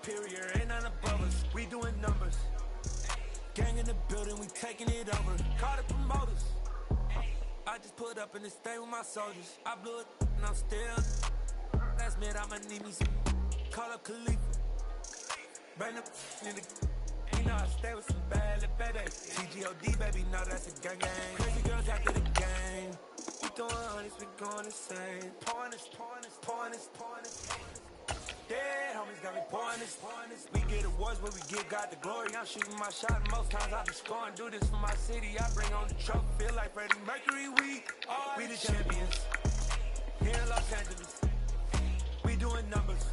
superior, ain't none above us. We doing numbers. Gang in the building, we taking it over. Call the promoters. I just put up in this thing with my soldiers. I blew it and I'm still. Last minute I'ma need me some. Call up Khalifa. Bring up in the. You know I stay with some bad little baby. TGOD baby, no that's a gang gang. Crazy girls after the game. We doing honest, we going insane. Pouring this. Dead homies got me pouring this. We get awards where we give God the glory. I'm shooting my shot and most times I be scoring. Do this for my city, I bring on the trophy. Feel like Freddie Mercury, we the champions. Here in Los Angeles, we doing numbers.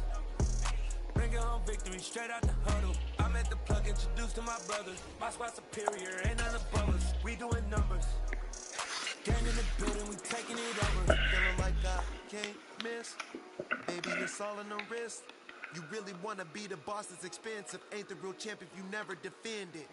Bring it home victory, straight out the huddle. I'm at the plug, introduced to my brothers. My squad superior, ain't none above us. We doing numbers. Gang in the building, we taking it over. Feeling like I can't miss. Baby, it's all in the wrist. You really wanna be the boss, it's expensive. Ain't the real champ if you never defend it.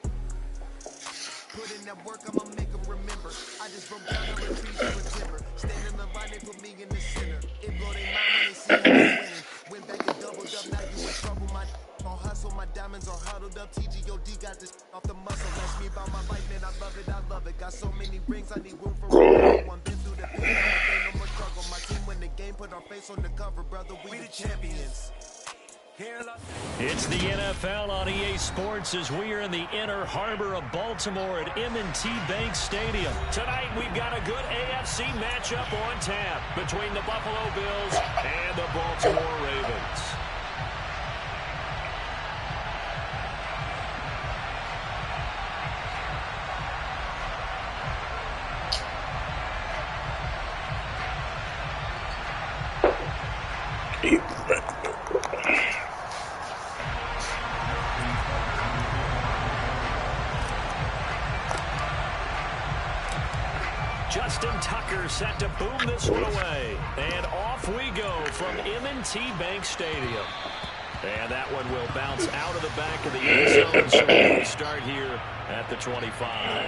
Put in that work, I'ma make them remember. I just broke down on the trees with timber. Stand in the line, they put me in the center. It blow their mind when they see me winning. Went back and doubled up, now you in trouble. My all hustle, my diamonds are huddled up. TGOD got this off the muscle. That's me about my life, man, I love it. Got so many rings, I need room for one. Been through the pain, no more struggle. My team win the game, put our face on the cover, brother. We the champions. It's the NFL on EA Sports as we are in the inner harbor of Baltimore at M&T Bank Stadium. Tonight we've got a good AFC matchup on tap between the Buffalo Bills and the Baltimore Ravens. Justin Tucker set to boom this one away. And off we go from M&T Bank Stadium. And that one will bounce out of the back of the end zone. So we start here at the 25.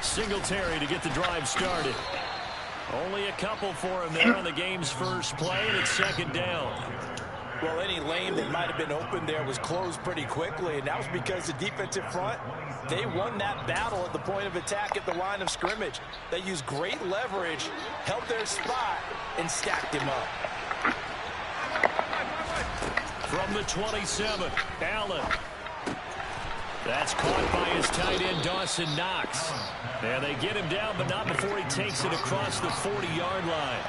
Singletary to get the drive started. Only a couple for him there on the game's first play, and it's second down. Well, any lane that might have been open there was closed pretty quickly, and that was because the defensive front, they won that battle at the point of attack at the line of scrimmage. They used great leverage, held their spot, and stacked him up. From the 27, Allen. That's caught by his tight end, Dawson Knox. And they get him down, but not before he takes it across the 40-yard line.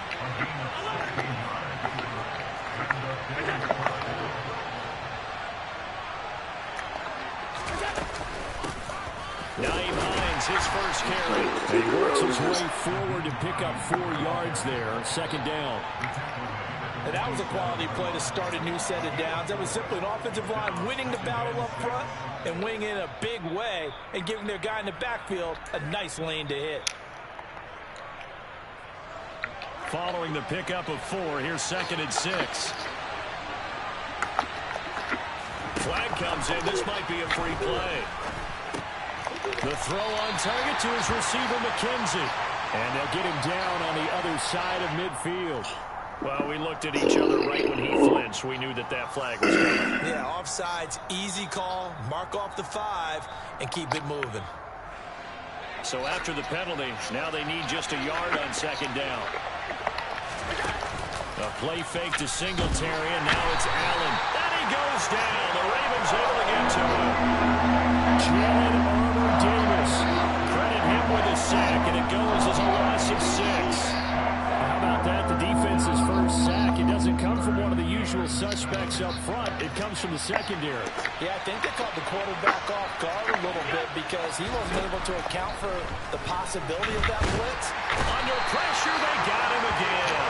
Naeem Hines, his first carry. And he works his way forward to pick up 4 yards there on second down. And that was a quality play to start a new set of downs. That was simply an offensive line winning the battle up front and winning in a big way and giving their guy in the backfield a nice lane to hit. Following the pickup of 4, here's 2nd and 6. Flag comes in. This might be a free play. The throw on target to his receiver, McKenzie. And they'll get him down on the other side of midfield. Well, we looked at each other right when he flinched. We knew that that flag was coming. Yeah, offsides, easy call. Mark off the 5 and keep it moving. So after the penalty, now they need just a yard on second down. A play fake to Singletary, and now it's Allen. And he goes down. The Ravens able to get to him. Jalen Armour-Davis. Credit him with a sack, and it goes as a loss of 6. How about that? The defense's first sack. It doesn't come from one of the usual suspects up front. It comes from the secondary. Yeah, I think they caught the quarterback off guard a little bit because he wasn't able to account for the possibility of that blitz. Under pressure, they got him again.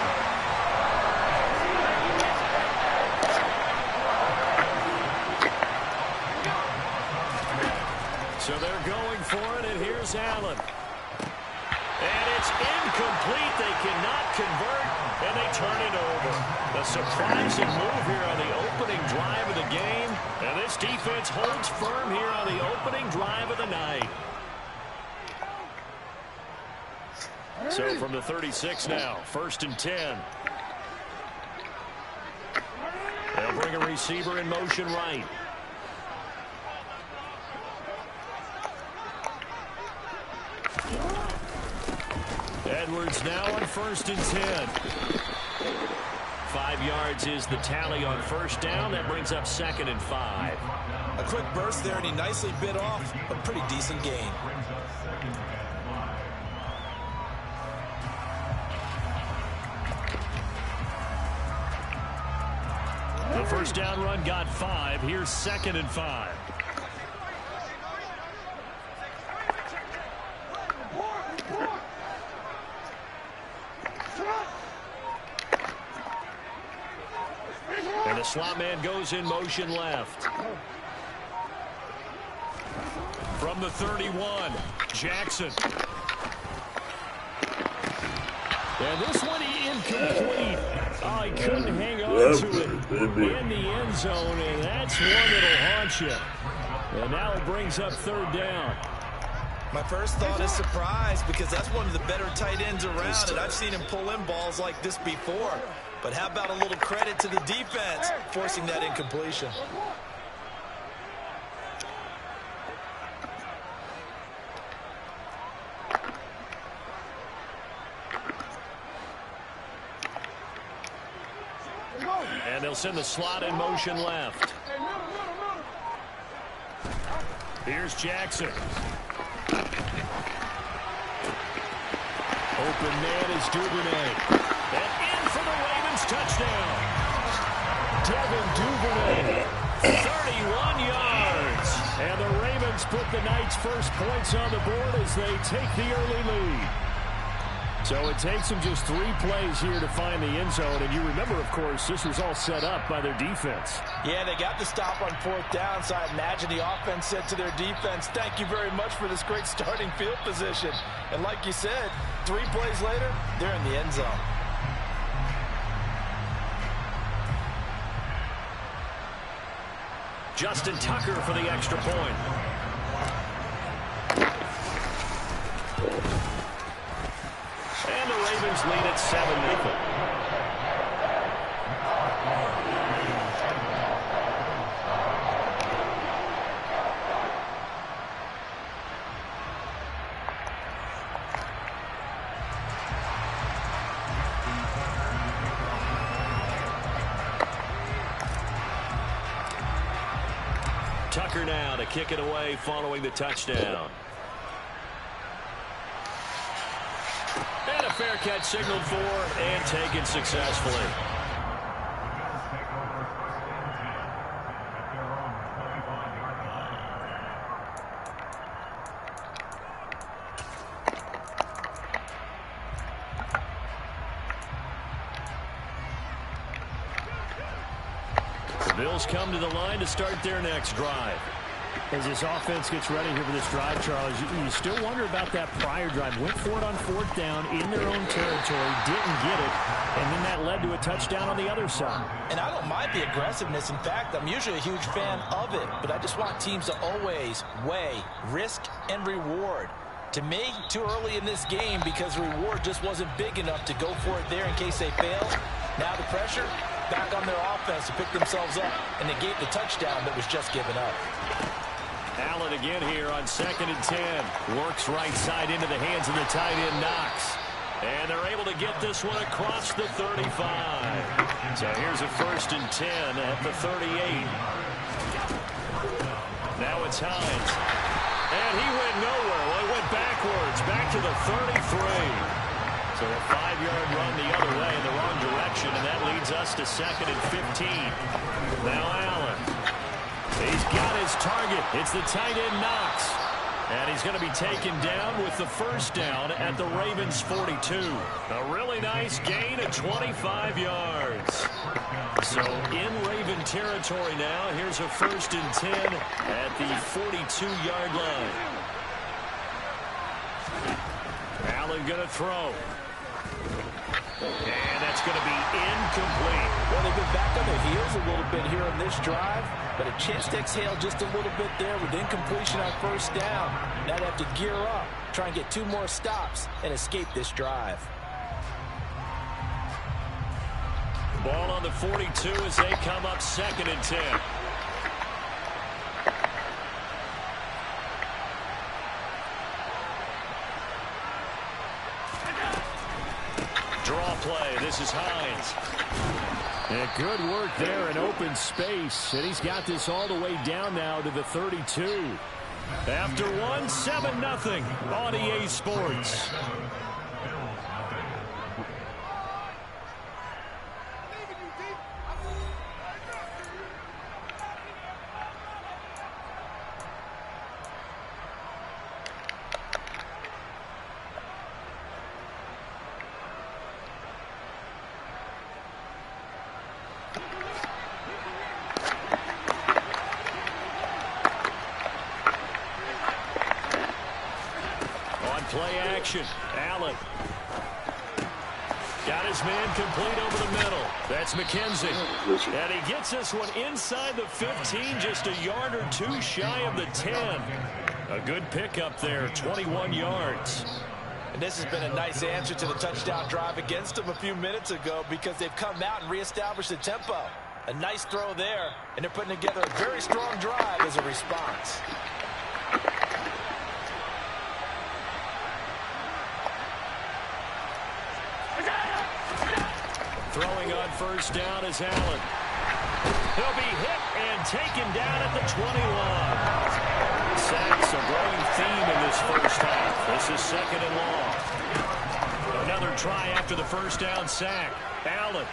So they're going for it, and here's Allen. And it's It's incomplete. They cannot convert, and they turn it over. A surprising move here on the opening drive of the game, and this defense holds firm here on the opening drive of the night. So from the 36 now, 1st and 10. They'll bring a receiver in motion right. Edwards now on 1st and 10. 5 yards is the tally on 1st down. That brings up 2nd and 5. A quick burst there, and he nicely bit off a pretty decent gain. The 1st down run got 5. Here's 2nd and 5. And the slot man goes in motion left. From the 31, Jackson. And this one incomplete. Oh, he couldn't hang on to it in the end zone, and that's one that'll haunt you. And now it brings up 3rd down. My first thought is surprise, because that's one of the better tight ends around, and I've seen him pull in balls like this before. But how about a little credit to the defense forcing that incompletion? And they'll send the slot in motion left. Here's Jackson. Open man is Duvernay. And in for the Ravens touchdown. Devin Duvernay, 31 yards. And the Ravens put the Knights' first points on the board as they take the early lead. So it takes them just 3 plays here to find the end zone. And you remember, of course, this was all set up by their defense. Yeah, they got the stop on 4th down, so I imagine the offense said to their defense, thank you very much for this great starting field position. And like you said, 3 plays later, they're in the end zone. Justin Tucker for the extra point. And the Ravens lead at 7-0. Tucker now to kick it away following the touchdown. And a fair catch signaled for and taken successfully. The Bills come to the line to start their next drive. As this offense gets ready here for this drive, Charles, you still wonder about that prior drive. Went for it on 4th down in their own territory, didn't get it, and then that led to a touchdown on the other side. And I don't mind the aggressiveness. In fact, I'm usually a huge fan of it, but I just want teams to always weigh risk and reward. To me, too early in this game because the reward just wasn't big enough to go for it there in case they fail. Now the pressure back on their offense to pick themselves up and negate the touchdown that was just given up. Allen again here on 2nd and 10. Works right side into the hands of the tight end, Knox. And they're able to get this one across the 35. So here's a 1st and 10 at the 38. Now it's Hines. And he went nowhere. Well, he went backwards, back to the 33. So a 5-yard run the other way in the wrong direction, and that leads us to 2nd and 15. Now Allen. He's got his target. It's the tight end, Knox. And he's going to be taken down with the 1st down at the Ravens' 42. A really nice gain of 25 yards. So in Raven territory now, here's a 1st and 10 at the 42-yard line. Allen Allen going to throw. And that's going to be incomplete. Well, they've been back on their heels a little bit here on this drive, but a chance to exhale just a little bit there with incompletion on first down. Now they have to gear up, try and get 2 more stops, and escape this drive. Ball on the 42 as they come up 2nd and 10. Draw play. This is Hines. And good work there in open space. And he's got this all the way down now to the 32. After 1, 7-0 on EA Sports. Play action. Allen. Got his man complete over the middle. That's McKenzie. And he gets this one inside the 15, just a yard or 2 shy of the 10. A good pickup there, 21 yards. And this has been a nice answer to the touchdown drive against them a few minutes ago because they've come out and reestablished the tempo. A nice throw there, and they're putting together a very strong drive as a response. Throwing on first down is Allen. He'll be hit and taken down at the 21. Sacks a growing theme in this first half. This is 2nd and long. Another try after the first down sack. Allen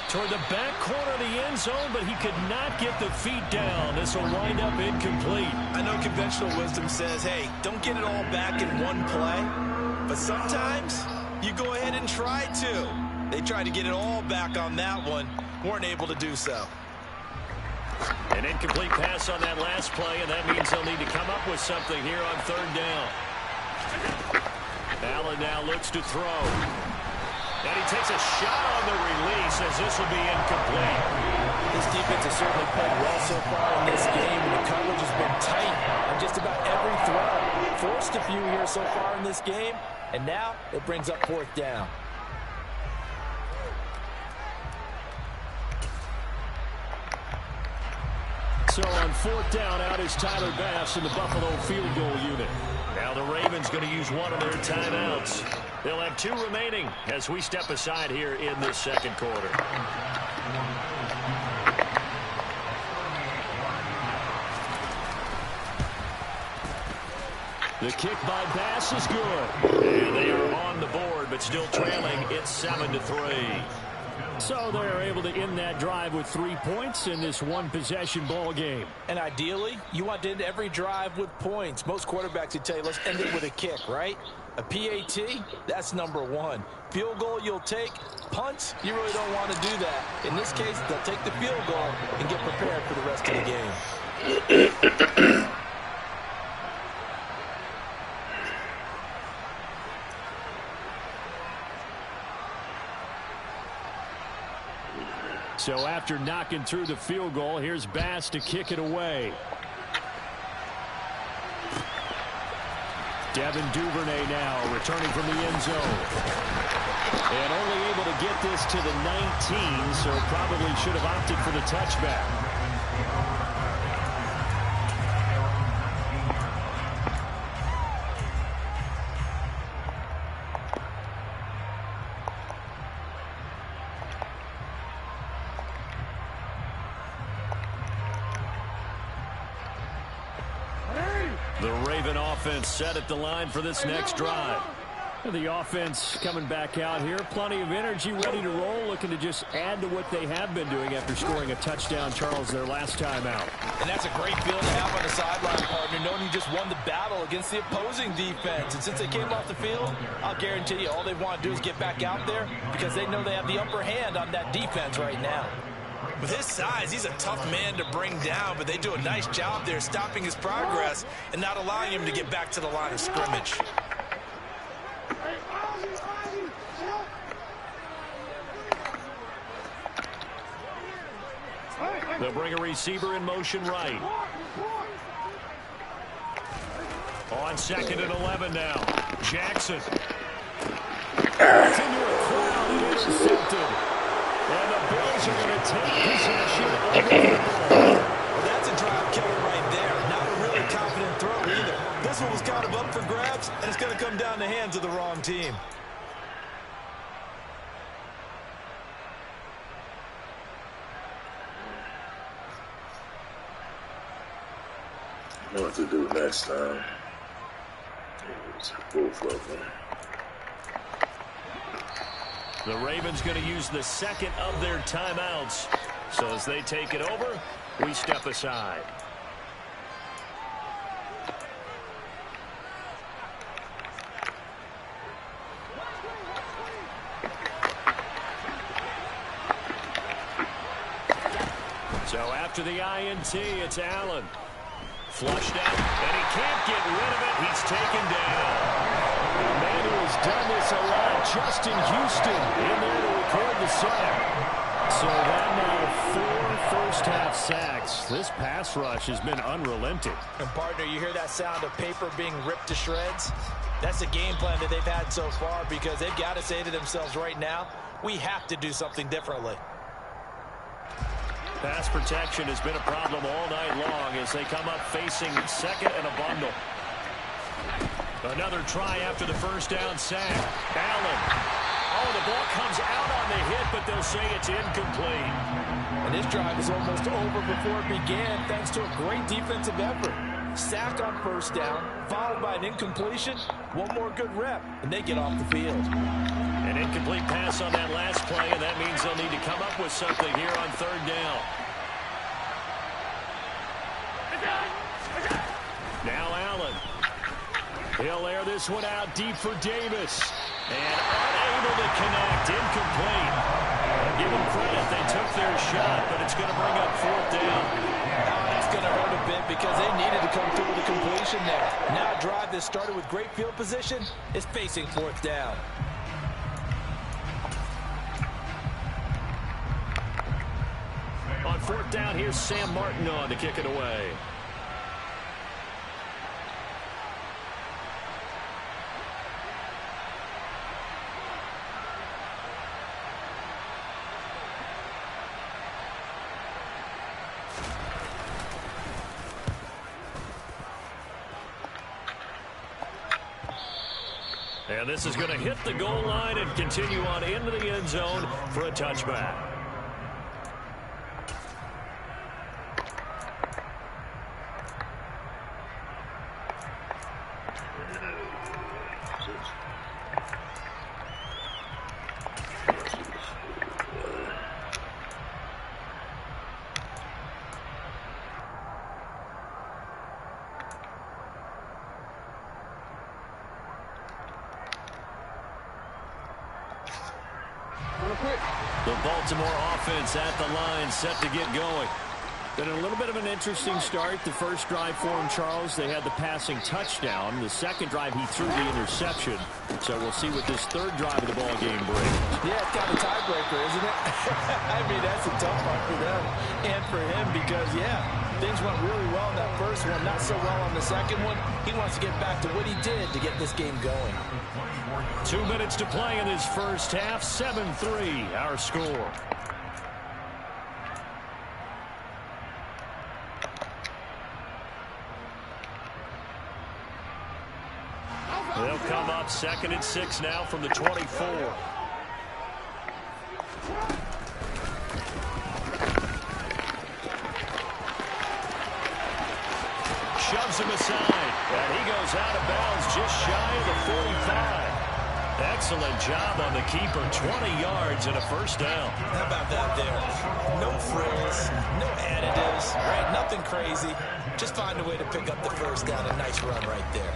toward the back corner of the end zone, but he could not get the feet down. This will wind up incomplete. I know conventional wisdom says, hey, don't get it all back in one play. But sometimes you go ahead and try to. They tried to get it all back on that one. Weren't able to do so. An incomplete pass on that last play, and that means they'll need to come up with something here on 3rd down. Allen now looks to throw. And he takes a shot on the release as this will be incomplete. This defense has certainly played well so far in this game, and the coverage has been tight on just about every throw. Forced a few here so far in this game, and now it brings up 4th down. So on 4th down, out is Tyler Bass in the Buffalo field goal unit. Now the Ravens going to use one of their timeouts. They'll have 2 remaining as we step aside here in this 2nd quarter. The kick by Bass is good. And they are on the board, but still trailing. It's 7-3. So they're able to end that drive with 3 points in this one-possession ball game. And ideally, you want to end every drive with points. Most quarterbacks would tell you, let's end it with a kick, right? A PAT, that's number 1. Field goal you'll take. Punts, you really don't want to do that. In this case, they'll take the field goal and get prepared for the rest of the game. So after knocking through the field goal, here's Bass to kick it away. Devin Duvernay now returning from the end zone. And only able to get this to the 19, so probably should have opted for the touchback. The Raven offense set at the line for this next drive. The offense coming back out here. Plenty of energy, ready to roll, looking to just add to what they have been doing after scoring a touchdown, Charles, their last time out. And that's a great feeling to have on the sideline, partner, knowing you just won the battle against the opposing defense. And since they came off the field, I'll guarantee you all they want to do is get back out there because they know they have the upper hand on that defense right now. With his size, he's a tough man to bring down, but they do a nice job there stopping his progress and not allowing him to get back to the line of scrimmage. They'll bring a receiver in motion right. On 2nd and 11 now. Jackson. It's into a crowd and intercepted. And the Bills are going to take possession of the football. Well, that's a drive killer right there. Not a really confident throw either. This one was kind of up for grabs, and it's going to come down the hands of the wrong team. I know what to do next time. It's both of them. The Ravens going to use the second of their timeouts. So as they take it over, we step aside. So after the INT, it's Allen. Flushed out, and he can't get rid of it. He's taken down. A man who has done this a lot, Justin Houston, in there to record the sack. So that now 4 first-half sacks. This pass rush has been unrelenting. And, partner, you hear that sound of paper being ripped to shreds? That's the game plan that they've had so far because they've got to say to themselves right now, we have to do something differently. Pass protection has been a problem all night long as they come up facing second and a bundle. Another try after the first down sack. Allen. Oh, the ball comes out on the hit, but they'll say it's incomplete. And this drive is almost over before it began thanks to a great defensive effort. Sack on first down, followed by an incompletion. One more good rep, and they get off the field. An incomplete pass on that last play, and that means they'll need to come up with something here on third down. Now Allen. He'll air this one out deep for Davis. And unable to connect. Incomplete. Give them credit. They took their shot, but it's going to bring up fourth down. That's going to hurt a bit because they needed to come through with a completion there. Now a drive that started with great field position is facing fourth down. On fourth down, here's Sam Martin on to kick it away. And this is going to hit the goal line and continue on into the end zone for a touchback. The Baltimore offense at the line, set to get going. Been a little bit of an interesting start. The first drive for him, Charles, they had the passing touchdown. The second drive, he threw the interception. So we'll see what this third drive of the ball game brings. Yeah, it's kind of a tiebreaker, isn't it? I mean, that's a tough one for them and for him because, yeah, things went really well in that first one, not so well on the second one. He wants to get back to what he did to get this game going. 2 minutes to play in this first half. 7-3, our score. They'll come up 2nd and 6 now from the 24. Shoves him aside, and he goes out of bounds just shy of the 45. Excellent job on the keeper. 20 yards and a first down. How about that there? No frills, no additives, right? Nothing crazy. Just find a way to pick up the first down. A nice run right there.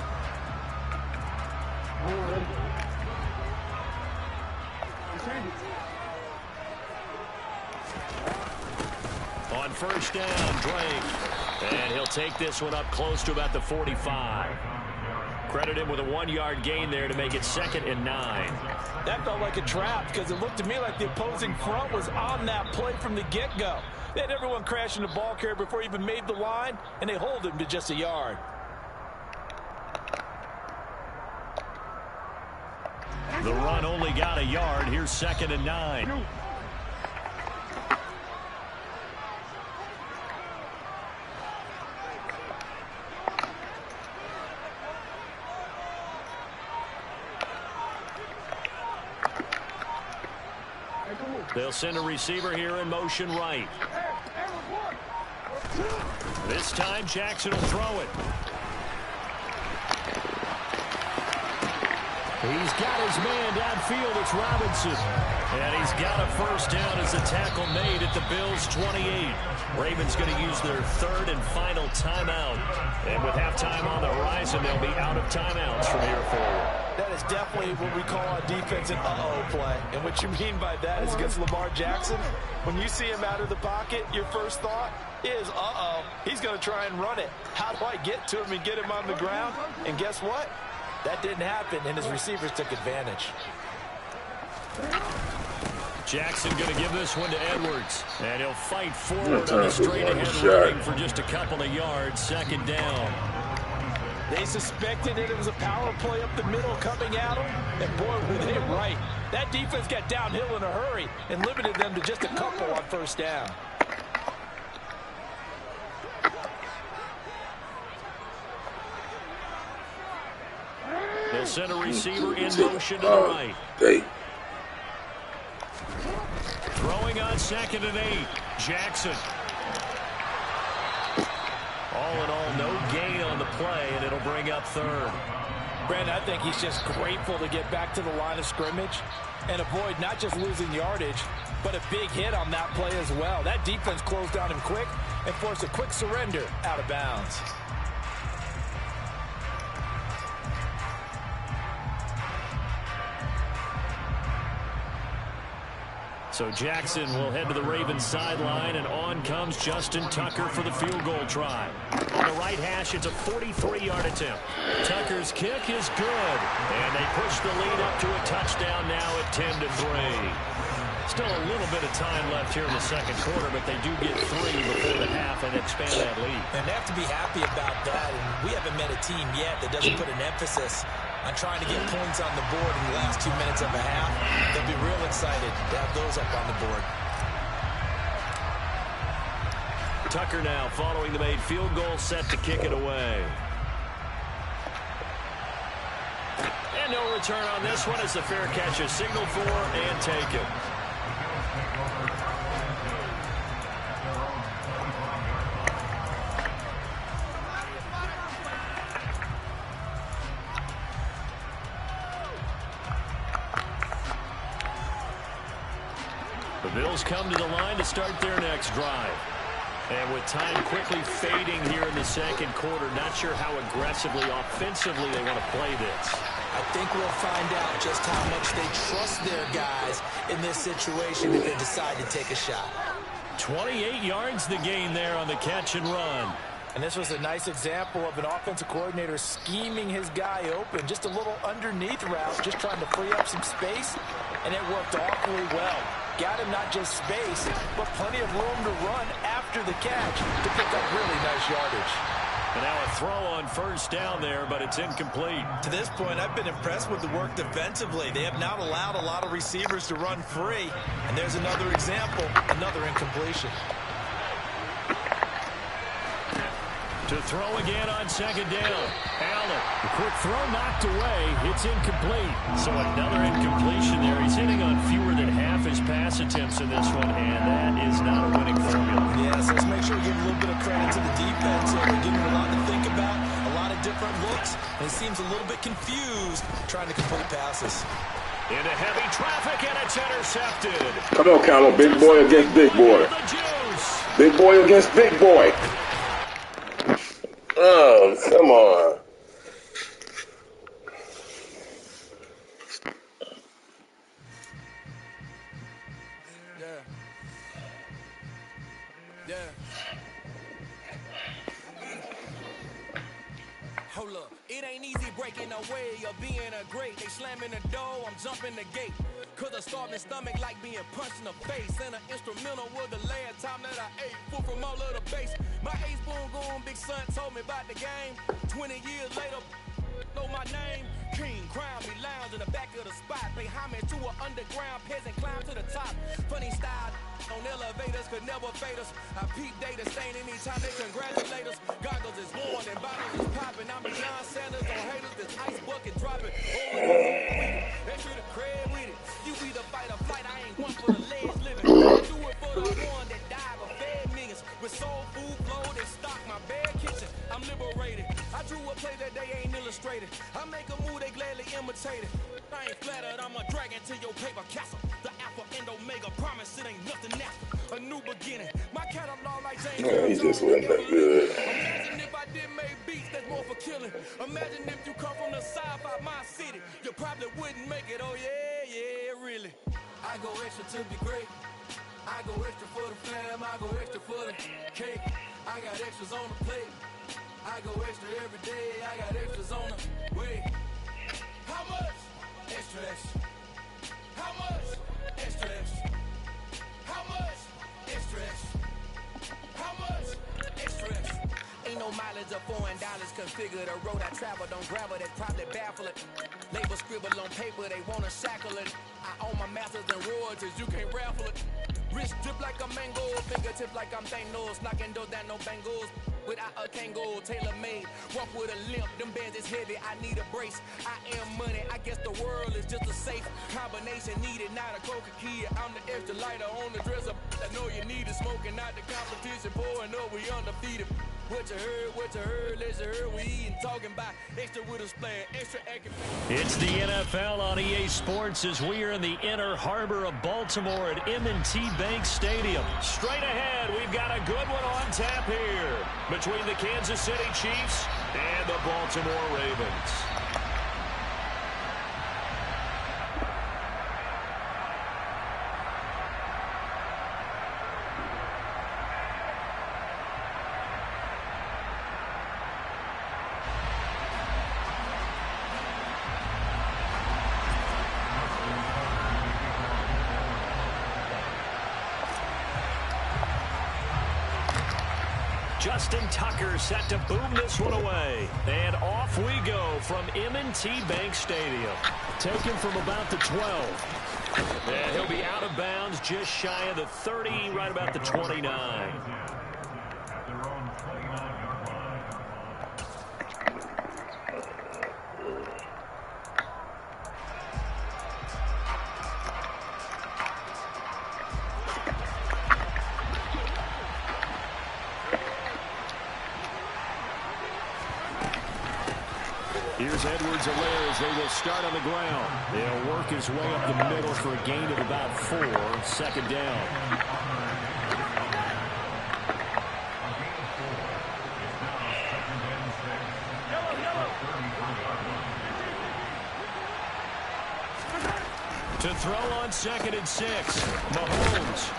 On first down, Drake. And he'll take this one up close to about the 45. Credit him with a 1-yard gain there to make it 2nd and 9. That felt like a trap because it looked to me like the opposing front was on that play from the get-go. They had everyone crashing the ball carrier before he even made the line, and they hold him to just a yard. The run only got a yard. Here's 2nd and 9. They'll send a receiver here in motion right. This time Jackson will throw it. He's got his man downfield. It's Robinson. And he's got a first down as the tackle made at the Bills' 28. Ravens going to use their 3rd and final timeout. And with halftime on the horizon, they'll be out of timeouts from here forward. That is definitely what we call on defense an uh-oh play. And what you mean by that is against Lamar Jackson, when you see him out of the pocket, your first thought is, uh-oh, he's going to try and run it. How do I get to him and get him on the ground? And guess what? That didn't happen, and his receivers took advantage. Jackson going to give this one to Edwards. And he'll fight forward on the straight-ahead running for just a couple of yards. 2nd down. They suspected it was a power play up the middle coming at them, and boy, were they right. That defense got downhill in a hurry and limited them to just a couple on first down. They'll send a receiver in motion to the right. Throwing on 2nd and 8. Jackson. All in all, no gain on the play, and it'll bring up 3rd. Brandon, I think he's just grateful to get back to the line of scrimmage and avoid not just losing yardage, but a big hit on that play as well. That defense closed down him quick and forced a quick surrender out of bounds. So Jackson will head to the Ravens sideline, and on comes Justin Tucker for the field goal try. On the right hash, it's a 43-yard attempt. Tucker's kick is good, and they push the lead up to a touchdown now at 10-3. Still a little bit of time left here in the second quarter, but they do get 3 before the half and expand that lead. And they have to be happy about that, and we haven't met a team yet that doesn't put an emphasis on trying to get points on the board in the last 2 minutes of a half. They'll be real excited to have those up on the board. Tucker now following the made field goal, set to kick it away. And no return on this one as the fair catch is signaled for and taken. The Bills come to the line to start their next drive. And with time quickly fading here in the second quarter, not sure how aggressively, offensively they want to play this. I think we'll find out just how much they trust their guys in this situation if they decide to take a shot. 28 yards the gain there on the catch and run. And this was a nice example of an offensive coordinator scheming his guy open. Just a little underneath route, just trying to free up some space, and it worked awfully well. Got him not just space, but plenty of room to run after the catch to pick up really nice yardage. And now a throw on first down there, but it's incomplete. To this point, I've been impressed with the work defensively. They have not allowed a lot of receivers to run free. And there's another example, another incompletion. To throw again on second down. Allen, the quick throw knocked away. It's incomplete. So another incompletion there. He's hitting on fewer than half his pass attempts in this one, and that is not a winning formula. Yes, let's make sure we give a little bit of credit to the defense. They're giving him a lot to think about, a lot of different looks, and he seems a little bit confused trying to complete passes. Into heavy traffic, and it's intercepted. Come on, Camo. Big boy against big boy. Big boy against big boy. Oh, come on. Hold up. It ain't easy breaking away or being a great. They slamming the door, I'm jumping the gate. Cause a starving stomach like being punched in the face. And an instrumental was the last time that I ate. Full from all of the bass. My ace boom goon, big son told me about the game. 20 years later, know my name. King, crown me, lounge in the back of the spot. Pay homage to an underground peasant, climb to the top. Funny style on elevators could never fade us. I peep data stain anytime they congratulate us. Goggles is worn and bottles is popping. I'm beyond Sanders on haters, this ice bucket dropping. Over the head with it, extra the cred with it. You either fight or flight, I ain't one for the legs living. I do it for the one that died but fed niggas. With soul food flow, they stock my bare kitchen. I'm liberated. I drew a play that they ain't illustrated. I make a move, they gladly imitate it. I ain't flattered, I'm a dragon to your paper castle. The alpha and omega, promise it ain't nothing after. A new beginning. My catalog like James. No, he just wasn't that good. Imagine if I didn't make beats that's more for killing. Imagine if you come from the south out my city. You probably wouldn't make it, oh yeah, really. I go extra to be great. I go extra for the fam, I go extra for the cake. I got extras on the plate. I go extra every day, I got extras on the way. How much? Extra, extra. How much? Extra, extra. How much? Extra, extra. How much? Extra, extra. Ain't no mileage of $4 configure the road I travel. Don't gravel, that probably baffle it. Label scribble on paper, they wanna shackle it. I own my masters and royalties, you can't raffle it. Wrist drip like a mango, fingertips like I'm Thanos. Knocking doors down, no bangles. Without a Kango, tailor-made. Walk with a limp, them bands is heavy, I need a brace. I am money, I guess the world is just a safe combination needed, not a coca key. I'm the extra lighter on the dresser. I know you need it, smoking out the competition, pouring up, we undefeated. What you heard, let's hear we eating, talking about extra with us playing, extra accurate. It's the NFL on EA Sports as we are in the inner harbor of Baltimore at M&T Bank Stadium. Straight ahead, we've got a good one on tap here between the Kansas City Chiefs and the Baltimore Ravens. Justin Tucker set to boom this one away. And off we go from M&T Bank Stadium. Taken from about the 12. And he'll be out of bounds just shy of the 30, right about the 29. Here's Edwards-Helaire as they will start on the ground. They'll work his way up the middle for a gain of about 4. Second down. To throw on 2nd and 6. Mahomes.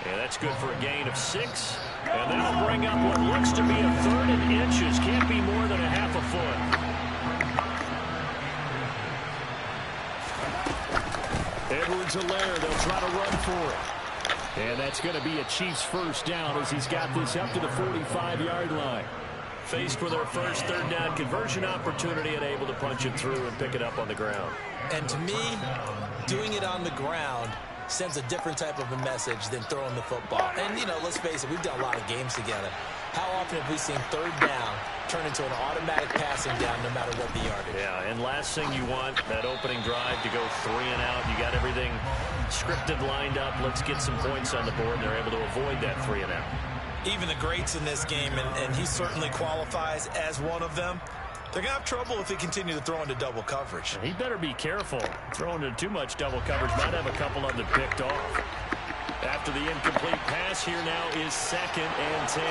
And that's good for a gain of 6. And that'll bring up what looks to be a 3rd and inches. Can't be more than a half a foot. Edwards-Helaire, they'll try to run for it. And that's going to be a Chiefs first down as he's got this up to the 45-yard line. Faced with their first 3rd down conversion opportunity and able to punch it through and pick it up on the ground. And to me, doing it on the ground sends a different type of a message than throwing the football. And, you know, let's face it, we've done a lot of games together. How often have we seen 3rd down turn into an automatic passing down no matter what the yardage? Yeah, and last thing you want, that opening drive to go 3 and out. You got everything scripted, lined up. Let's get some points on the board. They're able to avoid that 3 and out. Even the greats in this game, and he certainly qualifies as one of them, they're going to have trouble if they continue to throw into double coverage. He better be careful. Throwing into too much double coverage might have a couple of them picked off. After the incomplete pass, here now is 2nd and 10.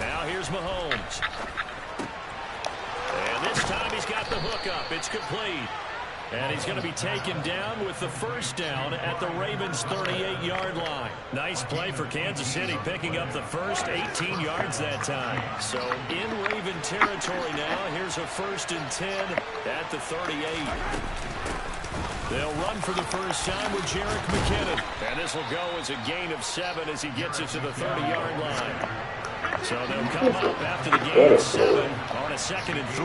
Now here's Mahomes. And this time he's got the hook up. It's complete. And he's going to be taken down with the first down at the Ravens' 38-yard line. Nice play for Kansas City, picking up the first 18 yards that time. So in Raven territory now. Here's a 1st and 10 at the 38. They'll run for the first time with Jerick McKinnon. And this will go as a gain of 7 as he gets it to the 30-yard line. So they'll come up after the gain of 7 on a 2nd and 3.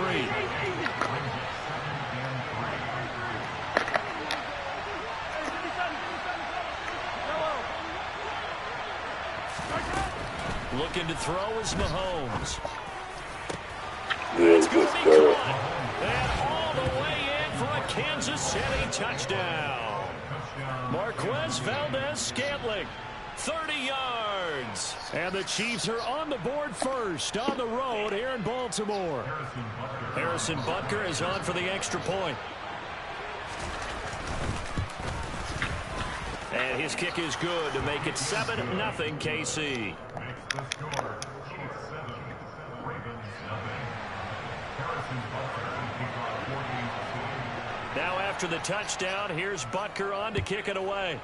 Looking to throw is Mahomes. It's going to be caught. And all the way in for a Kansas City touchdown. Marquez Valdez-Scantling, 30 yards. And the Chiefs are on the board first on the road here in Baltimore. Harrison Butker is on for the extra point. And his kick is good to make it 7-0 KC. Now after the touchdown, here's Butker on to kick it away.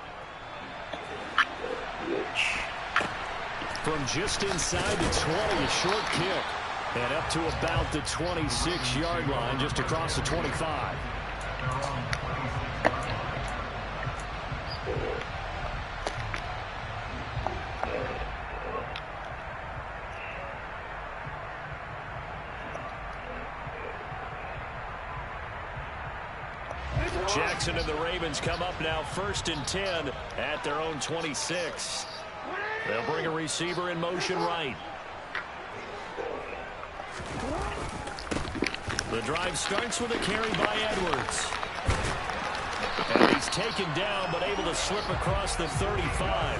From just inside the 20, a short kick. And up to about the 26-yard line, just across the 25. Jackson and the Ravens come up now 1st and 10 at their own 26. They'll bring a receiver in motion right. The drive starts with a carry by Edwards. And he's taken down but able to slip across the 35.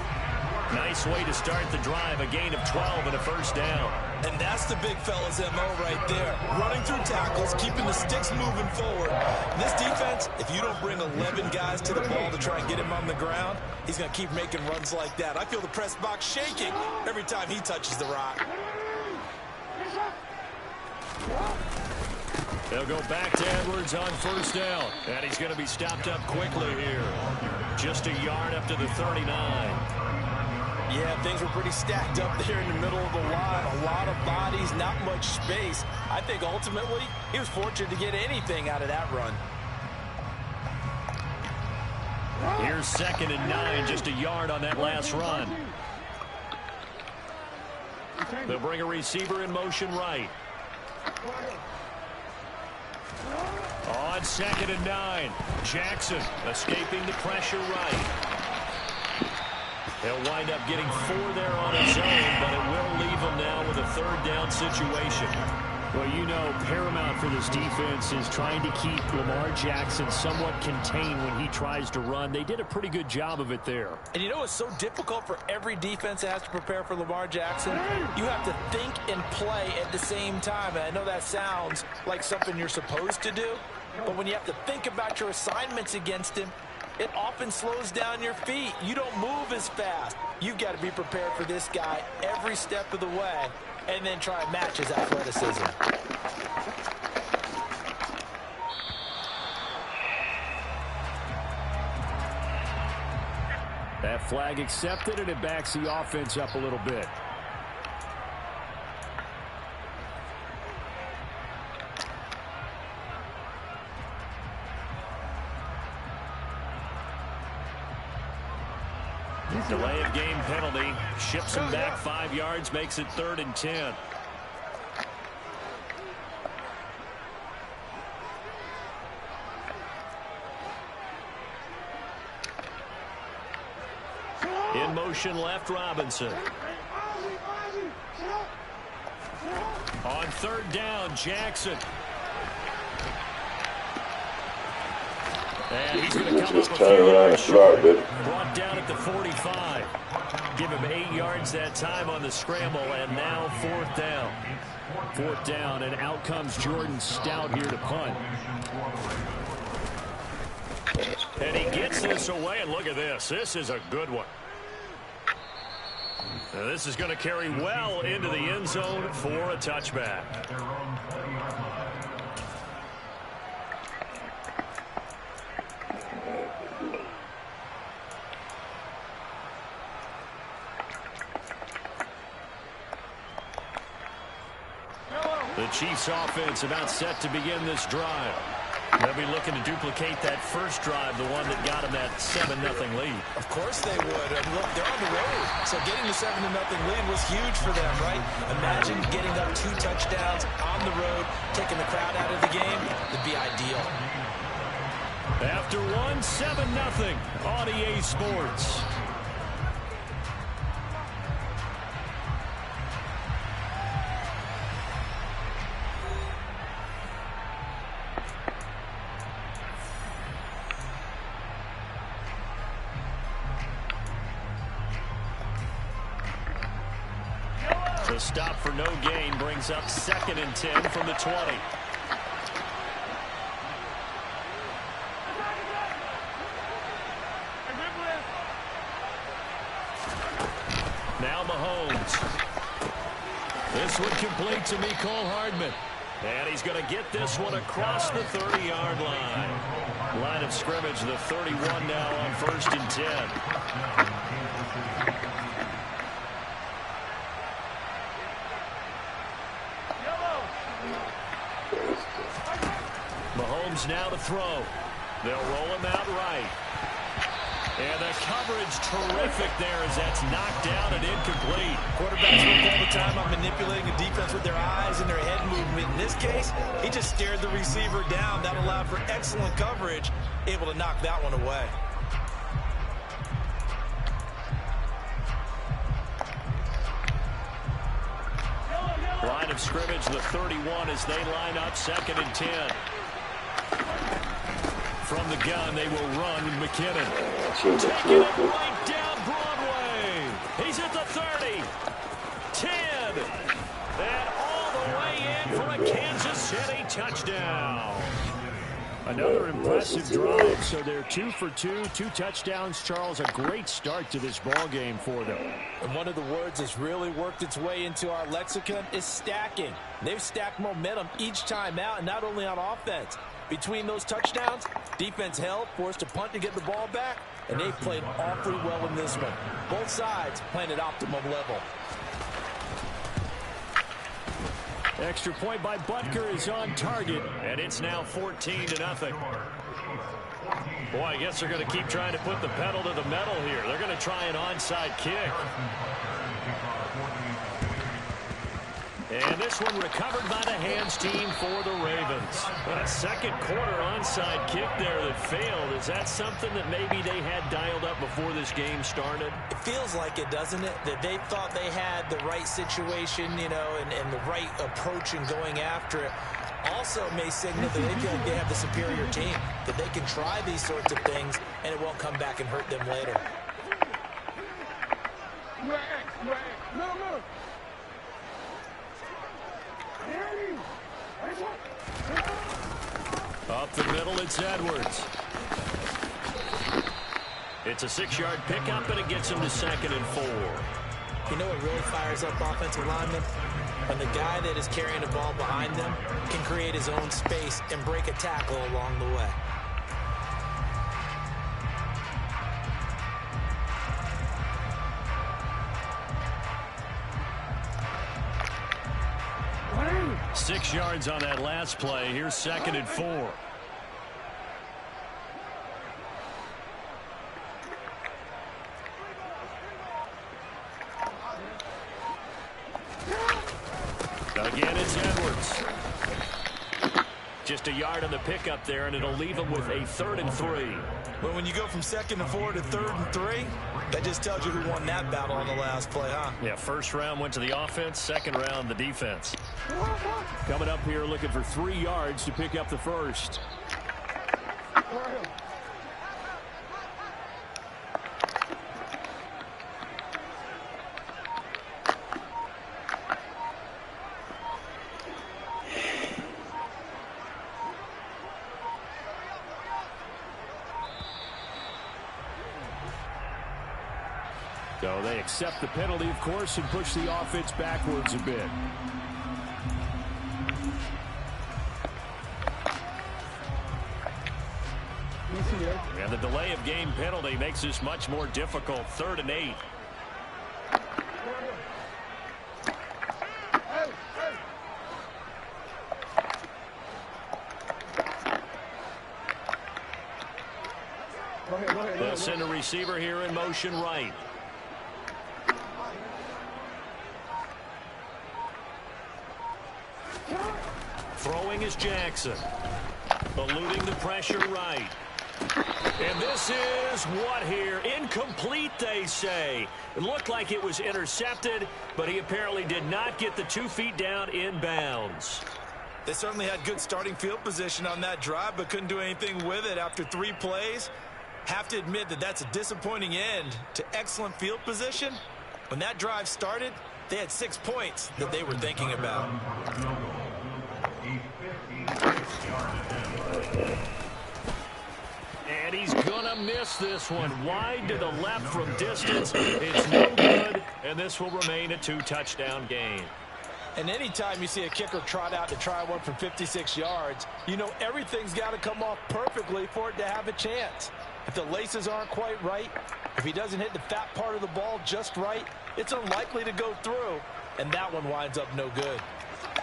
Nice way to start the drive, a gain of 12 and a first down. And that's the big fella's MO right there. Running through tackles, keeping the sticks moving forward. This defense, if you don't bring 11 guys to the ball to try and get him on the ground, he's going to keep making runs like that. I feel the press box shaking every time he touches the rock. They'll go back to Edwards on first down. And he's going to be stopped up quickly here. Just a yard up to the 39. Yeah, things were pretty stacked up there in the middle of the line. A lot of bodies, not much space. I think ultimately he was fortunate to get anything out of that run. Here's 2nd and 9, just a yard on that last run. They'll bring a receiver in motion right. On 2nd and 9, Jackson escaping the pressure right. He'll wind up getting 4 there on his own, but it will leave him now with a 3rd down situation. Well, you know, paramount for this defense is trying to keep Lamar Jackson somewhat contained when he tries to run. They did a pretty good job of it there. And you know it's so difficult for every defense that has to prepare for Lamar Jackson? You have to think and play at the same time. And I know that sounds like something you're supposed to do, but when you have to think about your assignments against him, it often slows down your feet. You don't move as fast. You've got to be prepared for this guy every step of the way and then try and match his athleticism. That flag accepted, and it backs the offense up a little bit. Delay of game penalty. Ships him back 5 yards, makes it 3rd and 10. In motion left, Robinson. On 3rd down, Jackson. And he's going to come up a few yards short. Brought down at the 45. Give him 8 yards that time on the scramble, and now 4th down. 4th down, and out comes Jordan Stout here to punt. And he gets this away, and look at this. This is a good one. Now this is going to carry well into the end zone for a touchback. The Chiefs offense about set to begin this drive. They'll be looking to duplicate that first drive, the one that got them that 7-0 lead. Of course they would. Look, they're on the road, so getting the 7-0 lead was huge for them, right? Imagine getting up 2 touchdowns on the road, taking the crowd out of the game. It'd be ideal. After one, 7-0 on EA Sports. The stop for no gain brings up 2nd and 10 from the 20. Now Mahomes. This one complete to Mecole Hardman. And he's going to get this one across the 30-yard line. Line of scrimmage, the 31 now on 1st and 10. Mahomes now to throw. They'll roll him out right. And the coverage terrific there as that's knocked down and incomplete. Quarterbacks work all the time on manipulating the defense with their eyes and their head movement. In this case, he just stared the receiver down. That allowed for excellent coverage, able to knock that one away. Line of scrimmage, the 31 as they line up 2nd and 10. From the gun, they will run with McKinnon. Taking it right down Broadway. He's at the 30, 10, and all the way in for a Kansas City touchdown. Another impressive drive, so they're 2 for 2, 2 touchdowns. Charles, a great start to this ball game for them. And one of the words that's really worked its way into our lexicon is stacking. They've stacked momentum each time out, and not only on offense. Between those touchdowns, defense held, forced to punt to get the ball back, and they played awfully well in this one. Both sides playing at optimum level. Extra point by Butker is on target, and it's now 14-0. Boy, I guess they're going to keep trying to put the pedal to the metal here. They're going to try an onside kick. And this one recovered by the hands team for the Ravens. A second quarter onside kick there that failed. Is that something that maybe they had dialed up before this game started? It feels like it, doesn't it? That they thought they had the right situation, you know, and the right approach in going after it. Also may signal that they feel like they have the superior team, that they can try these sorts of things and it won't come back and hurt them later. Up the middle, it's Edwards. It's a 6-yard pickup, and it gets him to 2nd and 4. You know what really fires up offensive linemen? When the guy that is carrying the ball behind them can create his own space and break a tackle along the way. Six yards on that last play. Here's 2nd and 4. Again, it's Edwards. Just a yard on the pickup there, and it'll leave him with a 3rd and 3. Well, when you go from 2nd and 4 to 3rd and 3, that just tells you who won that battle on the last play, huh? Yeah, first round went to the offense, second round the defense. Coming up here looking for 3 yards to pick up the first. So they accept the penalty, of course, and push the offense backwards a bit. And the delay of game penalty makes this much more difficult. 3rd and 8. They'll send a receiver here in motion right. Throwing is Jackson. Eluding the pressure right. And this is what here? Incomplete, they say. It looked like it was intercepted, but he apparently did not get the 2 feet down in bounds. They certainly had good starting field position on that drive, but couldn't do anything with it after 3 plays. Have to admit that that's a disappointing end to excellent field position. When that drive started, they had 6 points that they were thinking about. And he's going to miss this one. Wide to the left from distance. It's no good, and this will remain a 2-touchdown game. And anytime you see a kicker trot out to try one from 56 yards, you know everything's got to come off perfectly for it to have a chance. If the laces aren't quite right, if he doesn't hit the fat part of the ball just right, it's unlikely to go through, and that one winds up no good.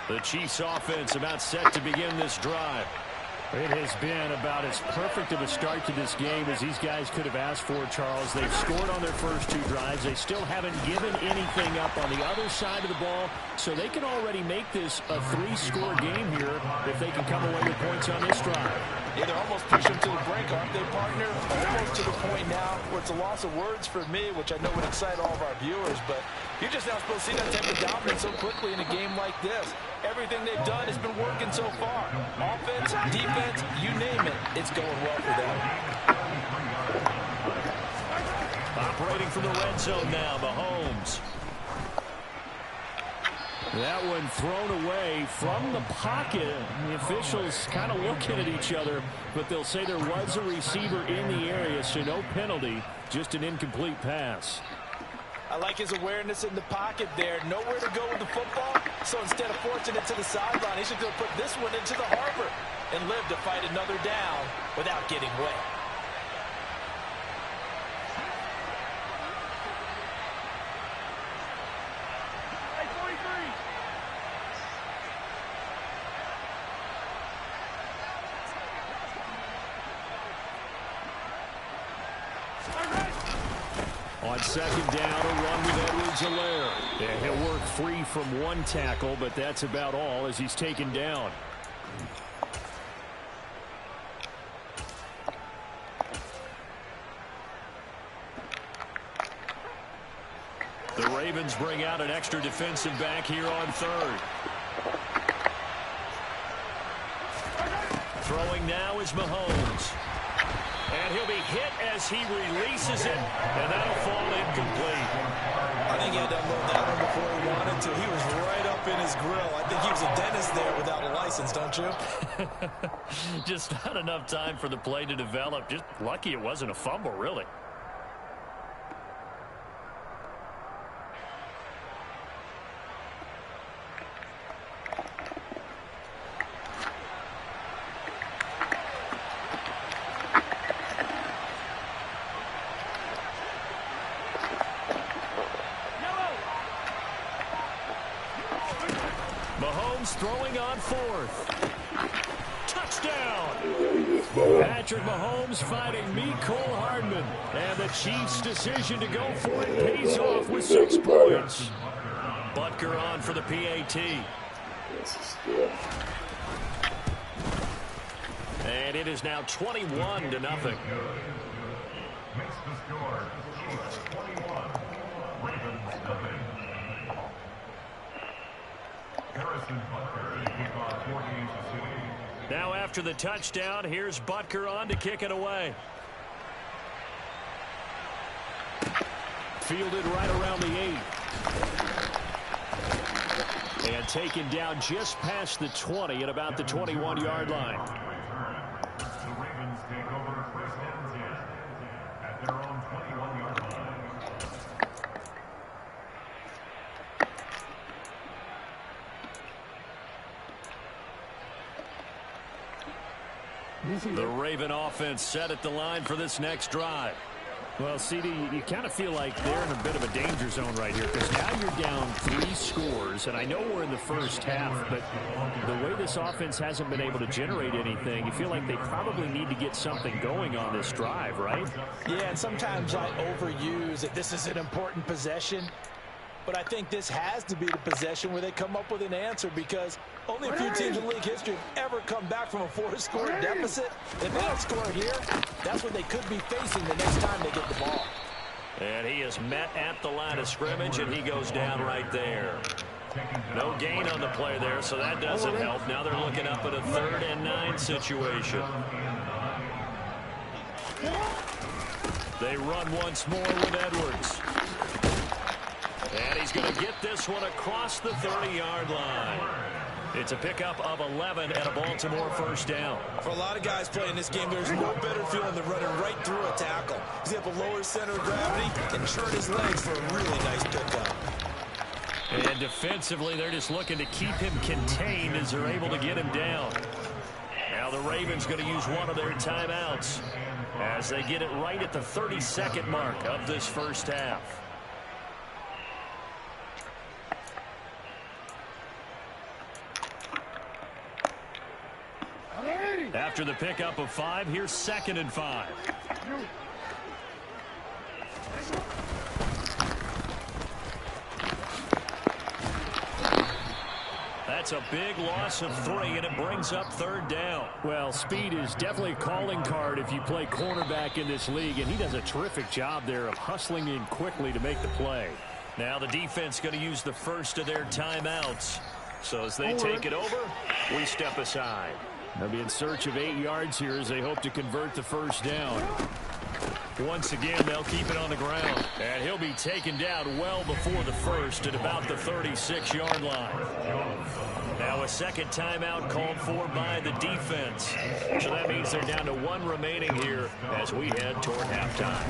The Chiefs offense about set to begin this drive. It has been about as perfect of a start to this game as these guys could have asked for, Charles. They've scored on their first 2 drives. They still haven't given anything up on the other side of the ball, so they can already make this a 3-score game here if they can come away with points on this drive. Yeah, they're almost pushing to the brink, aren't they, partner? Almost to the point now where it's a loss of words for me, which I know would excite all of our viewers, but you're just not supposed to see that type of dominance so quickly in a game like this. Everything they've done has been working so far. Offense, defense, you name it, it's going well for them. Operating from the red zone now, Mahomes. That one thrown away from the pocket. The officials kind of looking at each other, but they'll say there was a receiver in the area, so no penalty, just an incomplete pass. I like his awareness in the pocket there. Nowhere to go with the football, so instead of forcing it to the sideline, he should go put this one into the harbor and live to fight another down without getting wet. On second down, a run with Edwards-Helaire. Yeah, he'll work free from 1 tackle, but that's about all as he's taken down. The Ravens bring out an extra defensive back here on 3rd. Throwing now is Mahomes. And he'll be hit as he releases it, and that'll fall incomplete. I think he had to unload that one before he wanted to. He was right up in his grill. I think he was a dentist there without a license, don't you? Just not enough time for the play to develop. Just lucky it wasn't a fumble, really. Throwing on 4th. Touchdown! Patrick Mahomes fighting Mecole Hardman. And the Chiefs' decision to go for it pays off with 6 points. Butker on for the PAT. And it is now 21-0. Makes the score 21. Ravens nothing. Now after the touchdown, here's Butker on to kick it away. Fielded right around the 8. And taken down just past the 20 at about the 21-yard line. The Ravens take over 1st and 10 at their own 21-yard line. The Raven offense set at the line for this next drive. Well, CD, you kind of feel like they're in a bit of a danger zone right here because now you're down 3 scores, and I know we're in the first half, but the way this offense hasn't been able to generate anything, you feel like they probably need to get something going on this drive, right? Yeah, and sometimes I overuse that this is an important possession, but I think this has to be the possession where they come up with an answer because only a few teams in league history have ever come back from a 4-score deficit. If they don't score here, that's what they could be facing the next time they get the ball. And he is met at the line of scrimmage, and he goes down right there. No gain on the play there, so that doesn't help. Now they're looking up at a 3rd and 9 situation. They run once more with Edwards. And he's going to get this one across the 30-yard line. It's a pickup of 11 and a Baltimore first down. For a lot of guys playing this game, there's no better feeling than running right through a tackle. He's able to lower center of gravity and turn his legs for a really nice pickup. And defensively, they're just looking to keep him contained as they're able to get him down. Now the Ravens going to use one of their timeouts as they get it right at the 32nd mark of this first half. After the pickup of 5, here's 2nd and 5. That's a big loss of 3, and it brings up 3rd down. Well, speed is definitely a calling card if you play cornerback in this league, and he does a terrific job there of hustling in quickly to make the play. Now the defense going to use the first of their timeouts. So as they take it over, we step aside. They'll be in search of 8 yards here as they hope to convert the first down. Once again, they'll keep it on the ground. And he'll be taken down well before the first at about the 36-yard line. Now a second timeout called for by the defense. So that means they're down to 1 remaining here as we head toward halftime.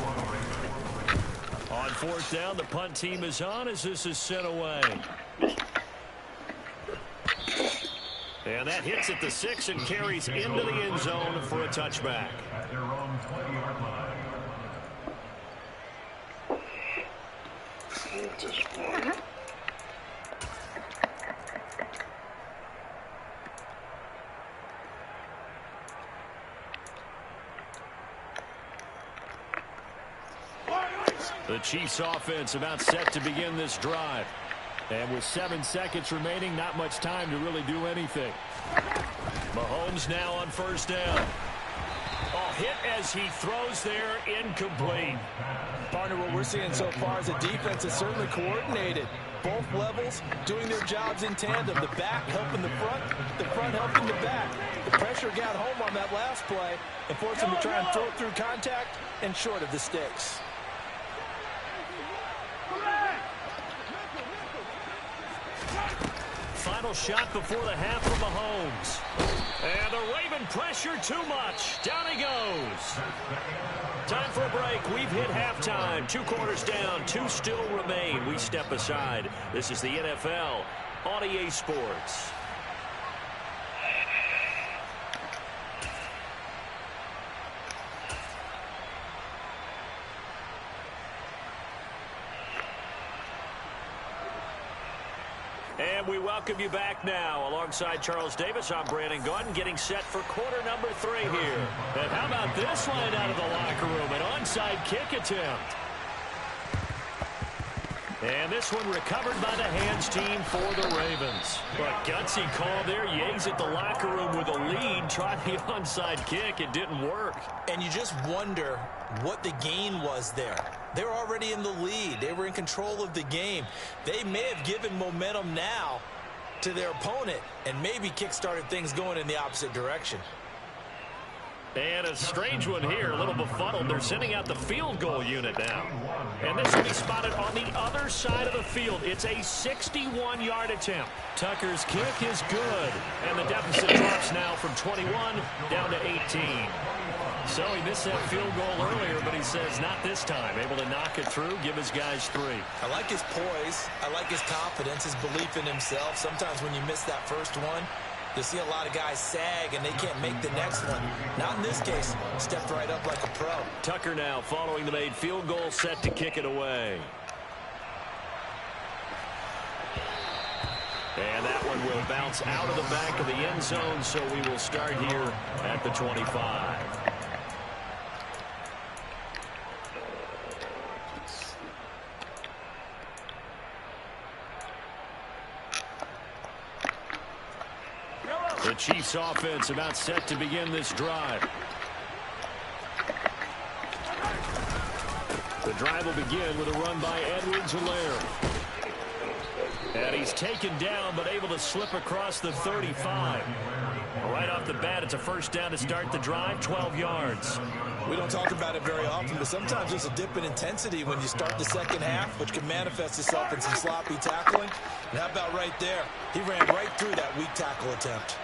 On 4th down, the punt team is on as this is sent away. And that hits at the 6 and carries into the end zone for a touchback. At their own 20-yard line. The Chiefs offense about set to begin this drive. And with 7 seconds remaining, not much time to really do anything. Mahomes now on first down. Oh, hit as he throws there, incomplete. Partner, what we're seeing so far is a defense is certainly coordinated. Both levels doing their jobs in tandem. The back helping the front helping the back. The pressure got home on that last play and forced him to try and throw it through contact and short of the sticks. Final shot before the half for Mahomes. And the Raven pressure too much. Down he goes. Time for a break. We've hit halftime. 2 quarters down. 2 still remain. We step aside. This is the NFL on EA Sports. And we welcome you back now. Alongside Charles Davis, I'm Brandon Gordon, getting set for quarter number 3 here. And how about this line out of the locker room? An onside kick attempt. And this one recovered by the hands team for the Ravens. But gutsy call there. Yates at the locker room with a lead. Tried the onside kick. It didn't work. And you just wonder what the gain was there. They're already in the lead. They were in control of the game. They may have given momentum now to their opponent and maybe kick-started things going in the opposite direction. And a strange one here, a little befuddled. They're sending out the field goal unit now. And this will be spotted on the other side of the field. It's a 61-yard attempt. Tucker's kick is good. And the deficit drops now from 21 down to 18. So he missed that field goal earlier, but he says not this time. Able to knock it through, give his guys 3. I like his poise. I like his confidence, his belief in himself. Sometimes when you miss that first one, You see a lot of guys sag and they can't make the next one. Not in this case. Stepped right up like a pro. Tucker now following the made field goal, set to kick it away. And that one will bounce out of the back of the end zone, so we will start here at the 25. The Chiefs offense about set to begin this drive. The drive will begin with a run by Edwards-Helaire. And he's taken down, but able to slip across the 35. Right off the bat, it's a first down to start the drive, 12 yards. We don't talk about it very often, but sometimes there's a dip in intensity when you start the second half, which can manifest itself in some sloppy tackling. And how about right there? He ran right through that weak tackle attempt.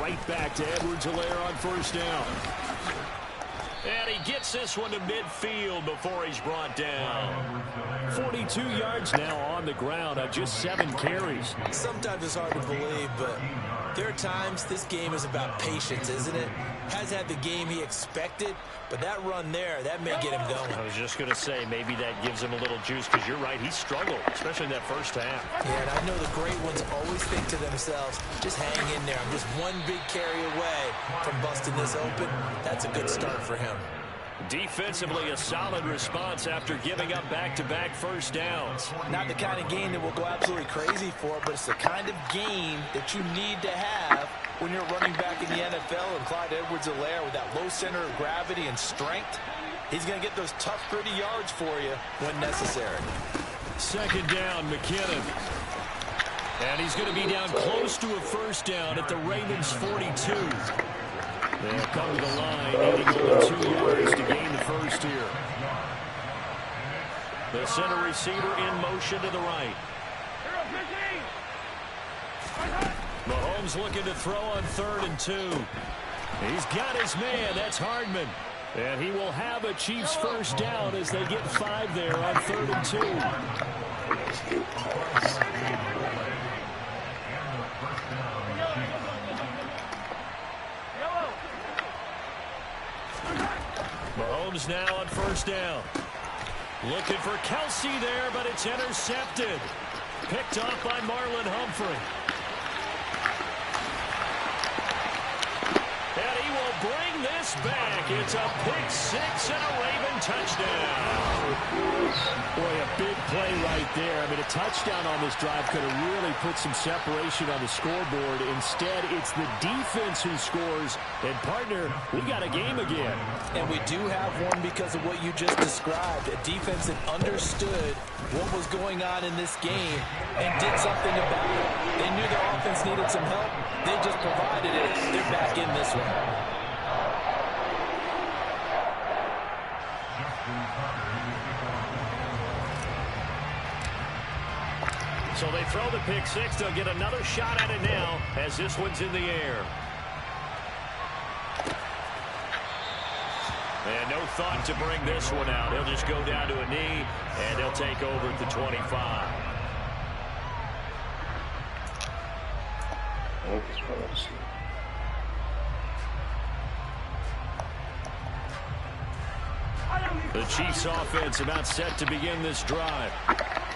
Right back to Edwards-Helaire on first down. And he gets this one to midfield before he's brought down. 42 yards now on the ground on just 7 carries. Sometimes it's hard to believe, but there are times this game is about patience, isn't it? Has had the game he expected, but that run there, that may get him going. I was just going to say, maybe that gives him a little juice, because you're right, he struggled, especially in that first half. Yeah, and I know the great ones always think to themselves, just hang in there. I'm just one big carry away from busting this open. That's a good start for him. Defensively, a solid response after giving up back-to-back first downs. Not the kind of game that we'll go absolutely crazy for, but it's the kind of game that you need to have when you're running back in the NFL. And Clyde Edwards-Helaire with that low center of gravity and strength, he's going to get those tough, gritty yards for you when necessary. Second down, McKinnon. And he's going to be down close to a first down at the Ravens' 42. They'll come to the line, needing only 2 yards to gain the first here. The center receiver in motion to the right. Mahomes looking to throw on 3rd and 2. He's got his man. That's Hardman. And he will have a Chiefs first down as they get 5 there on 3rd and 2. Mahomes now on first down. Looking for Kelsey there, but it's intercepted. Picked off by Marlon Humphrey. And he will bring this back. It's a pick 6 and a Raven touchdown. Boy, a big play right there. I mean, a touchdown on this drive could have really put some separation on the scoreboard. Instead, it's the defense who scores. And, partner, we got a game again. And we do have one because of what you just described. A defense that understood what was going on in this game and did something about it. They knew their offense needed some help. They just provided it. They're back in this one. So they throw the pick 6. They'll get another shot at it now as this one's in the air. And no thought to bring this one out. He'll just go down to a knee, and he'll take over at the 25. The Chiefs offense about set to begin this drive.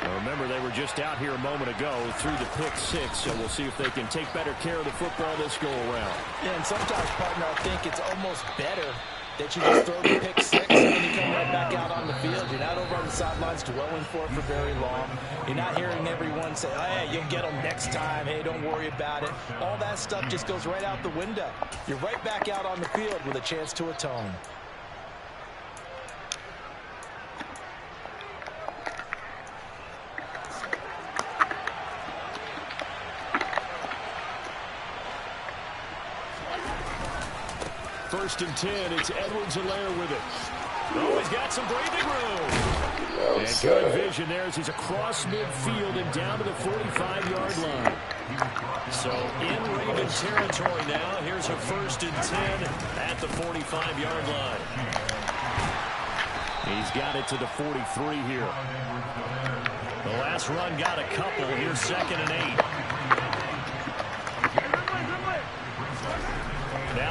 Now remember, they were just out here a moment ago through the pick 6, so we'll see if they can take better care of the football this go-around. Yeah, and sometimes, partner, I think it's almost better that you just throw the pick 6 and you come right back out on the field. You're not over on the sidelines dwelling for it for very long. You're not hearing everyone say, oh, hey, you'll get them next time. Hey, don't worry about it. All that stuff just goes right out the window. You're right back out on the field with a chance to atone. First and 10, it's Edwards-Helaire with it. Oh, he's got some breathing room. And good vision there as he's across midfield and down to the 45-yard line. So in Raven territory now. Here's a first and 10 at the 45-yard line. He's got it to the 43 here. The last run got a couple. Here's 2nd and 8.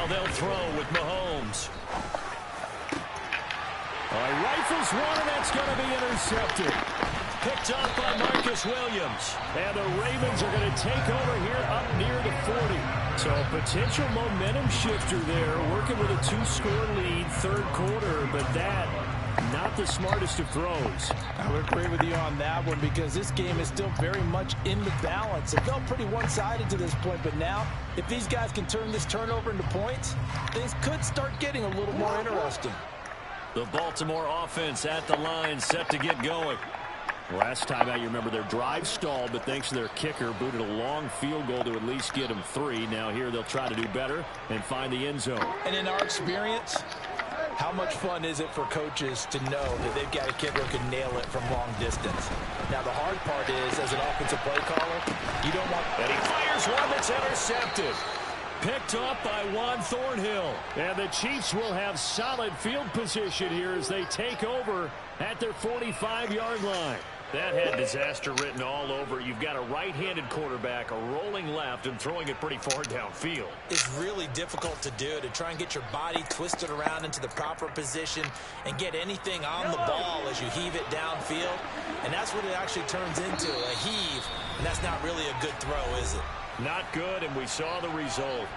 Now they'll throw with Mahomes. Rifles one, and that's going to be intercepted. Picked up by Marcus Williams. And the Ravens are going to take over here up near the 40. So a potential momentum shifter there, working with a 2-score lead, third quarter, but that, not the smartest of throws. I would agree with you on that one because this game is still very much in the balance. It felt pretty one-sided to this point, but now, if these guys can turn this turnover into points, things could start getting a little more interesting. The Baltimore offense at the line, set to get going. Last time out, you remember their drive stalled, but thanks to their kicker, booted a long field goal to at least get them 3. Now here they'll try to do better and find the end zone. And in our experience, how much fun is it for coaches to know that they've got a kicker who can nail it from long distance? Now the hard part is, as an offensive play caller, you don't want... And he fires one that's intercepted. Picked up by Juan Thornhill. And the Chiefs will have solid field position here as they take over at their 45-yard line. That had disaster written all over. You've got a right-handed quarterback, a rolling left, and throwing it pretty far downfield. It's really difficult to do, to try and get your body twisted around into the proper position and get anything on the ball as you heave it downfield. And that's what it actually turns into, a heave. And that's not really a good throw, is it? Not good, and we saw the result.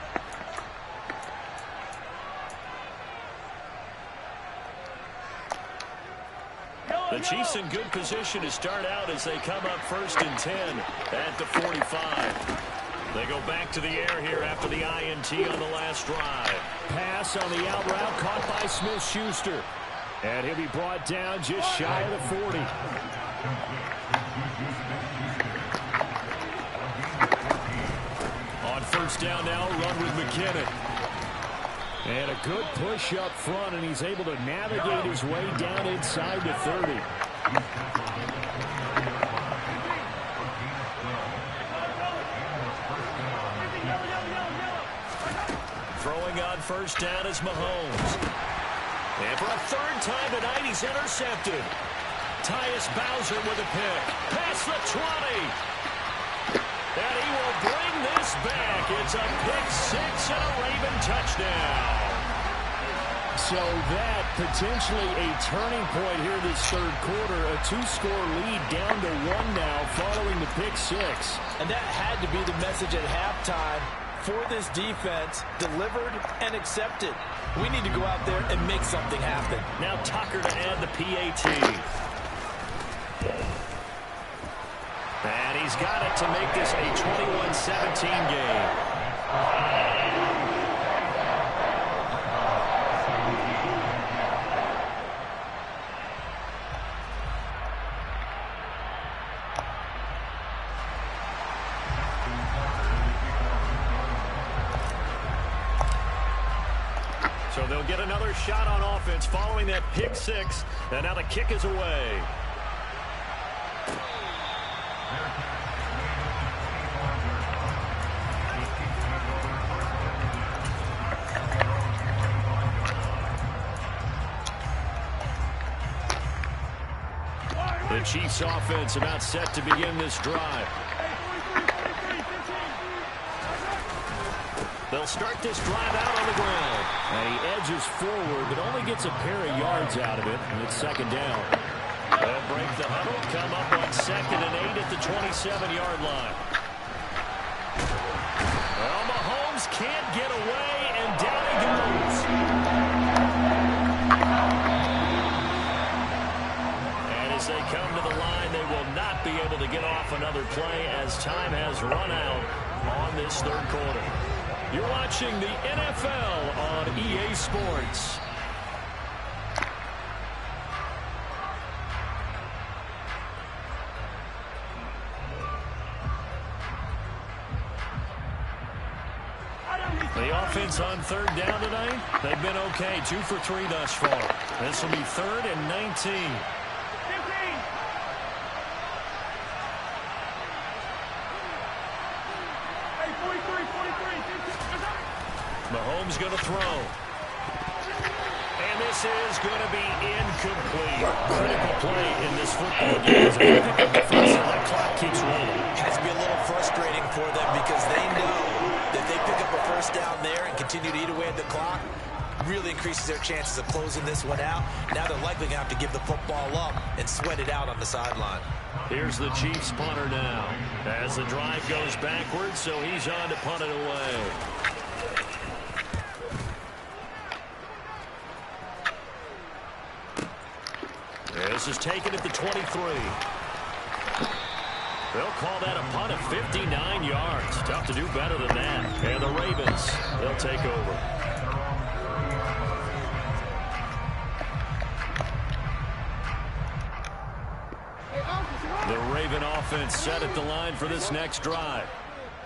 The Chiefs in good position to start out as they come up 1st and 10 at the 45. They go back to the air here after the INT on the last drive. Pass on the out route caught by Smith-Schuster. And he'll be brought down just shy of the 40. On 1st down now, run with McKinnon. And a good push up front, and he's able to navigate his way down inside the 30. Throwing on 1st down is Mahomes. And for a 3rd time tonight, he's intercepted. Tyus Bowser with a pick. Past the 20. And he will bring this back. It's a pick 6 and a Raven touchdown. So that potentially a turning point here this third quarter. A 2-score lead down to 1 now following the pick 6. And that had to be the message at halftime for this defense. Delivered and accepted. We need to go out there and make something happen. Now Tucker to add the PAT. And he's got it to make this a 21-17 game. So they'll get another shot on offense following that pick 6. And now the kick is away. The Chiefs offense about set to begin this drive. They'll start this drive out on the ground. And he edges forward, but only gets a pair of yards out of it, and it's 2nd down. They'll break the huddle, come up on 2nd and 8 at the 27-yard line. Well, Mahomes can't get away, and down he goes. And as they come to the line, they will not be able to get off another play as time has run out on this third quarter. You're watching the NFL on EA Sports. The offense on 3rd down tonight, they've been okay. 2 for 3 thus far. This will be 3rd and 19. Mahomes going to throw. And this is going to be incomplete. Critical play in this football game. As they pick up the first, and that clock keeps rolling. It has to be a little frustrating for them because they know that they pick up a 1st down there and can continue to eat away at the clock, really increases their chances of closing this one out. Now they're likely going to have to give the football up and sweat it out on the sideline. Here's the Chiefs punter now as the drive goes backwards, so he's on to punt it away. This is taken at the 23. They'll call that a punt of 59 yards. Tough to do better than that. And the Ravens, they'll take over. The Raven offense set at the line for this next drive.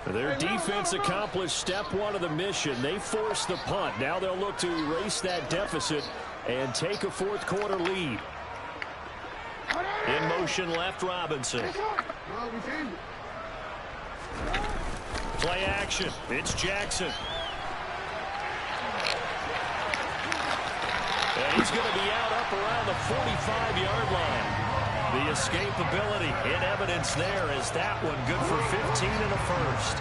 Their defense accomplished step one of the mission. They forced the punt. Now they'll look to erase that deficit and take a fourth quarter lead. In motion left, Robinson. Play action. It's Jackson. And he's going to be out up around the 45-yard line. The escapability in evidence there as that one good for 15 and a first.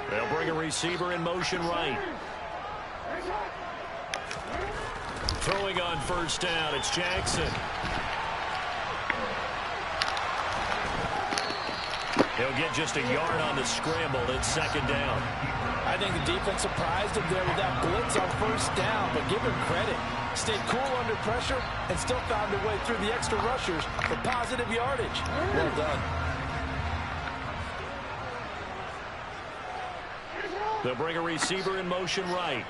They'll bring a receiver in motion right. Throwing on first down, it's Jackson. He'll get just a yard on the scramble. It's second down. I think the defense surprised him there with that blitz on first down, but give him credit. Stayed cool under pressure and still found a way through the extra rushers for positive yardage. Well done. They'll bring a receiver in motion right.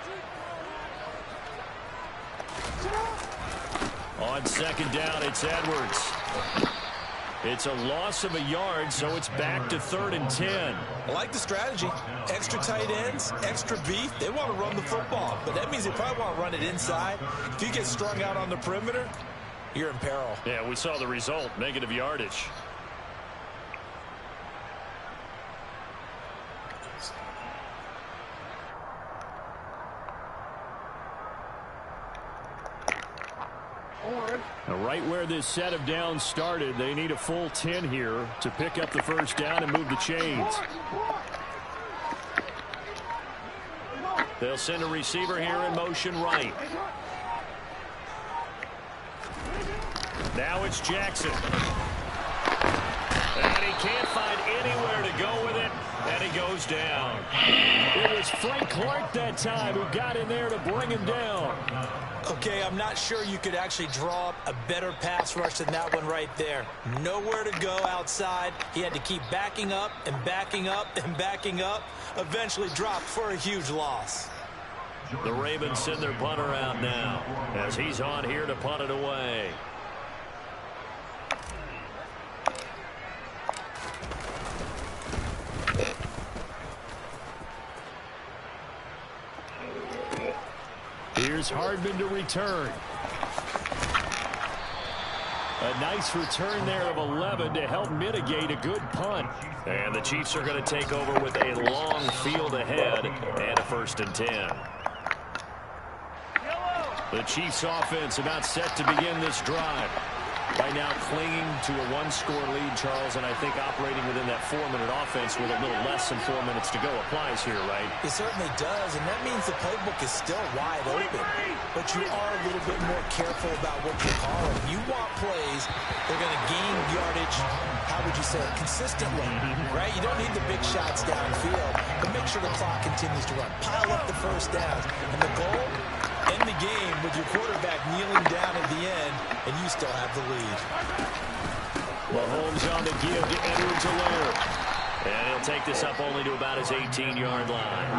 On second down, it's Edwards. It's a loss of a yard, so it's back to 3rd and 10. I like the strategy. Extra tight ends, extra beef. They want to run the football, but that means they probably want to run it inside. If you get strung out on the perimeter, you're in peril. Yeah, we saw the result, negative yardage. Now, right where this set of downs started, they need a full 10 here to pick up the first down and move the chains. They'll send a receiver here in motion right. Now it's Jackson. And he can't find anywhere to go with it, and he goes down. It was Frank Clark that time who got in there to bring him down. Okay, I'm not sure you could actually draw up a better pass rush than that one right there. Nowhere to go outside. He had to keep backing up and backing up and backing up. Eventually dropped for a huge loss. The Ravens send their punter out now as he's on here to punt it away. Here's Hardman to return. A nice return there of 11 to help mitigate a good punt. And the Chiefs are going to take over with a long field ahead and a 1st and 10. The Chiefs offense about set to begin this drive. Right now clinging to a 1-score lead, Charles, and I think operating within that 4-minute offense with a little less than 4 minutes to go applies here, right? It certainly does, and that means the playbook is still wide open. But you are a little bit more careful about what you're calling. You want plays, they're going to gain yardage, how would you say it, consistently, right? You don't need the big shots downfield, but make sure the clock continues to run. Pile up the first downs, and the goal, end the game with your quarterback kneeling down at the end, and you still have the lead. Mahomes on the give to Edwards-Helaire. And he'll take this up only to about his 18-yard line.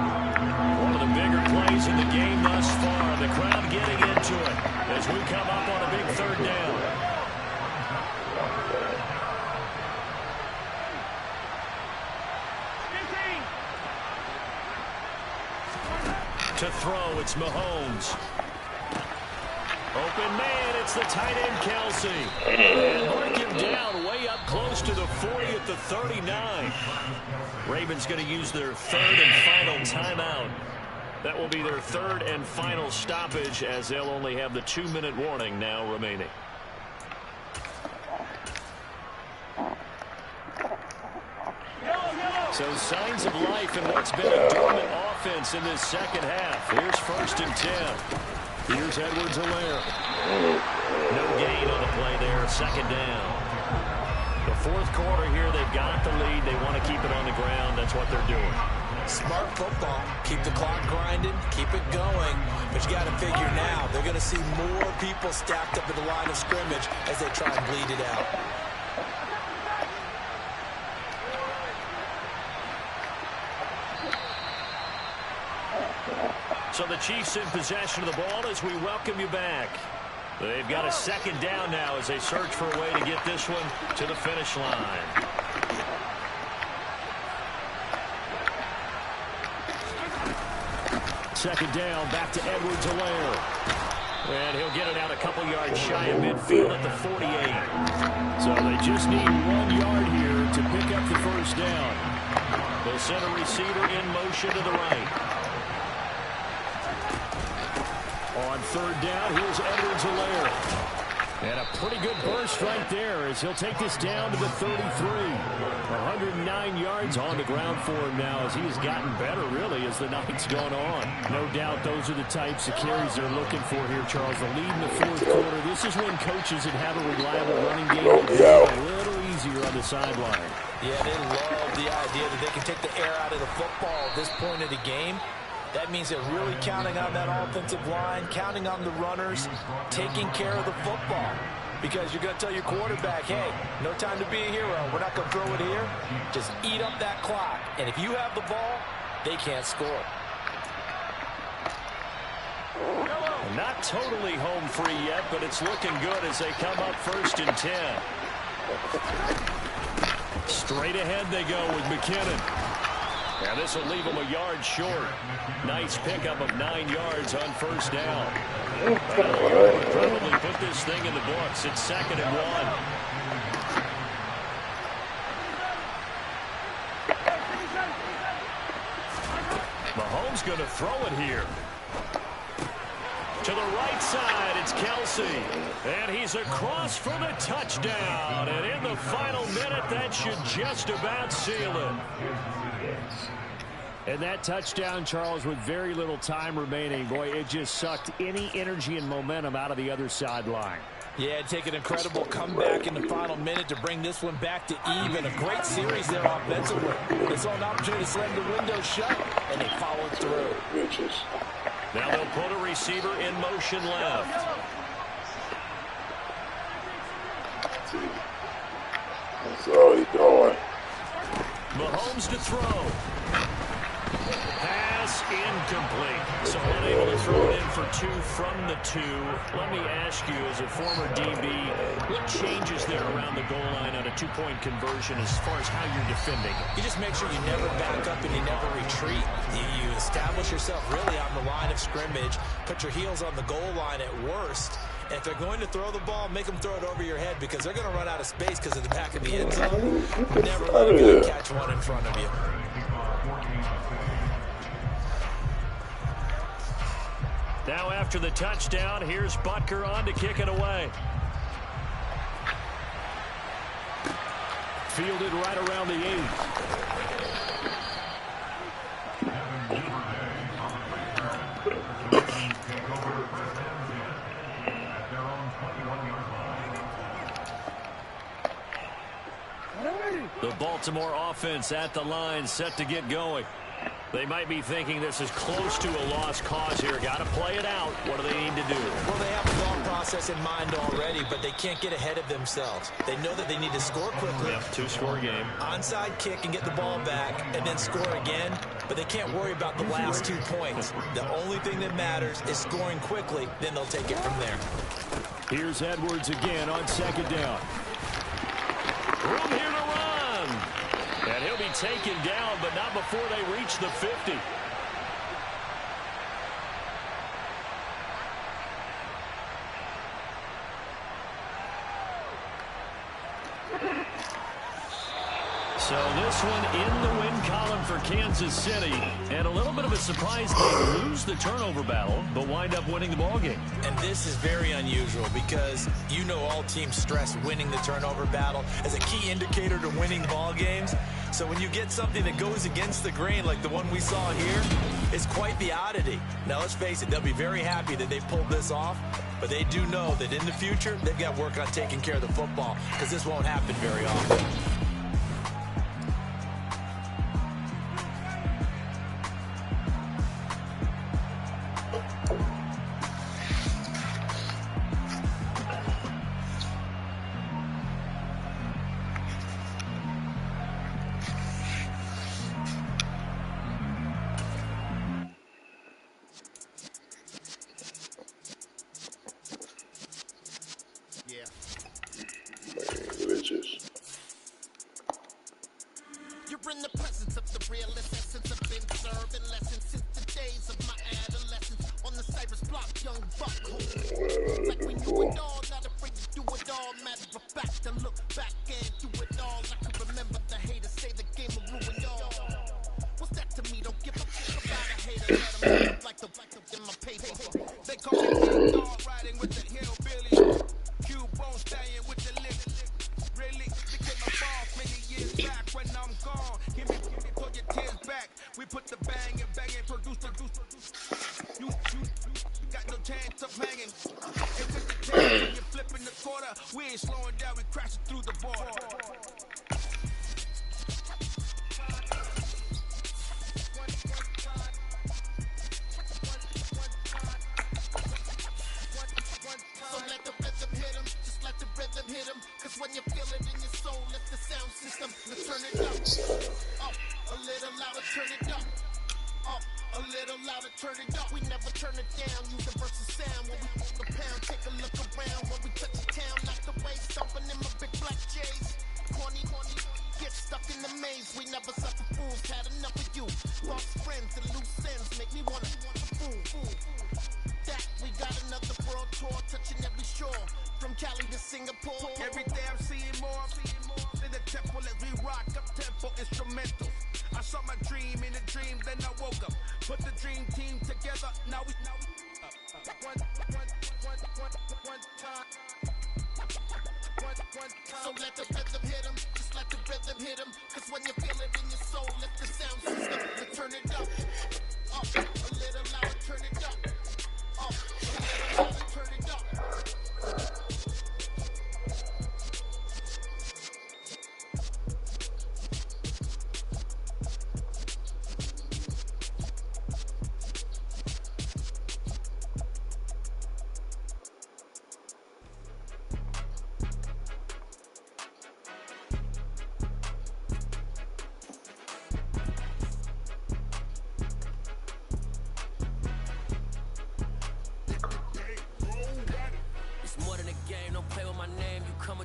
One of the bigger plays in the game thus far. The crowd getting into it as we come up on a big 3rd down. To throw, it's Mahomes. Open man, it's the tight end, Kelsey. And mark him down way up close to the 40 at the 39. Ravens going to use their 3rd and final timeout. That will be their 3rd and final stoppage as they'll only have the 2-minute warning now remaining. So signs of life in what's been a dormant offense in this second half. Here's 1st and 10. Here's Edwards-Helaire. No gain on the play there. 2nd down. The 4th quarter here, they've got the lead. They want to keep it on the ground. That's what they're doing. Smart football. Keep the clock grinding. Keep it going. But you got to figure now, they're going to see more people stacked up at the line of scrimmage as they try and bleed it out. So the Chiefs in possession of the ball as we welcome you back. They've got a 2nd down now as they search for a way to get this one to the finish line. Second down, back to Edwards-Helaire. And he'll get it out a couple yards shy of midfield at the 48. So they just need 1 yard here to pick up the 1st down. They'll send a receiver in motion to the right. On 3rd down, here's Edwards-Helaire. And a pretty good burst right there as he'll take this down to the 33. 109 yards on the ground for him now as he has gotten better, really, as the night's gone on. No doubt those are the types of carries they're looking for here, Charles. The lead in the 4th quarter. This is when coaches that have a reliable running game will be a little easier on the sideline. Yeah, they love the idea that they can take the air out of the football at this point of the game. That means they're really counting on that offensive line, counting on the runners, taking care of the football. Because you're going to tell your quarterback, hey, no time to be a hero. We're not going to throw it here. Just eat up that clock. And if you have the ball, they can't score. Not totally home free yet, but it's looking good as they come up 1st and 10. Straight ahead they go with McKinnon. And this will leave him a yard short. Nice pickup of 9 yards on 1st down. We'll probably put this thing in the books. It's 2nd and 1. Mahomes going to throw it here. To the right side, it's Kelsey. And he's across for the touchdown. And in the final minute, that should just about seal it. And that touchdown, Charles, with very little time remaining, boy, it just sucked any energy and momentum out of the other sideline. Yeah, take an incredible comeback in the final minute to bring this one back to even. A great series there offensively. They saw an opportunity to slam the window shut, and they followed through. Now they'll put a receiver in motion left. That's all he's doing. Mahomes to throw. Pass incomplete. So unable to throw it in for 2 from the 2. Let me ask you, as a former DB, what changes there around the goal line on a 2-point conversion as far as how you're defending? You just make sure you never back up and you never retreat. You establish yourself really on the line of scrimmage, put your heels on the goal line at worst. And if they're going to throw the ball, make them throw it over your head because they're going to run out of space because of the back of the end zone. Never let a guy catch one in front of you. Now after the touchdown, here's Butker on to kick it away. Fielded right around the 8. The Baltimore offense at the line, set to get going. They might be thinking this is close to a lost cause here. Got to play it out. What do they need to do? Well, they have a thought process in mind already, but they can't get ahead of themselves. They know that they need to score quickly. Yep, 2-score game. Onside kick and get the ball back and then score again, but they can't worry about the last 2 points. The only thing that matters is scoring quickly, then they'll take it from there. Here's Edwards again on 2nd down. Room here to run. And he'll be taken down, but not before they reach the 50. So this one in the win column for Kansas City. And a little bit of a surprise. They lose the turnover battle, but wind up winning the ballgame. And this is very unusual because you know all teams stress winning the turnover battle as a key indicator to winning ball games. So when you get something that goes against the grain like the one we saw here, it's quite the oddity. Now let's face it, they'll be very happy that they pulled this off, but they do know that in the future, they've got work on taking care of the football because this won't happen very often. You're in the presence of the realest essence. I've been serving lessons since the days of my adolescence. On the Cypress block, young buck, like we knew it all, not afraid to do it all. Matter of fact, to look back and do it all. I can remember the haters say the game will ruin y'all. What's that to me? Don't give a fuck about a hater. Let them look like the in my paper. They call me dog riding with the hillbilly. Cubone staying with the lip. Really became a boss many years back when I'm gone. Give me pull your tears back. We put the bang and produce. You got no chance of hanging. And with the chance when you're flipping the quarter, we ain't slowing down, we crashing through the border. So let the rhythm hit him, just let the rhythm hit him. Cause when you feel it in your soul, let the sound system turn it up. Up, a little louder, turn it up. Up, a little louder, turn it up. We never turn it down, universal sound. When we move the pound, take a look around. When we touch the town, knock the way, stomping in my big black J's. Corny, get stuck in the maze. We never suffer fools, had enough of you. Lost friends and loose ends make me wanna fool. That we got another world tour, touching every shore, from Cali to Singapore. Every day I'm seeing more in the temple as we rock up tempo instrumentals. I saw my dream in a dream, then I woke up. Put the dream team together. Now we one time. So let the rhythm hit him, just let the rhythm hit him. Cause when you feel it in your soul, let the sound system turn it up. Up, a little louder, turn it up. Up, a little louder, turn it up.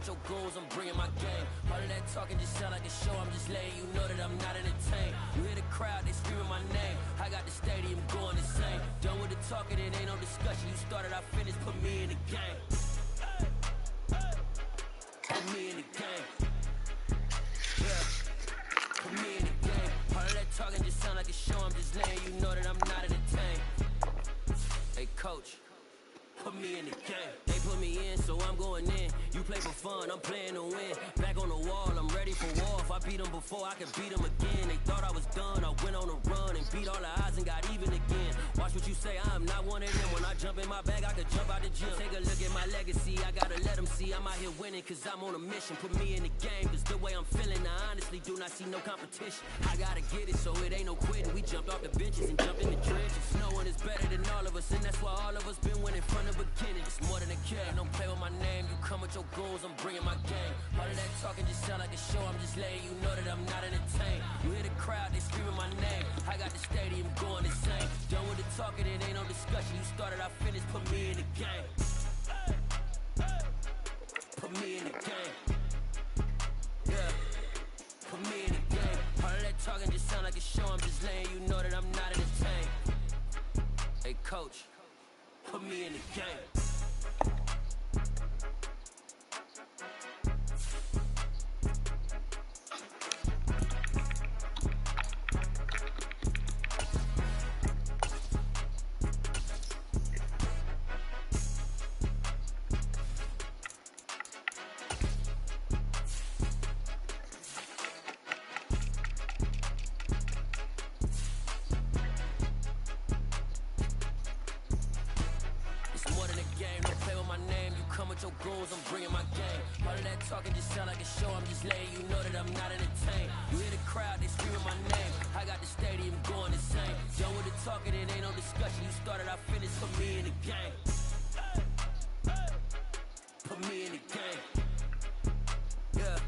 Your goals, I'm bringing my game. All of that talking just sound like a show. I'm just letting you know that I'm not entertained. You hear the crowd, they screaming my name. I got the stadium going insane. Done with the talking, it ain't no discussion. You started, I finished, put me in the game. Put me in the game. Yeah. Put me in the game. All of that talking just sound like a show. I'm just letting you know that I'm not entertained. Hey, coach. Put me in the game. They put me in, so I'm going in. You play for fun, I'm playing to win. Back on the wall, I'm ready for war. If I beat them before, I can beat them again. They thought I was done, I went on a run and beat all the odds and got even again. Watch what you say, I'm not one of them. When I jump in my bag, I could jump out the gym. Take a look at my legacy, I gotta let them see I'm out here winning, cause I'm on a mission. Put me in the game, cause the way I'm feeling, I honestly do not see no competition. I gotta get it, so it ain't no quitting. We jumped off the benches and jumped in the trenches. No one is better than all of us, and that's why all of us been winning from the beginning. It's more than a game, don't play with my name. You come with your goals, I'm bringing my game. All of that talking just sound like a show. I'm just letting you know that I'm not entertained. You hear the crowd, they screaming my name. I got the stadium going insane. Done with the talking, it ain't no discussion. You started, I finished, put me in the game. Put me in the game. Yeah. Put me in the game. All of that talking just sound like a show. I'm just letting you know that I'm not entertained. Hey, coach. Put me in the game. with your goons, I'm bringing my game. All of that talking just sound like a show, I'm just letting you know that I'm not entertained. You hear the crowd, they screaming my name. I got the stadium going insane. Done with the talking, it ain't no discussion. You started, I finished, put me in the game. Put me in the game. Yeah.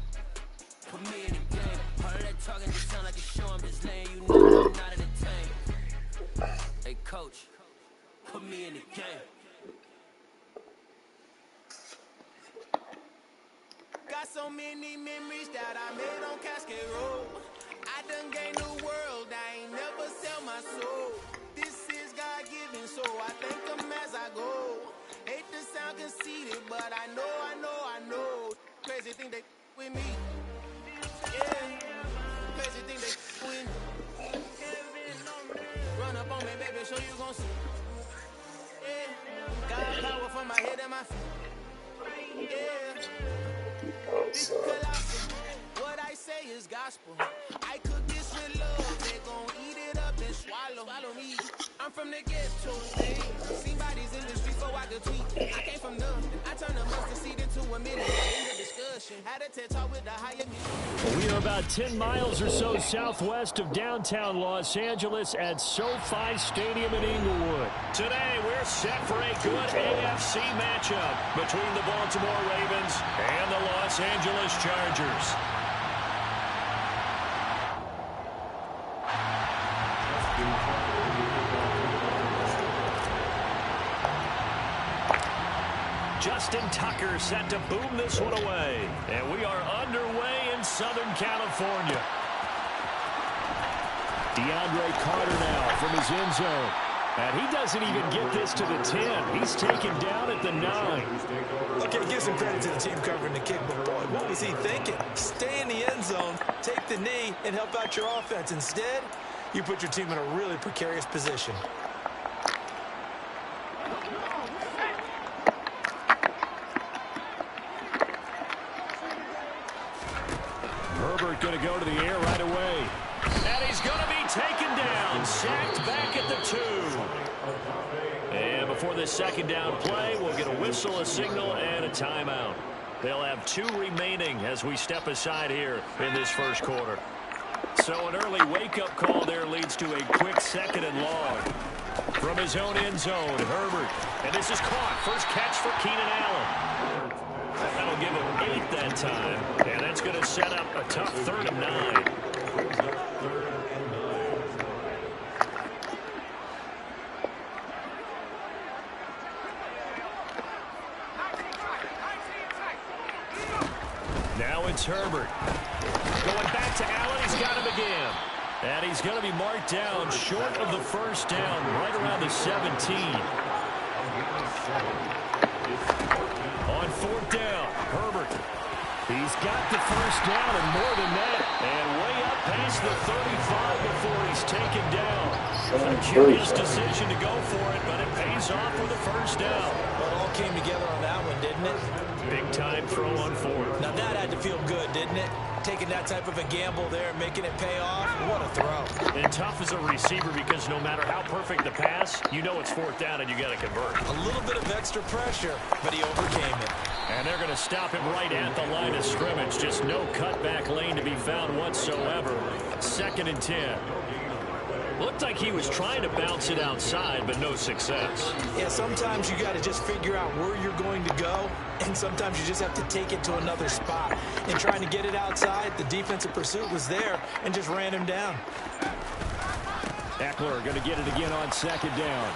Put me in the game. All of that talking just sound like a show, I'm just letting you know that I'm not entertained. Hey, coach, put me in the game. Got so many memories that I made on Cascade Road. I done gained the world, I ain't never sell my soul. This is God-given, so I thank him as I go. Hate to sound conceited, but I know. Crazy thing they with me. Yeah, crazy thing they with me. Run up on me, baby, so you gon' see. Yeah, got power from my head and my feet. Yeah. This colossal. What I say is gospel. I cook this with love. They gon' eat it up and swallow me. I'm from the ghetto, hey. Seen bodies in the streets before I could tweet. I came from nothing. I turned a mustard seed into a million. In the discussion, had a TED talk with the higher music. We are about 10 miles or so southwest of downtown Los Angeles at SoFi Stadium in Inglewood. Today, we're set for a good AFC matchup between the Baltimore Ravens and the Los Angeles Chargers. Justin Tucker set to boom this one away. And we are underway in Southern California. DeAndre Carter now from his end zone. And he doesn't even get this to the 10. He's taken down at the 9. Okay, give some credit to the team covering the kick, but boy, what was he thinking? Stay in the end zone, take the knee, and help out your offense. Instead, you put your team in a really precarious position. Herbert going to go to the air right away. And he's going to be taken down. Sacked back at the 2. And before this second down play, we'll get a whistle, a signal, and a timeout. They'll have 2 remaining as we step aside here in this first quarter. So an early wake-up call there leads to a quick second and long. From his own end zone, Herbert. And this is caught. First catch for Keenan Allen. That'll give him 8 that time. And that's going to set up a tough 3rd and 9. Now it's Herbert. Going back to Allen. He's got him again. And he's going to be marked down short of the first down, right around the 17. On 4th down, Herbert. He's got the first down and more than that. And way up past the 35 before he's taken down. A curious decision to go for it, but it pays off with a first down. Well, it all came together on that one, didn't it? Big-time throw on 4th. Now that had to feel good, didn't it? Taking that type of a gamble there, making it pay off. What a throw. And tough as a receiver because no matter how perfect the pass, you know it's 4th down and you got to convert. A little bit of extra pressure, but he overcame it. And they're going to stop him right at the line of scrimmage. Just no cutback lane to be found whatsoever. 2nd and 10. Looked like he was trying to bounce it outside, but no success. Yeah, sometimes you got to just figure out where you're going to go, and sometimes you just have to take it to another spot. And trying to get it outside, the defensive pursuit was there and just ran him down. Eckler going to get it again on 2nd down.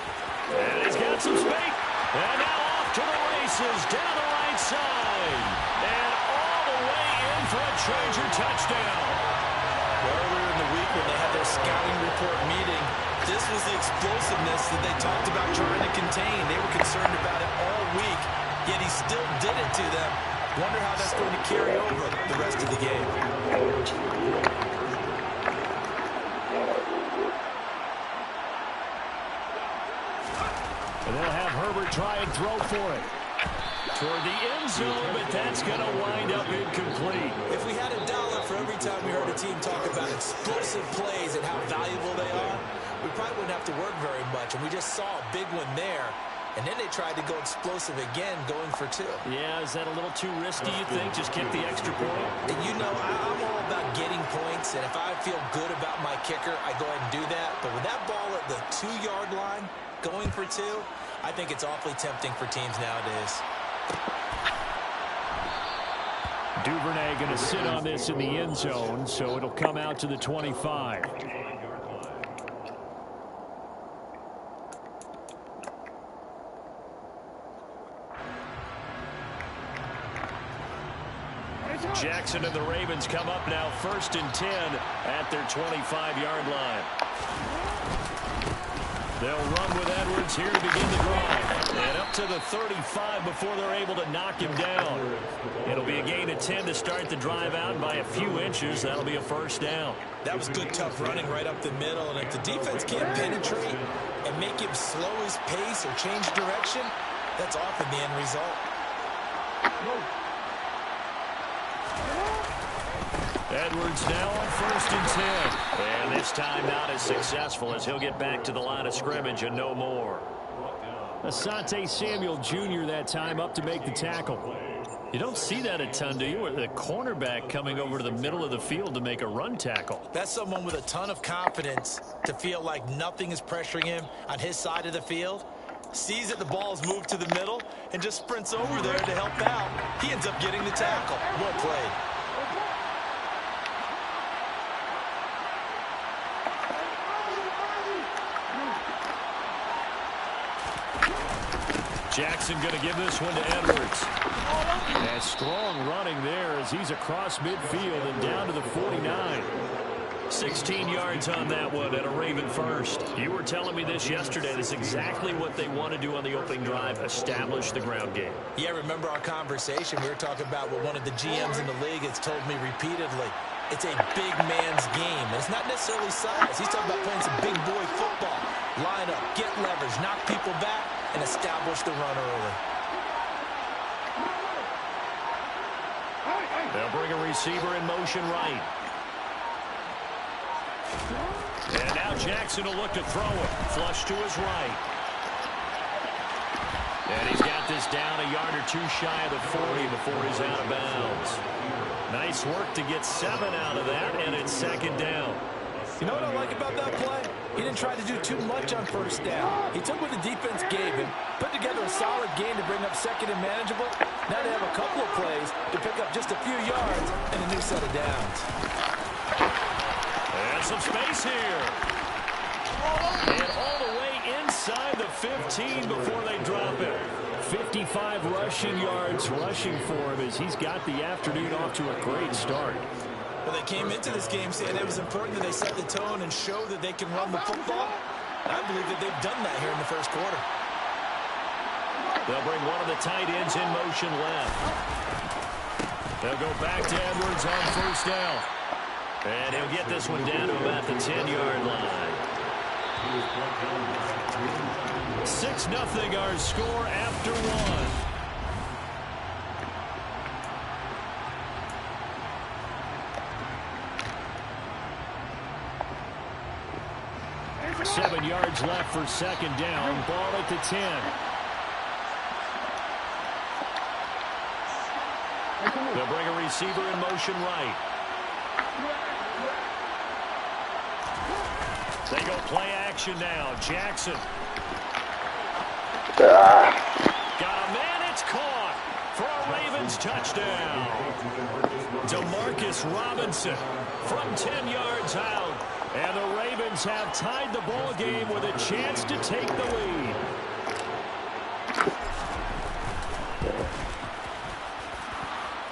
And he's got some space. And now off to the races, down the right side. And all the way in for a Charger touchdown. Earlier in the week when they had their scouting report meeting, this was the explosiveness that they talked about trying to contain. They were concerned about it all week, yet he still did it to them. Wonder how that's going to carry over the rest of the game. And they'll have Herbert try and throw for it. Toward the end zone, but that's going to wind up incomplete. If we had $1 for every time we heard a team talk about explosive plays and how valuable they are, we probably wouldn't have to work very much. And we just saw a big one there. And then they tried to go explosive again, going for 2. Yeah, is that a little too risky, you think? Just kick the extra point? And you know, I'm all about getting points, and if I feel good about my kicker, I go ahead and do that. But with that ball at the 2-yard line, going for 2, I think it's awfully tempting for teams nowadays. Duvernay going to sit on this in the end zone, so it'll come out to the 25. Jackson and the Ravens come up now 1st and 10 at their 25-yard line. They'll run with Edwards here to begin the drive. And up to the 35 before they're able to knock him down. It'll be a gain of 10 to start the drive out, and by a few inches, that'll be a 1st down. That was good, tough running right up the middle, and if the defense can't penetrate and make him slow his pace or change direction, that's often the end result. Edwards now on 1st and 10. And this time not as successful as he'll get back to the line of scrimmage and no more. Asante Samuel Jr. that time up to make the tackle. You don't see that a ton, do you? Or the cornerback coming over to the middle of the field to make a run tackle. That's someone with a ton of confidence to feel like nothing is pressuring him on his side of the field. Sees that the ball is moved to the middle and just sprints over there to help out. He ends up getting the tackle. Well played. Jackson going to give this one to Edwards. And strong running there as he's across midfield and down to the 49. 16 yards on that one and a Raven first. You were telling me this yesterday. That's exactly what they want to do on the opening drive, establish the ground game. Yeah, remember our conversation. We were talking about what one of the GMs in the league has told me repeatedly. It's a big man's game. And it's not necessarily size. He's talking about playing some big boy football. Line up, get leverage, knock people back, and establish the run early. They'll bring a receiver in motion right. And now Jackson will look to throw it. Flush to his right. And he's got this down a yard or 2 shy of the 40 before he's out of bounds. Nice work to get 7 out of that, and it's 2nd down. You know what I like about that play? He didn't try to do too much on 1st down. He took what the defense gave him, put together a solid game to bring up 2nd and manageable. Now they have a couple of plays to pick up just a few yards and a new set of downs. And some space here. And all the way inside the 15 before they drop it. 55 rushing yards rushing for him as he's got the afternoon off to a great start. Well, they came into this game saying it was important that they set the tone and show that they can run the football. I believe that they've done that here in the 1st quarter. They'll bring one of the tight ends in motion left. They'll go back to Edwards on 1st down. And he'll get this one down to about the 10-yard line. 6-0 our score after 1. 7 yards left for 2nd down. Ball at the 10. They'll bring a receiver in motion right. They go play action now. Jackson. Got a man. It's caught for a Ravens touchdown. Demarcus Robinson from 10 yards out. And the Ravens have tied the ball game with a chance to take the lead.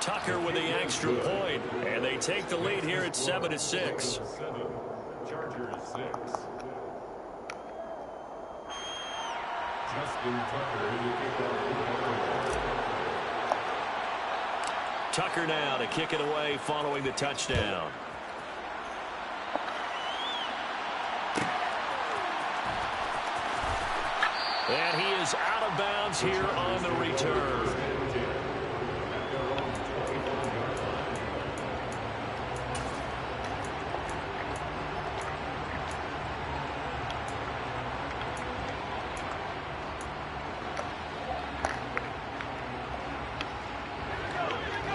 Tucker with the extra point, and they take the lead here at 7-6. Chargers 6. Justin Tucker now to kick it away following the touchdown. And he is out of bounds here on the return.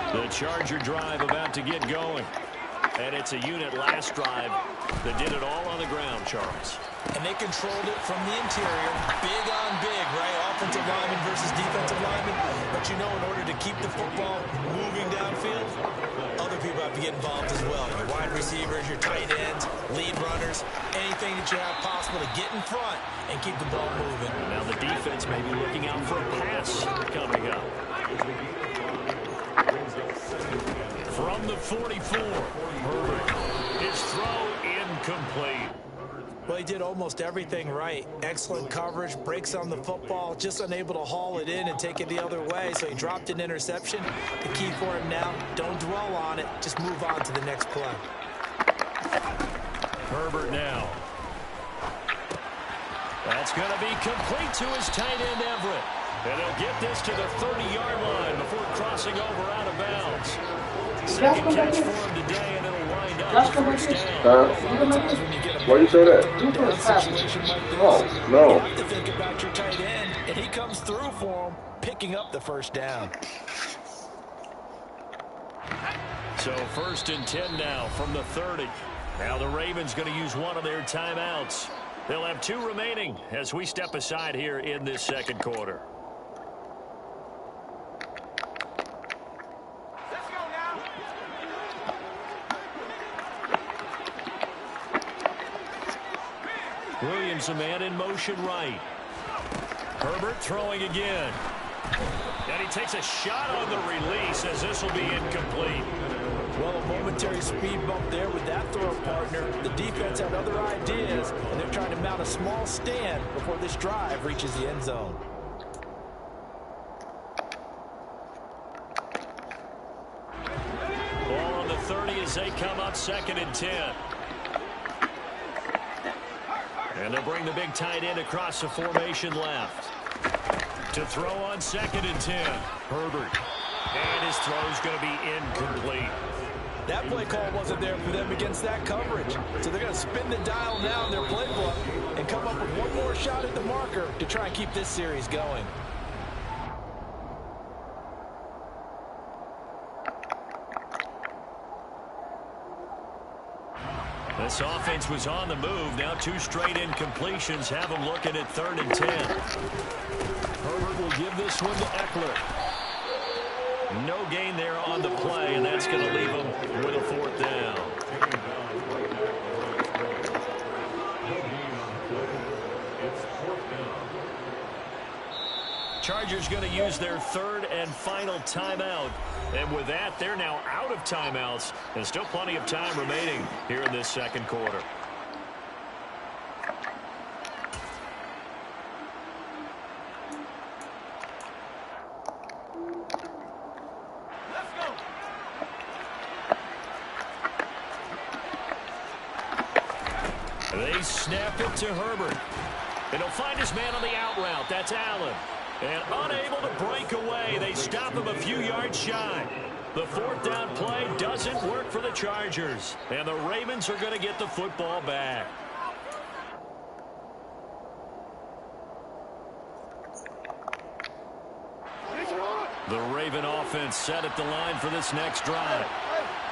The Charger drive about to get going. And it's a unit last drive that did it all on the ground, Charles. And they controlled it from the interior. Big on big, right? Offensive lineman versus defensive lineman. But you know, in order to keep the football moving downfield, other people have to get involved as well. Your wide receivers, your tight ends, lead runners, anything that you have possible to get in front and keep the ball moving. Now the defense may be looking out for a pass coming up. From the 44, Herbert. His throw incomplete. Well, he did almost everything right. Excellent coverage, breaks on the football, just unable to haul it in and take it the other way, so he dropped an interception. The key for him now, don't dwell on it, just move on to the next play. Herbert now. That's going to be complete to his tight end, Everett. And he'll get this to the 30-yard line before crossing over out of bounds. Second catch for him today, and it'll wind up first down. Why do you say that? Oh, no. You have to think about your tight end, and he comes through for him, picking up the first down. So 1st and 10 now from the 30. Now the Ravens going to use one of their timeouts. They'll have 2 remaining as we step aside here in this second quarter. Williams, a man in motion right. Herbert throwing again. And he takes a shot on the release as this will be incomplete. Well, a momentary speed bump there with that throw partner. The defense had other ideas, and they're trying to mount a small stand before this drive reaches the end zone. Ball on the 30 as they come up 2nd and 10. And they'll bring the big tight end across the formation left. To throw on 2nd and 10. Herbert. And his throw's going to be incomplete. That play call wasn't there for them against that coverage. So they're going to spin the dial now in their playbook and come up with one more shot at the marker to try and keep this series going. This offense was on the move. Now 2 straight incompletions have them looking at 3rd and 10. Herbert will give this one to Eckler. No gain there on the play, and that's going to leave them with a 4th down. Chargers going to use their 3rd and final timeout. And with that, they're now out of timeouts. And still plenty of time remaining here in this second quarter. They snap it to Herbert. And he'll find his man on the out route. That's Allen. And unable to break away. They stop him a few yards shy. The 4th down play doesn't work for the Chargers. And the Ravens are going to get the football back. The Raven offense set at the line for this next drive.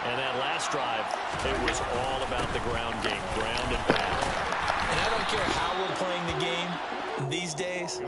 And that last drive, it was all about the ground game, ground and pound. And I don't care how we're playing the game these days,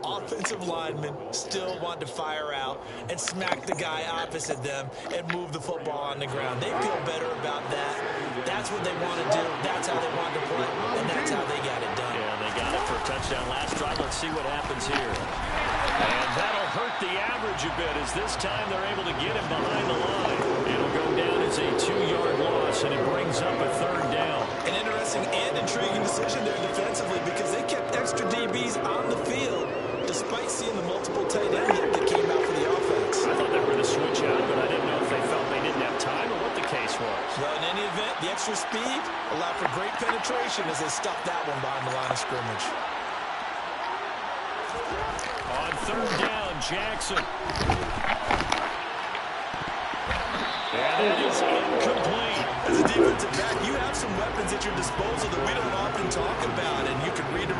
offensive linemen still want to fire out and smack the guy opposite them and move the football on the ground. They feel better about that. That's what they want to do. That's how they want to play, and that's how they got it done. Yeah, they got it for a touchdown last drive. Let's see what happens here. And that'll hurt the average a bit as this time they're able to get him behind the line. It'll go down as a 2-yard loss, and it brings up a 3rd down. An interesting and intriguing decision there defensively because they kept extra DBs on the field despite seeing the multiple tight end that came out for the offense. I thought they were going to switch out, but I didn't know if they felt they didn't have time or what the case was. Well, in any event, the extra speed allowed for great penetration as they stuffed that one behind the line of scrimmage. On 3rd down, Jackson. And it is incomplete. As a defensive back, you have some weapons at your disposal that we don't often talk about, and you can read it.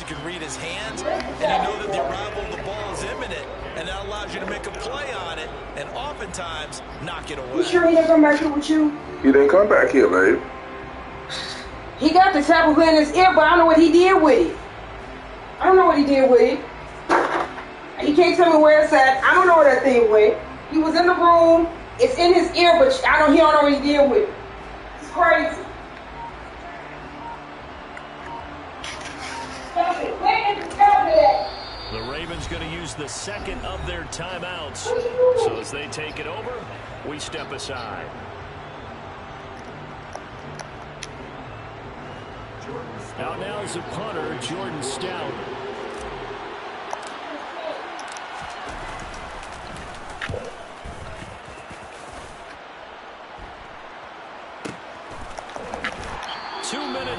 you can read his hands, and you know that the arrival of the ball is imminent, and that allows you to make a play on it, and oftentimes knock it away. You sure he didn't come back here with you? He didn't come back here, babe. He got the tablet in his ear, but I don't know what he did with it. I don't know what he did with it. He can't tell me where it's at. I don't know where that thing went. He was in the room. It's in his ear, but he don't know what he did with it. It's crazy. The Ravens going to use the second of their timeouts. So as they take it over, we step aside. Out now is the punter, Jordan Stout.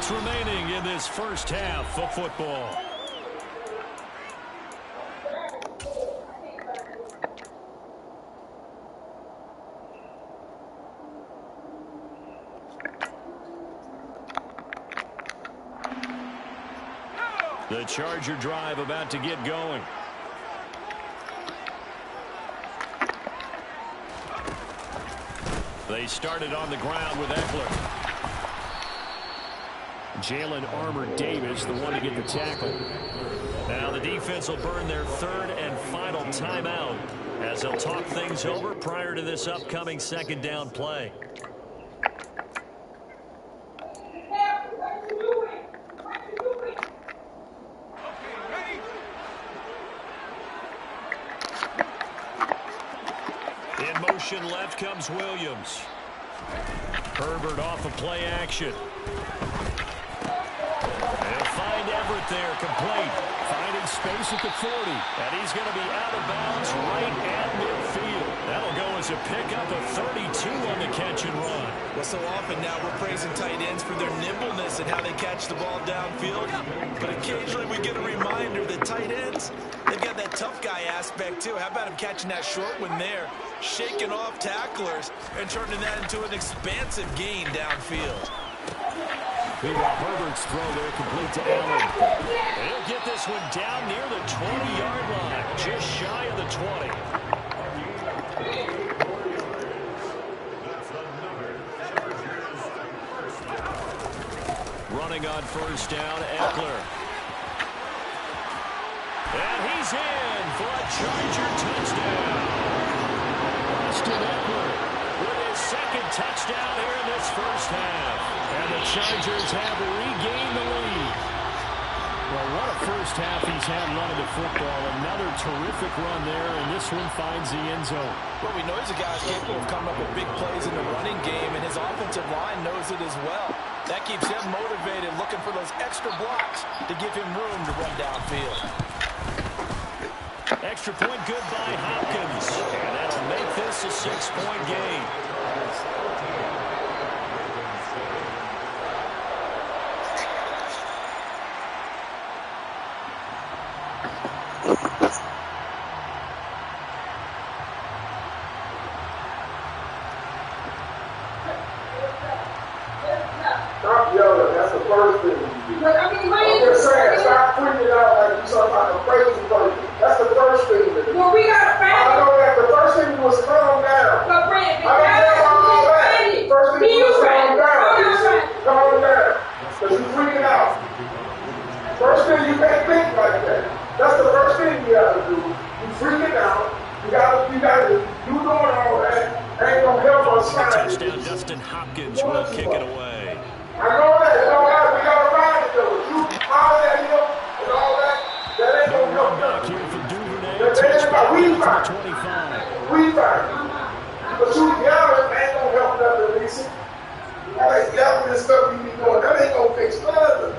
Remaining in this first half of football. The Charger drive about to get going. They started on the ground with Eckler. Jalen Armour-Davis, the one to get the tackle. Now the defense will burn their third and final timeout as they'll talk things over prior to this upcoming second down play. In motion left comes Williams. Herbert off of play action. Find Everett there, complete. Finding space at the 40. And he's going to be out of bounds right at midfield. That'll go as a pickup of 32 on the catch and run. Well, so often now we're praising tight ends for their nimbleness and how they catch the ball downfield. But occasionally we get a reminder that tight ends, they've got that tough guy aspect too. How about him catching that short one there, shaking off tacklers, and turning that into an expansive gain downfield. Meanwhile, Herbert's throw there complete to Allen. He'll get this one down near the 20-yard line, just shy of the 20. Running on first down, Eckler. And he's in for a Charger touchdown. Austin Eckler with his second touchdown here in this first half. And the Chargers have regained the lead. Well, what a first half he's had running the football. Another terrific run there, and this one finds the end zone. Well, we know he's a guy who's capable of coming up with big plays in the running game, and his offensive line knows it as well. That keeps him motivated, looking for those extra blocks to give him room to run downfield. Extra point good by Hopkins. And that'll make this a 6-point game. Stop yelling. That's the first thing you do. I'm just saying, stop putting it out like you're something like a crazy person. That's the first thing to do. Well, we got to I know that the first thing was calm down. But Brandon, I don't care about all that. First thing was calm down. Calm down. Because you're freaking out. First thing, you can't think like that. That's the first thing you got to do. You freaking out. You got to, you doing all that. Ain't gonna help us find it. Touchdown, Dustin Hopkins will kick it away. I know that. You know that. We got to ride it though. You holler at him and all that. That ain't gonna help Back nothing. here for Duvernay. We Touchback fight. for 25. We fight. But you yelling ain't gonna help nothing, Lisa. All that yelling and stuff you be doing, that ain't gonna fix nothing.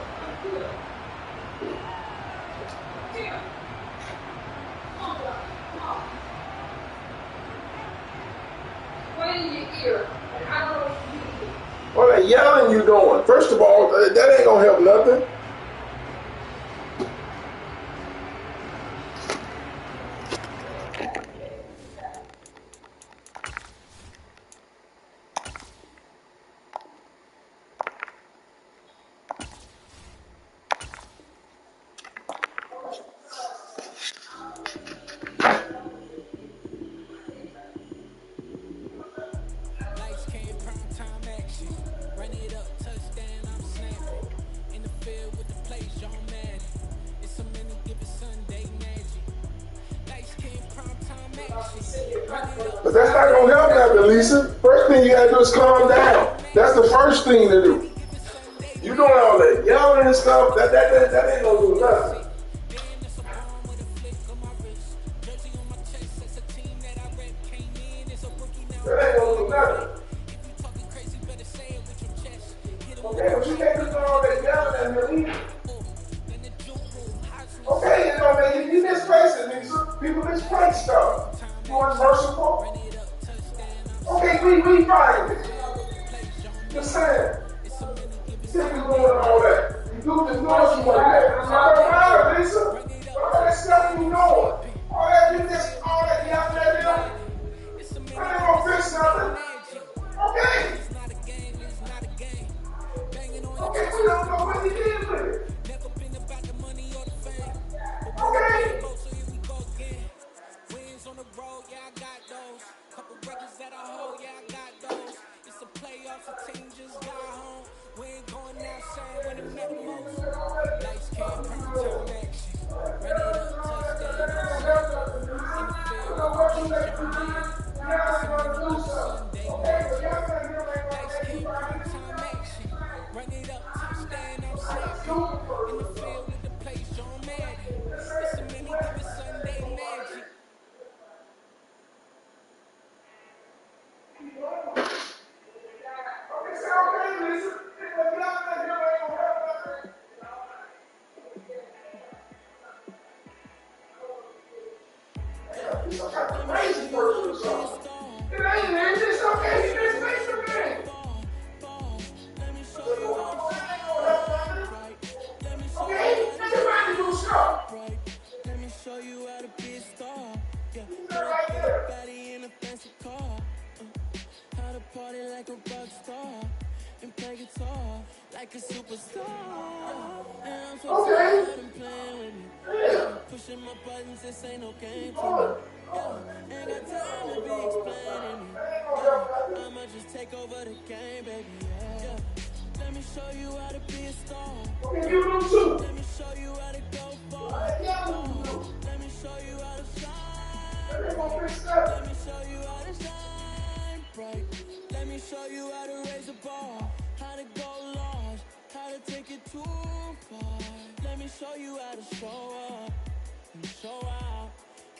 What that yelling you doing? First of all, that ain't gonna help nothing. But that's not gonna help nothing, Lisa. First thing you gotta do is calm down. That's the first thing to do. You doing all that yelling and stuff, that ain't gonna do nothing. That ain't gonna do nothing. Okay, but you can't be doing all that yelling and relieving. Okay, you know, man, you misplace it, Lisa. People misplace stuff. You unmerciful. Okay, we fine. Just saying. You can't be doing all that. You do the noise you like that. It's not gonna matter, Lisa. All that stuff you know. All that yelling at them. I ain't gonna fix nothing. Okay. Okay, we don't know what he did with it. Okay. Wins on the road, yeah, I got those. Couple records that I hold, yeah, I got those. It's a playoffs, a team just got home. We ain't going outside when it matter most. Lights, camera, time, action. Run it up, touchdown, I'm safe. In the field, with the police, young man. It's a mini give a Sunday magic. Lights, camera, time, action. Run it up, touchdown, I'm safe. In the field with the place, young man. It's a mini give a Sunday magic. Crazy person or something. It ain't, it's just okay. You just make the game. Okay, everybody do stuff. Let me show you how to be a star. Yeah, Right there. body in a fancy car. How to party like a rock star and play guitar like a superstar. And I'm so tired of them playing with me. Pushing my buttons, this ain't no game to me. Yeah, ain't got time to be explaining me. Yeah, I'ma just take over the game, baby. Yeah. Let me show you how to be a star. Okay, you do too. Let me show you how to go far. Let me show you how to shine. Let me show you how to shine bright. Let me show you how to raise a bar, how to go large, how to take it too far. Let me show you how to show up and show out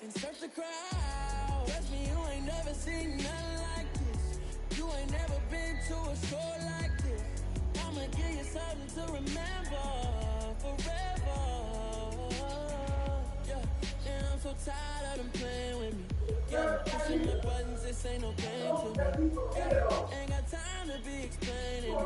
and search the crowd. Trust me, you ain't never seen nothing like this. You ain't never been to a show like this. I'ma give you something to remember forever. Yeah, and I'm so tired of them playing with me. Yeah, pushing the buttons, this ain't no game to me. Yeah, ain't got time to be explaining it.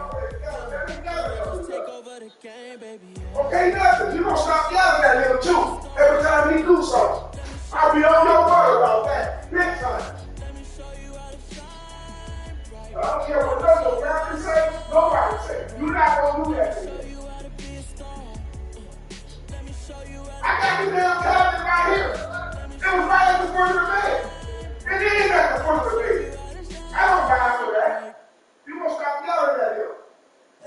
Yeah, I'ma just take over the game, baby. Yeah. Okay, nothing. You gonna stop yelling at him too every time he do something. I'll be on your word about that. Big time. Let me show you how to shine bright. I don't care what none of your rappers say, nobody say. You're not gonna do that to me. Show you how to be a star. Let me show you how to I got the damn cabinet right here. It was right at the front of the bed. It is at the front of the bed. I don't buy for that. You gonna stop yelling at him.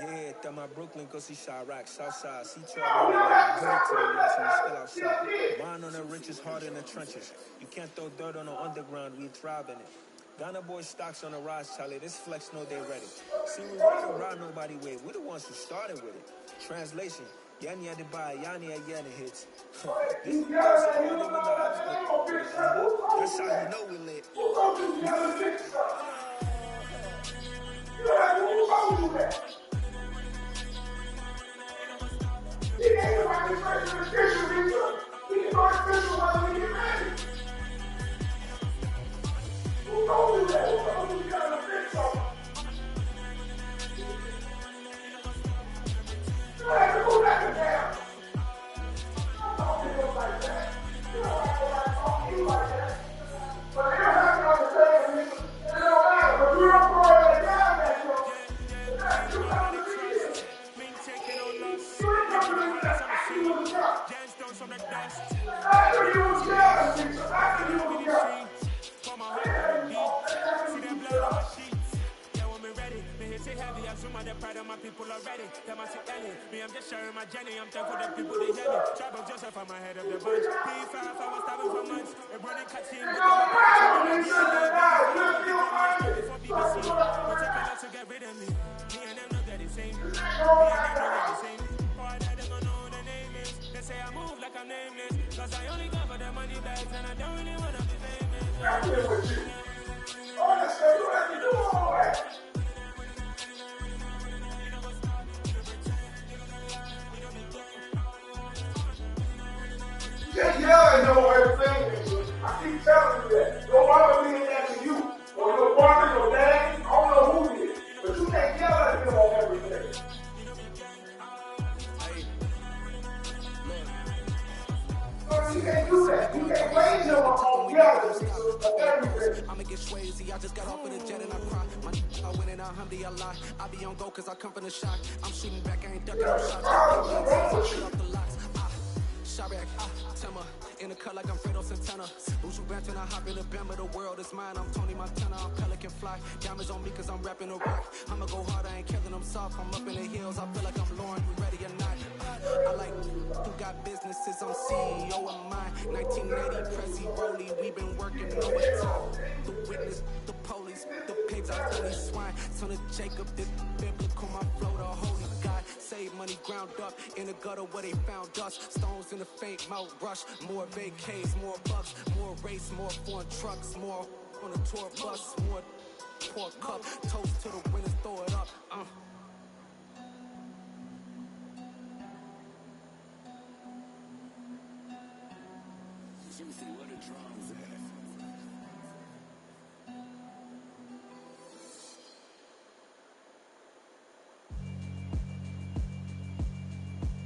Yeah, throw my Brooklyn, go see Chirac, Southside, see You trouble, don't have to good to the say rest, and that. still outside. Yeah. Mine on the richest, heart in the trenches. You can't throw dirt on the underground, we thrive in it. Ghana boy stocks on the rise, Charlie, this flex know they ready. See, we really ride nobody with, we the ones who started with it. Translation, Yani had to buy, Yani had Yanni hits. This is Yelling at him about that, they gonna fix that. that's how you know we lit. Who told you to yell and fix stuff? You don't have to do that. He ain't about to fix the official reason. He can go official when we get ready. Who told you that? Who told you to yell and fix something? You don't have to do nothing down. Don't talk to him like that. You don't have to talk to you like that. But you don't have to understand me. It don't matter. But you don't throw it down that show. You come to me here. You ain't come to me here. After you was up. After you was yelling, Lisa. After you was yelling. Me, I'm just sharing my journey. I'm thankful that people they hear me. Trouble Joseph, I'm ahead of the bunch. P5, I was starving for months. A running cutscene with all my pockets full of my DNA. Before BBC, no take a lot to get rid of me. Me and them know that it's same. Me and them know that it's same. Or that they gonna know who the name is. They say I move like I'm nameless. Cause I only got for the money bags and I don't really wanna be famous. Yeah, I know everything. I keep telling you that. Your mama being that to you, or your brother, your dad, I don't know who it is. But you can't yell at them on everything. You can't do that. You can't blame him on everything. I'ma get swayzy. I just got off of the jet and I cry. I went in a alhamdulillah. I be on go cause I come from the shot. I'm shooting back, I ain't ducking no shots. Off the locks. Sharek, Timmer, in the cut like I'm Fredo Santana. Buju Banton, I hop in the Bama, the world is mine. I'm Tony Montana, I'm Pelican Fly. Diamonds on me cause I'm rapping a rock. I'ma go hard, I ain't killing them soft. I'm up in the hills, I feel like I'm Lauren, you ready or not? I like who got businesses, I'm CEO of mine. 1980, Prezi Rolly, we been working overtime. The witness, the police, the pigs, I fully swine. Son of Jacob, this biblical, my flow, the holy God. Save money ground up in the gutter where they found us. Stones in the faint mouth rush. More vacays, more bucks, more race, more foreign trucks, more on a tour bus, more pour cup. Toast to the winners, throw it up. Juicy, where the drums at?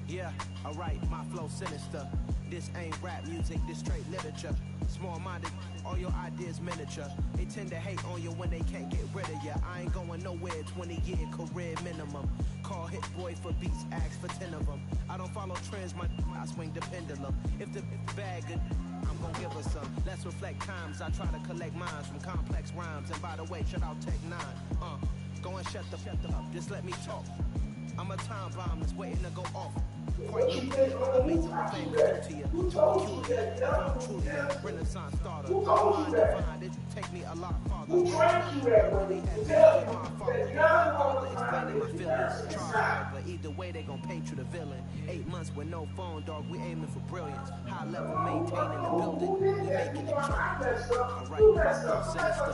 Yeah, alright, my flow sinister. This ain't rap music, this straight literature. Small-minded, all your ideas miniature. They tend to hate on you when they can't get rid of you. I ain't going nowhere, 20-year career minimum. Call Hit Boy for beats, ask for 10 of them. I don't follow trends, I swing the pendulum. If the bag good, I'm gonna give her some. Let's reflect times, I try to collect minds from complex rhymes. And by the way, shout out Tech 9. Go and shut the up, just let me talk. I'm a time bomb that's waiting to go off. Quite amazing thing to do to you. Too peculiar, I'm truly a Renaissance starter. Mind divine, it take me a lot farther. Really had to my father. Explaining my feelings, try hard, but either way they gon' paint you the villain. 8 months with no phone, dog, we aiming for brilliance. High level maintaining the building, we making it true. Alright, so sinister.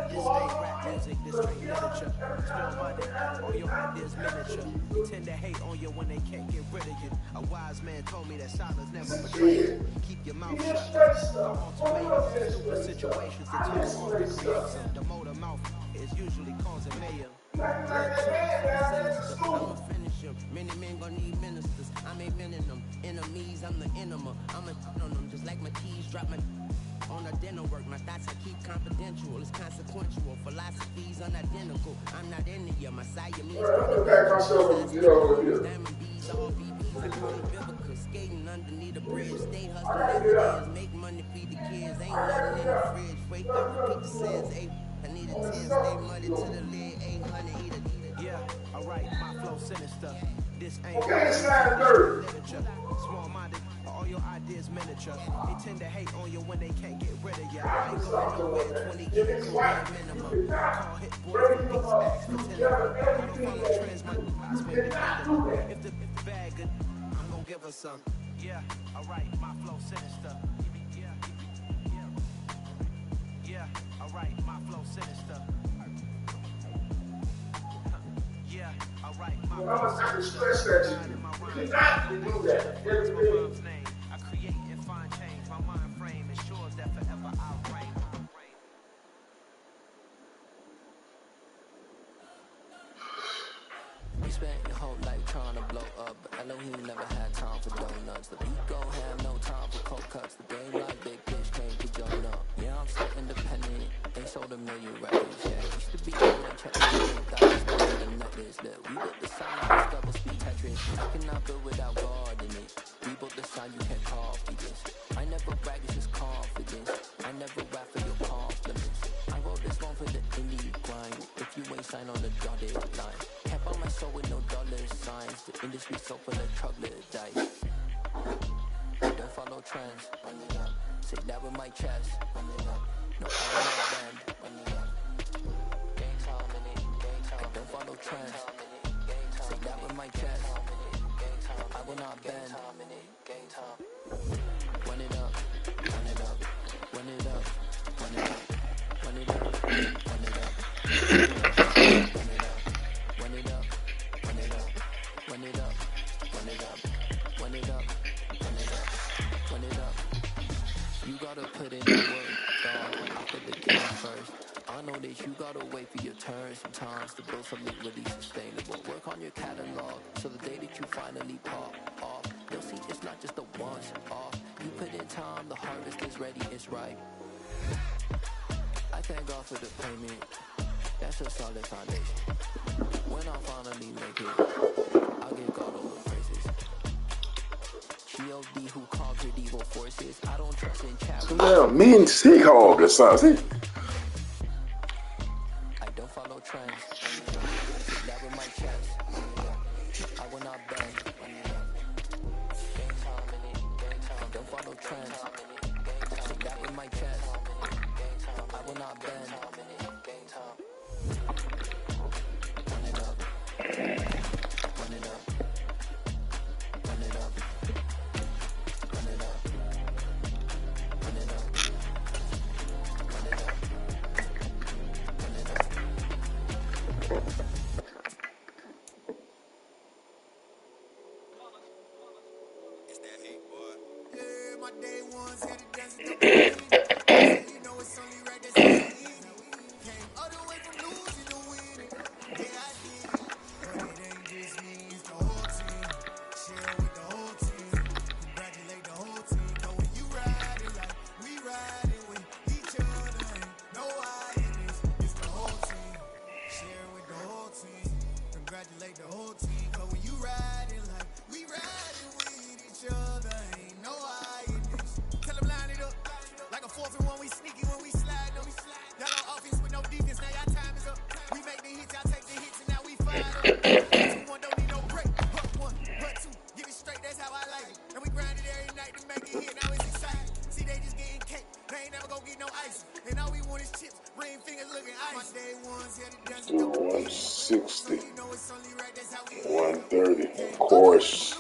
This ain't rap music, this straight literature. Small-minded, all your ideas miniature. They tend to hate on you when they can't get rid of you. A wise man told me that silence never betrays you. Keep your mouth shut. Ultimatum, stupid situations that turn off to create some. The motor mouth is usually causing mayhem. I'ma finish him. Many men gon' need ministers. I'm a men in them. Enemies, I'm the enema. I'm a on them. Just like my keys, drop my on a dental work. My thoughts I keep confidential. It's consequential. Philosophies unidentical. I'm not into your Messiah means diamond bees, all BBs. I'm biblical. Skating underneath a bridge. Stay hustling as it is. Make money, feed the kids. Ain't nothing in the fridge. Wake up, repeat the sins. I need a 10, stay money to the lid, 800, eat it. Yeah, alright, my flow sinister. This ain't literature. Small-minded, all your ideas miniature. They tend to hate on you when they can't get rid of you. I ain't going nowhere, 20 years career minimum. Call Hit Boy for beats, ask for 10. I don't follow trends, my eyes swing the pendulum. If the bag good, I'm gonna give her some. Yeah, alright, my flow sinister. Yeah, alright, my flow sinister. Yeah, alright, my flow sinister. You cannot do that. I create and find change. My mind frame ensures that forever I'll reign. You spent your whole life trying to blow up, but Elohim never had time for donuts. The beat gon' have no time for cold cuts. The game like big bitch came to join up. Yeah, I'm so independent. They sold 1 million records. Yeah, used to be on that check me. Got this money the necklace. Look, we built the sign like this double speed Tetris. I cannot build without God in it. We built the sign you can't copy this. I never brag, it's just confidence. I never rap for your compliments. I wrote this one for the indie grind. If you ain't signed on the dotted line, can't buy my soul with no dollar signs. The industry so full of chocolate dice. Don't follow trends. Say that with my chest. No, I will not bend. I don't follow trends. Say that with my chest. I will not bend. Run it up, run it up, run it up, run it up, run it up, run it up, run it up, run it up, run it up, run it up, run it up, run it up, run it up. You gotta put in the work, dog. I put the game first. I know that you gotta wait for your turn sometimes to build something really sustainable. Work on your catalog, so the day that you finally pop off, you'll see it's not just a once off. You put in time, the harvest is ready, it's ripe. I thank God for the payment, that's a solid foundation. When I finally make it, I'll give God all the praises. G.O.D. who conquered evil forces. I don't trust in charity. Damn, mean Seahawk or something. I don't follow trends. Say that with my chest. I will not bend. I don't follow trends. Say that with my chest. I will not bend. Run it up. Run it up. Run it up. Run it up. Run it up. Run it up. Run it up. It's that heat, boy. Yeah, my day ones had it dancing up the you know it's only right, that's how we eat it. Came all the way from losing to winning. Yeah, I did it. But it ain't just me, it's the whole team. Share with the whole team. Congratulate the whole team. Cause when you riding like we riding with each other, ain't no hiding. It's the whole team. Share with the whole team. Congratulate the whole team. Cause when you riding like we riding with each other, ain't no hiding. Tell them line it up. Like a 4th and 1, we sneaky when we slide them. Y'all on offense with no defense, now y'all time is up. We make the hits, y'all take the hits, and now we fire up. 2-1, don't need no break. Hut 1, hut 2, get it straight, that's how I like it. And we grind it every night to make it hit, now it's exciting. See, they just getting cake, they ain't never gonna get no ice. And all we want is chips, ring fingers looking ice. My day ones here to dance with the 160, you know it's only right, that's how we 130, of course.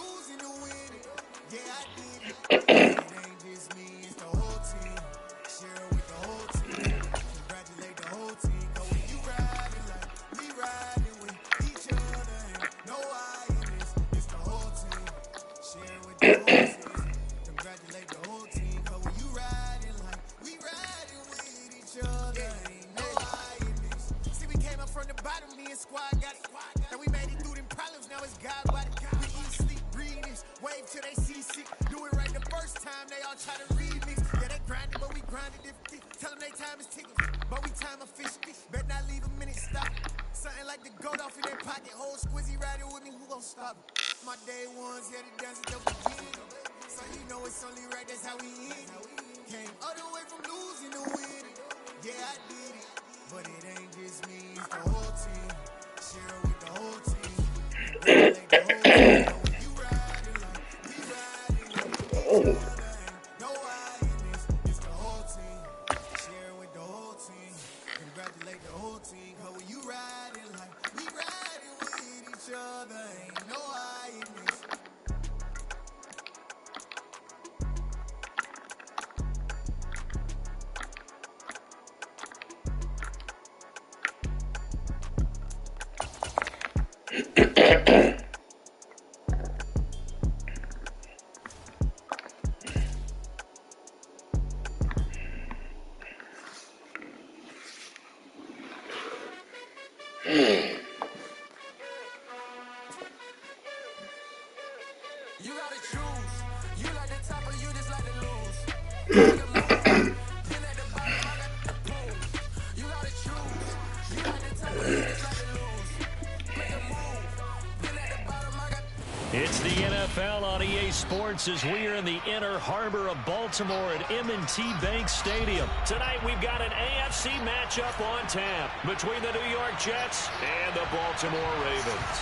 yeah, I did it. It ain't just me, it's the whole team. Share with the whole team. Congratulate the whole team. Cause when you riding like we riding with each other, ain't no hiding. It's the whole team. Share with the whole team. Congratulate the whole team. Cause when you riding like we riding with each other, ain't no hiding. See, we came up from the bottom, me and squad got it. And we made it through them problems, now it's God body. We eat, sleep, breathe this. Wave till they see sick. Do it right the first time, they all try to remix. Yeah, they grinded, but we grinded different. Tell them they time is ticking, but we time a fish. Bet not leave a minute stop. Something like the goat off in their pocket. Whole squizzy riding with me, who gon' stop it? My day ones, yeah, the dance at the beginning. So you know it's only right, that's how we eat it. Came all the way from losing to winning. Yeah, I did it. But it ain't just me, it's the whole team. Share with the whole team. Congratulate the whole team. When you riding like we riding with each other, ain't no hiding. It's the whole team. Share with the whole team. Congratulate the whole team. Cause when you riding like we riding with each other, ain't no hiding. You gotta choose. You like the top or you just like to lose. Make a move. Then at the bottom, I got the boom. You gotta choose. You like the top or you just like to lose. Make a move. Then at the bottom, I got. It's the NFL on EA Sports as we are in the inner harbor of Baltimore at M&T Bank Stadium. Tonight we've got an AFC matchup on tap between the New York Jets and the Baltimore Ravens.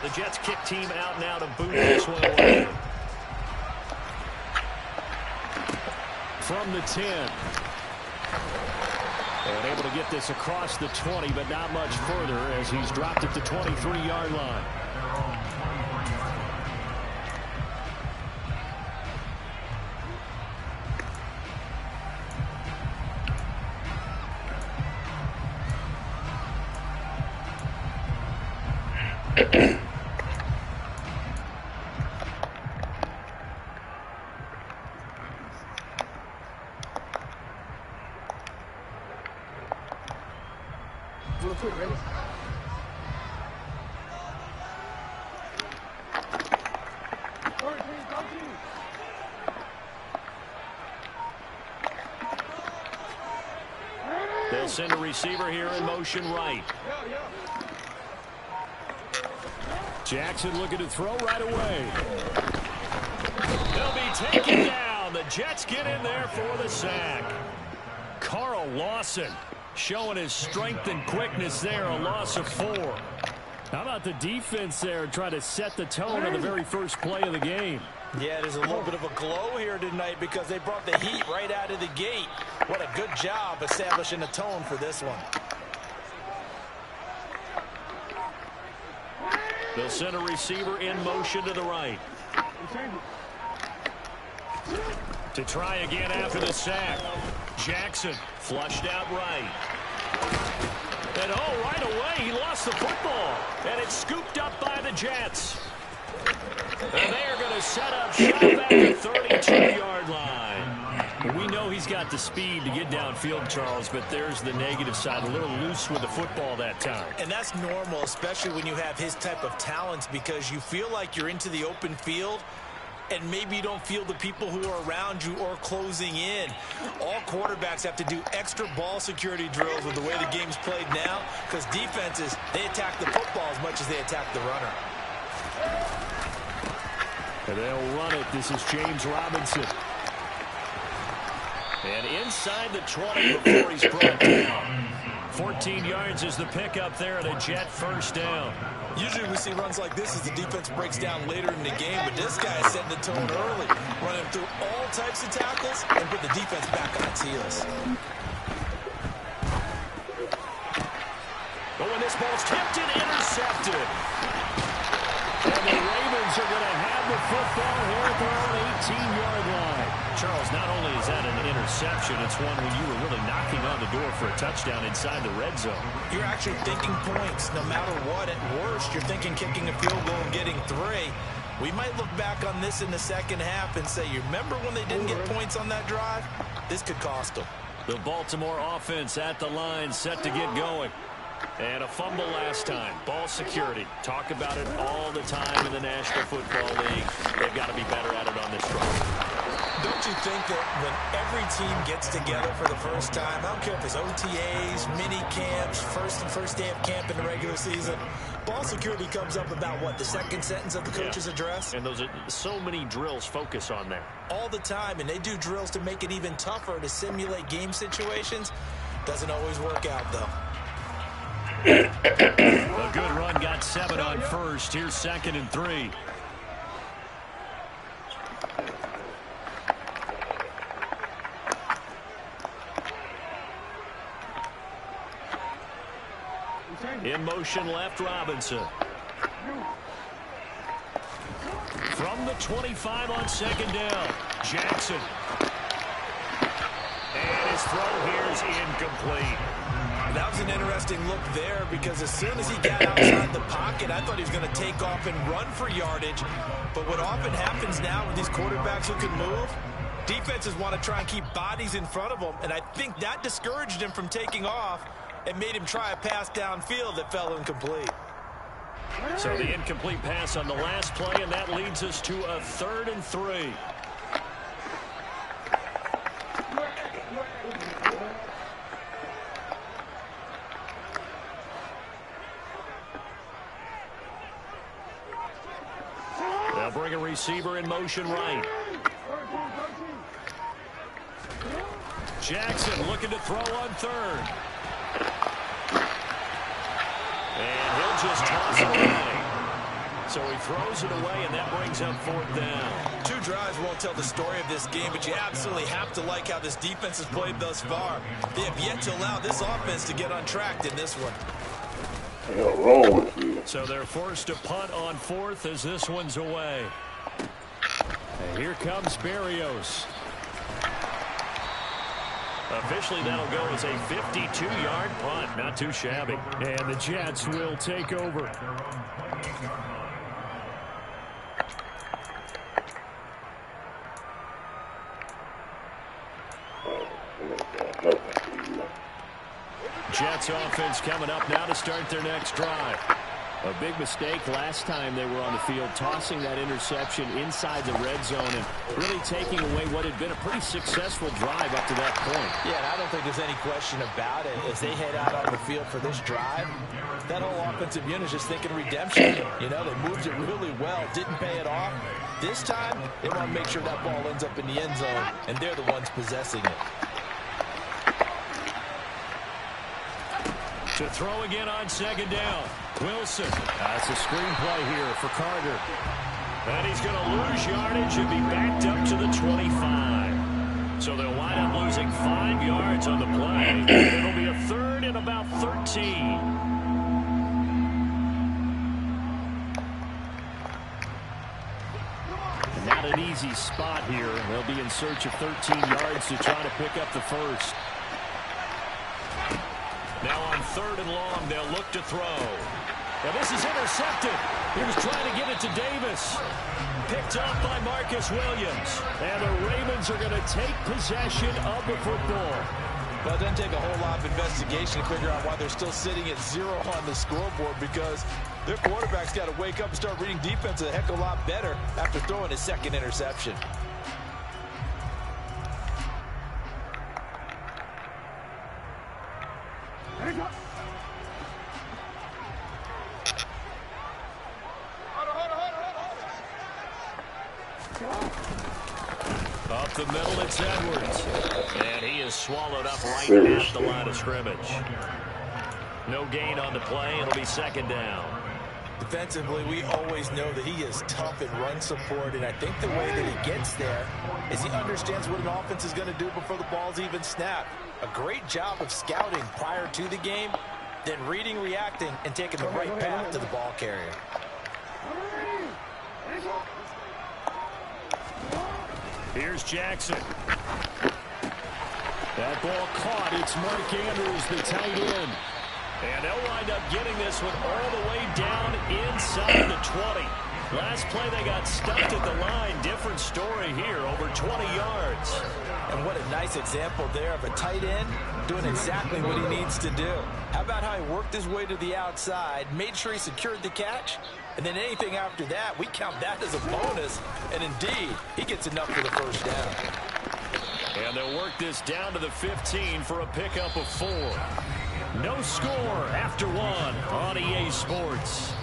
The Jets kick team out now to boot this one away. From the 10. And able to get this across the 20, but not much further as he's dropped at the 23-yard line. They'll send a receiver here in motion right. Jackson looking to throw right away. They'll be taken down. The Jets get in there for the sack. Carl Lawson showing his strength and quickness there, a loss of 4. How about the defense there trying to set the tone on the very first play of the game? Yeah, there's a little bit of a glow here tonight because they brought the heat right out of the gate. What a good job establishing a tone for this one. They'll send a receiver in motion to the right. To try again after the sack. Jackson flushed out right. And right away he lost the football. And it's scooped up by the Jets. And they are going to set up shop at the 32-yard line. We know he's got the speed to get downfield, Charles, but there's the negative side. A little loose with the football that time. And that's normal, especially when you have his type of talents, because you feel like you're into the open field and maybe you don't feel the people who are around you or closing in. All quarterbacks have to do extra ball security drills with the way the game's played now, because defenses, they attack the football as much as they attack the runner. And they'll run it. This is James Robinson. And inside the 20 before he's brought down. 14 yards is the pickup there at a Jet first down. Usually we see runs like this as the defense breaks down later in the game, but this guy is setting the tone early, running through all types of tackles and put the defense back on its heels. Oh, and this ball's tipped and intercepted. And the Ravens are going to have the football here at their own 18-yard line. Charles, not only is that an interception, it's one when you were really knocking on the door for a touchdown inside the red zone. You're actually thinking points no matter what. At worst, you're thinking kicking a field goal and getting 3. We might look back on this in the second half and say, you remember when they didn't get points on that drive? This could cost them. The Baltimore offense at the line, set to get going. And a fumble last time. Ball security. Talk about it all the time in the National Football League. They've got to be better at it on this front. Don't you think that when every team gets together for the first time, I don't care if it's OTAs, mini camps, first day of camp in the regular season, ball security comes up about what, the second sentence of the coach's address? And those are so many drills focus on that. All the time, and they do drills to make it even tougher to simulate game situations. Doesn't always work out, though. A good run, got 7 on first. Here's 2nd and 3. In motion left, Robinson. From the 25 on 2nd down, Jackson. And his throw here is incomplete. That was an interesting look there because as soon as he got outside the pocket, I thought he was going to take off and run for yardage. But what often happens now with these quarterbacks who can move, defenses want to try and keep bodies in front of them, and I think that discouraged him from taking off and made him try a pass downfield that fell incomplete. So the incomplete pass on the last play, and that leads us to a 3rd and 3. They'll bring a receiver in motion right. Jackson looking to throw on 3rd. And he'll just toss it away. So he throws it away, and that brings up 4th down. 2 drives won't tell the story of this game, but you absolutely have to like how this defense has played thus far. They have yet to allow this offense to get untracked in this one. What's wrong with you? So they're forced to punt on 4th as this one's away. And here comes Berrios. Officially, that'll go as a 52-yard punt. Not too shabby. And the Jets will take over. Jets offense coming up now to start their next drive. A big mistake last time they were on the field, tossing that interception inside the red zone and really taking away what had been a pretty successful drive up to that point. Yeah, and I don't think there's any question about it. As they head out on the field for this drive, that whole offensive unit is just thinking redemption. You know, they moved it really well, didn't pay it off. This time, they want to make sure that ball ends up in the end zone, and they're the ones possessing it. To throw again on 2nd down. Wilson. That's a screenplay here for Carter. And he's going to lose yardage and be backed up to the 25. So they'll wind up losing 5 yards on the play. It'll be a 3rd and about 13. Not an easy spot here. They'll be in search of 13 yards to try to pick up the first. Now on 3rd and long, they'll look to throw. Now this is intercepted. He was trying to get it to Davis. Picked up by Marcus Williams. And the Ravens are going to take possession of the football. Well, it doesn't take a whole lot of investigation to figure out why they're still sitting at 0 on the scoreboard, because their quarterback's got to wake up and start reading defense a heck of a lot better after throwing his 2nd interception. Up the middle, it's Edwards. And he is swallowed up right at the line of scrimmage. No gain on the play. It'll be 2nd down. Defensively, we always know that he is tough in run support, and I think the way that he gets there is he understands what an offense is going to do before the ball's even snapped. A great job of scouting prior to the game, then reading, reacting, and taking the right path to the ball carrier. Here's Jackson. That ball caught. It's Mark Andrews, the tight end. And they'll wind up getting this one all the way down inside the 20. Last play, they got stuffed at the line. Different story here, over 20 yards. And what a nice example there of a tight end doing exactly what he needs to do. How about how he worked his way to the outside, made sure he secured the catch, and then anything after that, we count that as a bonus. And indeed, he gets enough for the first down. And they'll work this down to the 15 for a pickup of 4. No score after 1 on EA Sports.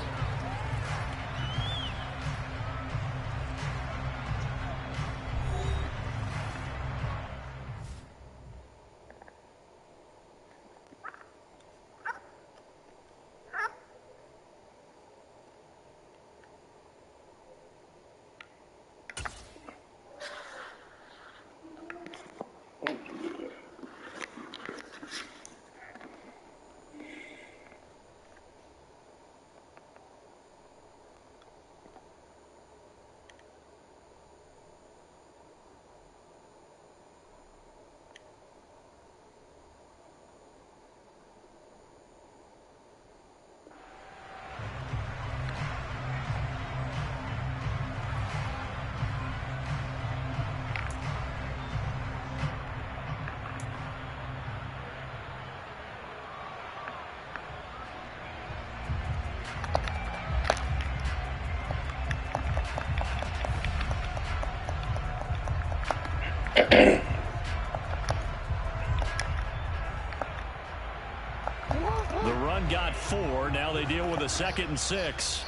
The run got 4. Now they deal with a 2nd and 6.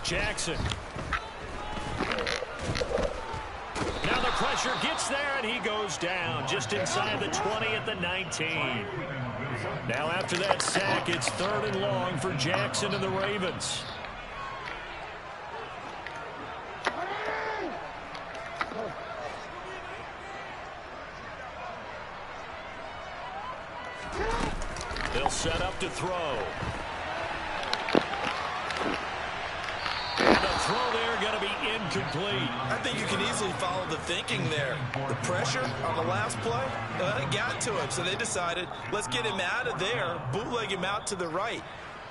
Jackson. Now the pressure, gets there, and he goes down just inside the 20 at the 19. Now after that sack, it's 3rd and long for Jackson and the Ravens. They'll set up to throw. And the throw there going to be incomplete. I think you can easily follow the thinking there. The pressure on the last play, it got to him, so they decided, let's get him out of there, bootleg him out to the right.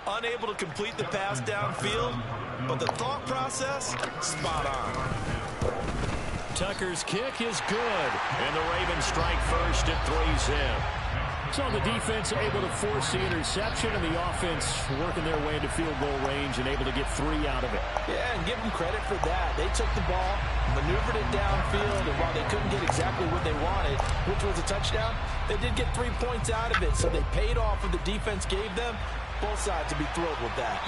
Unable to complete the pass downfield, but the thought process, spot on. Tucker's kick is good, and the Ravens strike first at 3-zip. So the defense able to force the interception, and the offense working their way into field goal range and able to get 3 out of it. Yeah, and give them credit for that. They took the ball, maneuvered it downfield, and while they couldn't get exactly what they wanted, which was a touchdown, they did get 3 points out of it. So they paid off what the defense gave them. Both sides will be thrilled with that.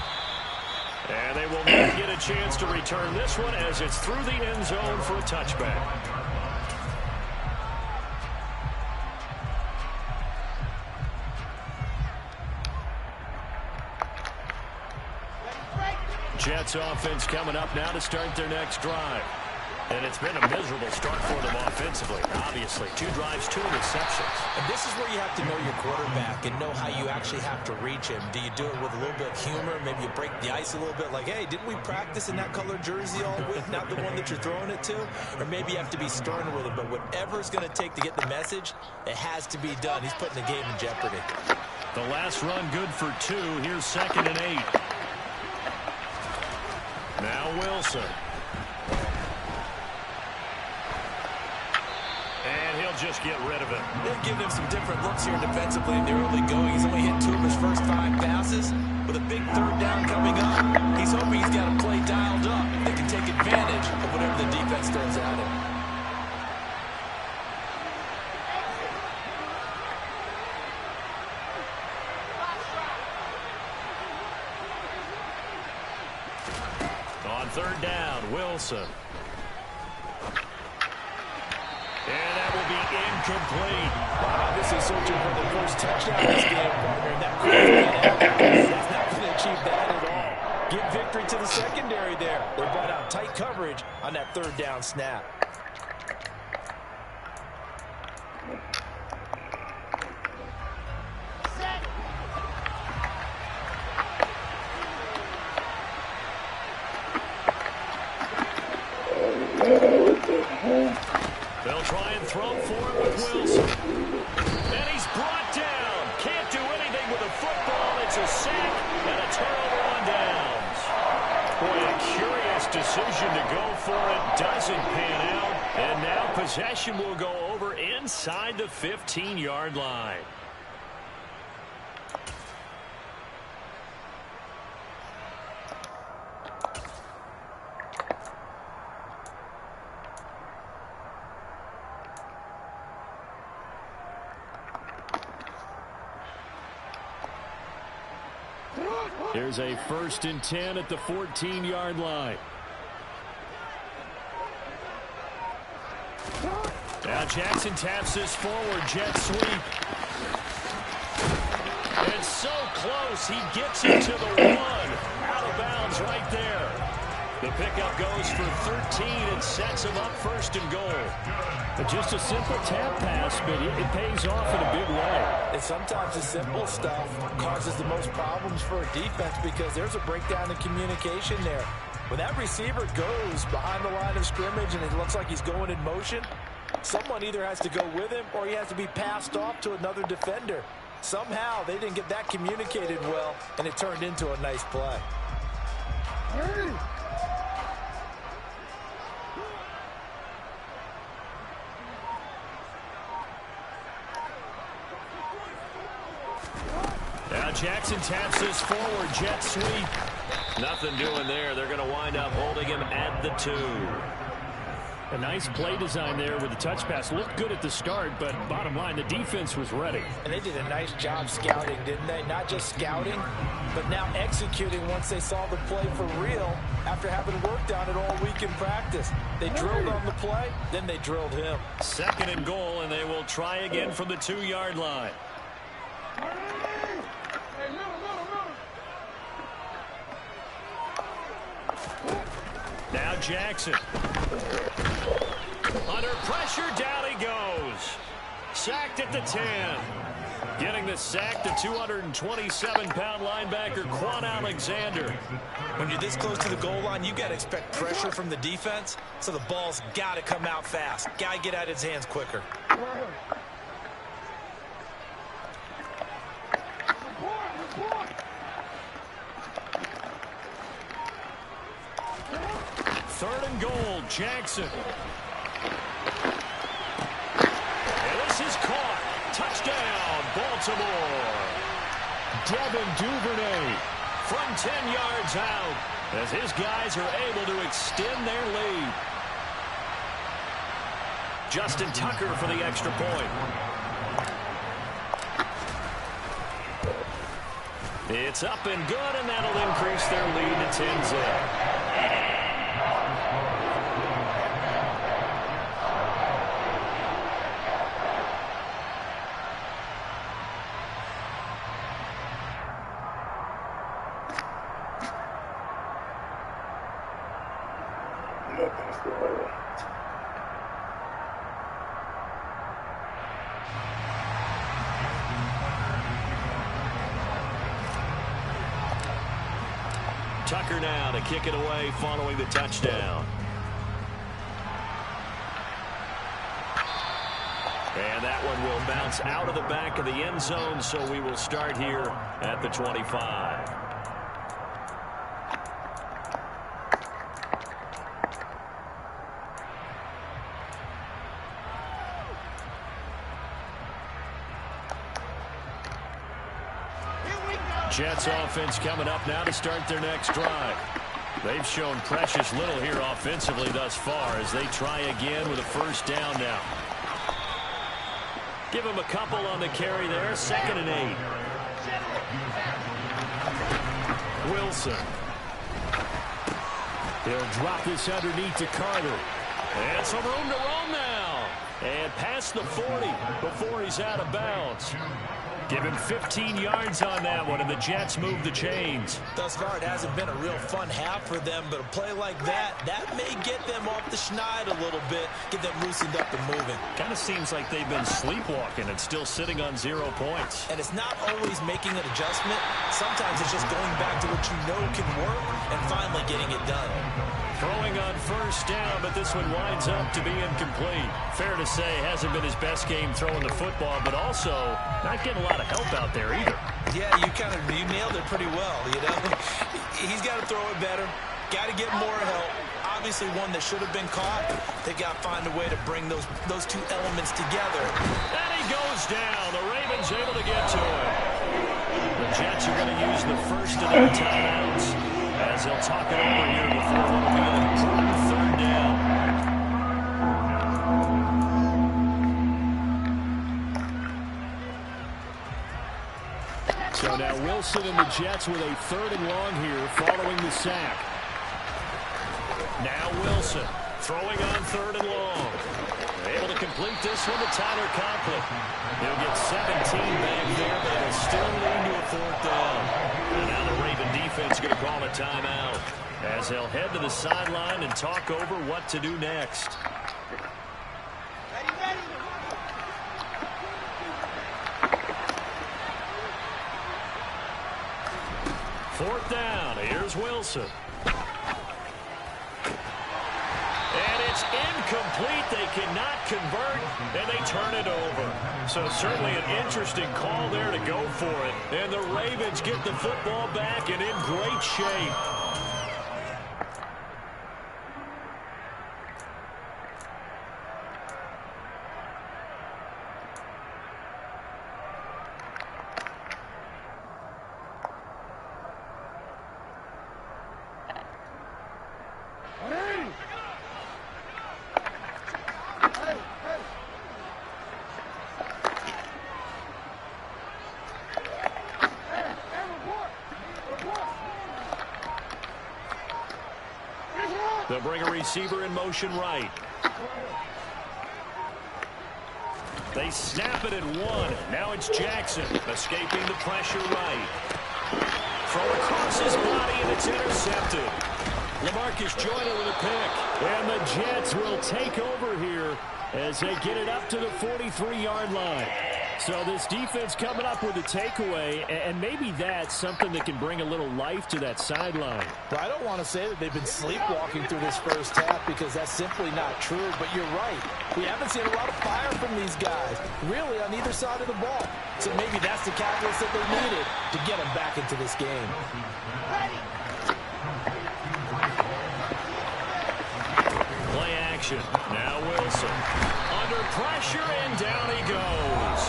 And they will not get a chance to return this one as it's through the end zone for a touchback. Jets offense coming up now to start their next drive. And it's been a miserable start for them offensively, obviously. 2 drives, 2 interceptions. And this is where you have to know your quarterback and know how you actually have to reach him. Do you do it with a little bit of humor? Maybe you break the ice a little bit like, hey, didn't we practice in that color jersey all week, not the one that you're throwing it to? Or maybe you have to be stern with him. But whatever it's going to take to get the message, it has to be done. He's putting the game in jeopardy. The last run good for 2. Here's 2nd and 8. Now Wilson. And he'll just get rid of it. They've given him some different looks here defensively in the early going. He's only hit 2 of his first 5 passes. With a big 3rd down coming up, he's hoping he's got a play dialed up. They can take advantage of whatever the defense throws at him. On 3rd down, Wilson. And that will be incomplete. Obviously searching for the first touchdown in this game, partner. And that's not going to achieve that at all. Give victory to the secondary there. They brought out tight coverage on that 3rd down snap. They'll try and throw for it with Wilson. And he's brought down. Can't do anything with a football. It's a sack and a turnover on downs. Boy, a curious decision to go for it. Doesn't pan out. And now possession will go over inside the 15-yard line. Here's a 1st and 10 at the 14-yard line. Now Jackson taps this forward, jet sweep. And so close, he gets it to the 1. Out of bounds right there. The pickup goes for 13 and sets him up 1st and goal. But just a simple tap pass, but it pays off in a big way. And sometimes the simple stuff causes the most problems for a defense because there's a breakdown in communication there. When that receiver goes behind the line of scrimmage and it looks like he's going in motion, someone either has to go with him or he has to be passed off to another defender. Somehow they didn't get that communicated well, and it turned into a nice play. Now Jackson taps this forward, jet sweep. Nothing doing there. They're going to wind up holding him at the 2. A nice play design there with the touch pass. Looked good at the start, but bottom line, the defense was ready. And they did a nice job scouting, didn't they? Not just scouting, but now executing once they saw the play for real after having worked on it all week in practice. They drilled on the play, then they drilled him. 2nd and goal, and they will try again from the 2-yard line. Now Jackson. Under pressure, down he goes. Sacked at the 10. Getting the sack, the 227-pound linebacker, Quan Alexander. When you're this close to the goal line, you got to expect pressure from the defense, so the ball's got to come out fast. Got to get out of his hands quicker. Third and goal, Jackson. And this is caught. Touchdown, Baltimore. Devin Duvernay from 10 yards out as his guys are able to extend their lead. Justin Tucker for the extra point. It's up and good, and that'll increase their lead to 10-0. Tucker now to kick it away following the touchdown. And that one will bounce out of the back of the end zone, so we will start here at the 25. Jets offense coming up now to start their next drive. They've shown precious little here offensively thus far as they try again with a first down now. Give him a couple on the carry there. 2nd and 8. Wilson. He'll drop this underneath to Carter. And some room to roam now. And past the 40 before he's out of bounds. Give him 15 yards on that one, and the Jets move the chains. Thus far, it hasn't been a real fun half for them, but a play like that may get them off the schneid a little bit, get them loosened up and moving. Kind of seems like they've been sleepwalking and still sitting on 0 points. And it's not always making an adjustment. Sometimes it's just going back to what you know can work and finally getting it done. Throwing on first down, but this one winds up to be incomplete. Fair to say, hasn't been his best game throwing the football, but also not getting a lot of help out there either. Yeah, you nailed it pretty well, you know. He's got to throw it better. Got to get more help. Obviously one that should have been caught. They got to find a way to bring those two elements together. And he goes down. The Ravens able to get to him. The Jets are going to use the first of their timeouts as they'll talk it over here before what will be an important third down. So now Wilson and the Jets with a 3rd and long here following the sack. Now Wilson throwing on 3rd and long. Able to complete this one to Tyler Conklin. He'll get 17 back there, but it'll still lead to a 4th down. And now the Raven defense going to call a timeout as they'll head to the sideline and talk over what to do next. Fourth down. Here's Wilson. And it's incomplete. They cannot convert, and they turn it over. So certainly an interesting call there to go for it. And the Ravens get the football back and in great shape. They'll bring a receiver in motion right. They snap it at one. Now it's Jackson escaping the pressure right. Throw across his body, and it's intercepted. LaMarcus Joyner with a pick. And the Jets will take over here as they get it up to the 43-yard line. So this defense coming up with a takeaway, and maybe that's something that can bring a little life to that sideline. Well, I don't want to say that they've been sleepwalking through this first half because that's simply not true, but you're right. We haven't seen a lot of fire from these guys, really, on either side of the ball. So maybe that's the catalyst that they needed to get them back into this game. Play action. Now Wilson. Under pressure, and down he goes.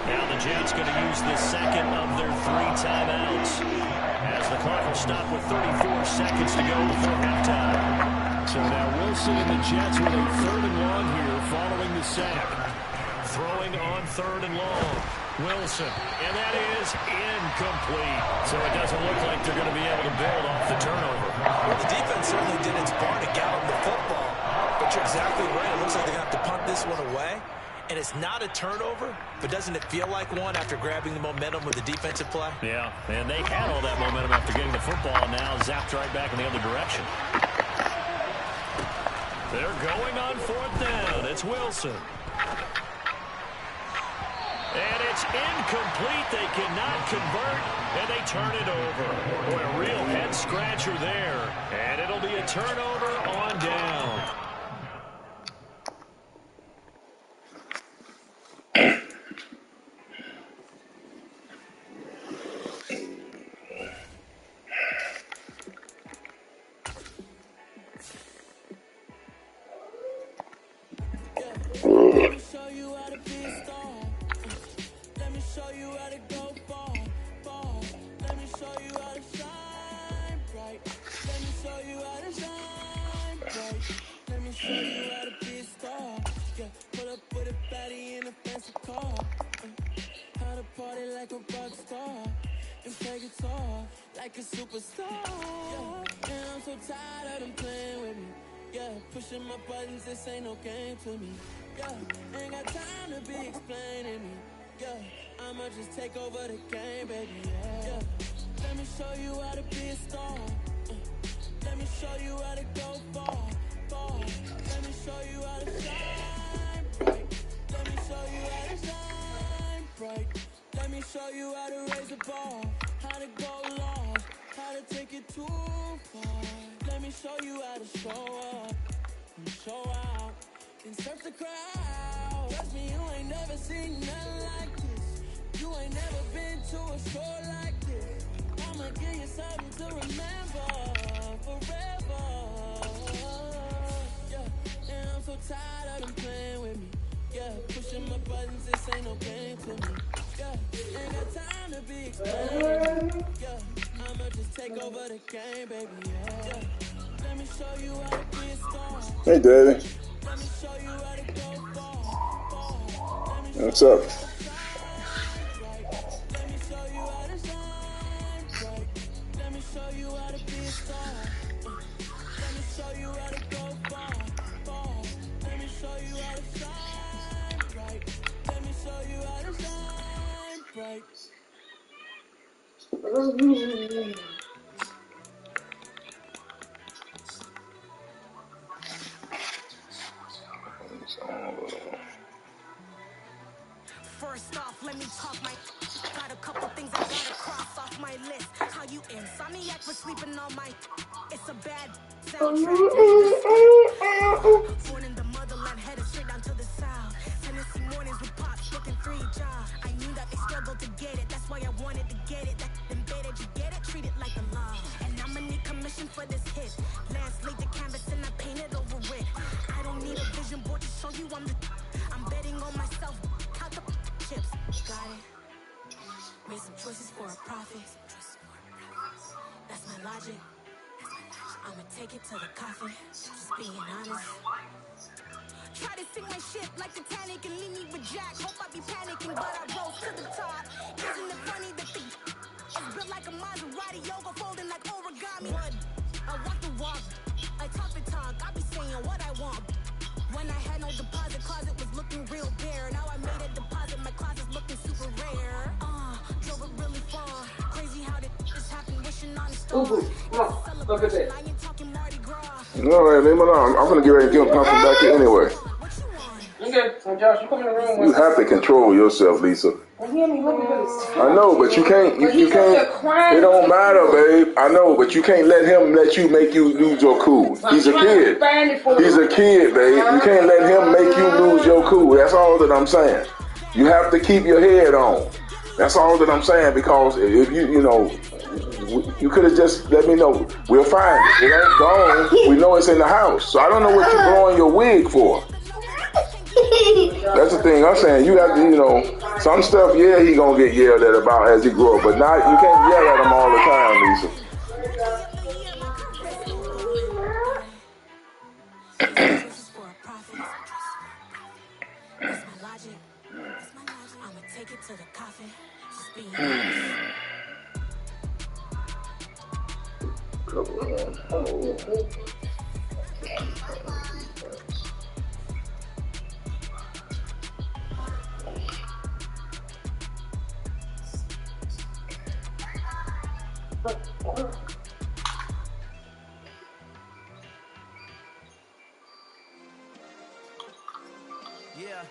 Now the Jets going to use the second of their 3 timeouts as the clock will stop with 34 seconds to go before halftime. So now Wilson and the Jets with a 3rd and long here following the sack. Throwing on 3rd and long. Wilson, and that is incomplete. So it doesn't look like they're going to be able to build off the turnover. Well, the defense certainly did its part to gallop the football. But you're exactly right. It looks like they're going to have to punt this one away. And it's not a turnover, but doesn't it feel like one after grabbing the momentum with the defensive play? Yeah, and they had all that momentum after getting the football, and now zapped right back in the other direction. They're going on 4th down. It's Wilson. And it's incomplete. They cannot convert, and they turn it over. Boy, a real head-scratcher there. And it'll be a turnover on down. Like a superstar, yeah. And I'm so tired of them playing with me, yeah. Pushing my buttons, this ain't no game to me, yeah. Ain't got time to be explaining me, yeah. I'ma just take over the game, baby, yeah. Let me show you how to be a star, let me show you how to go far, far. Let me show you how to shine bright, let me show you how to shine bright. Let me show you how to raise the bar, how to go long, how to take it too far. Let me show you how to show up and show out and surf the crowd. Trust me, you ain't never seen nothing like this. You ain't never been to a show like this. I'ma give you something to remember forever. Yeah, and I'm so tired of them playing with me. Yeah, pushing my buttons, this ain't no game to me. Yeah, ain't got time to be explaining. Yeah, I'ma just take over the game, baby. Yeah, let me show you how to be a star. Hey, Daddy. Let me show you how to go far. What's up? Let me show you how to shine bright. Let me show you how to be a star. Let me show you how to go far, far. Let me show you how to shine bright. Let me show you how to shine bright. First off, let me talk my got a couple things I gotta cross off my list. How you insomniac for sleeping on my it's a bad soundtrack. Born in the motherland, headed straight down to the south. Tennessee mornings with pops looking for each job. I knew that they struggled to get it, that's why I wanted to get it. That embedded, you get it, treat it like a law. And I'ma need commission for this hit. Lance laid the canvas and I painted over it. I don't need a vision board to show you I'm betting on myself. Count the chips, got it. Made some choices for a profit. That's my logic. I'ma take it to the coffin. Just being honest. Try to sink my ship like Titanic and leave me with Jack. Hope I be panicking, but I rose to the top. Isn't it funny that the is built like a Maserati, yoga folding like origami? One, I walk the walk, I talk the talk. want. When I had no deposit, closet was looking real bare. Now I made a deposit, my closet's looking super rare. Drove it really far. Crazy how did this happen, wishing on a star. Come on, look at that. I ain't talking Mardi Gras. No, man, leave him alone. I'm gonna get ready to give him something back here anyway. Okay, so Josh, you come in the room. You have to control yourself, Lisa. I know, but you can't. You can't. It don't matter, babe. I know, but you can't let him make you lose your cool. He's a kid. He's a kid, babe. You can't let him make you lose your cool. That's all that I'm saying. You have to keep your head on. That's all that I'm saying, because if you could have just let me know. We'll find it. It ain't gone. We know it's in the house. So I don't know what you're blowing your wig for. That's the thing I'm saying. You have to, some stuff, yeah, he gonna get yelled at about as he grow up, but not, you can't yell at him all the time, Lisa. Yeah.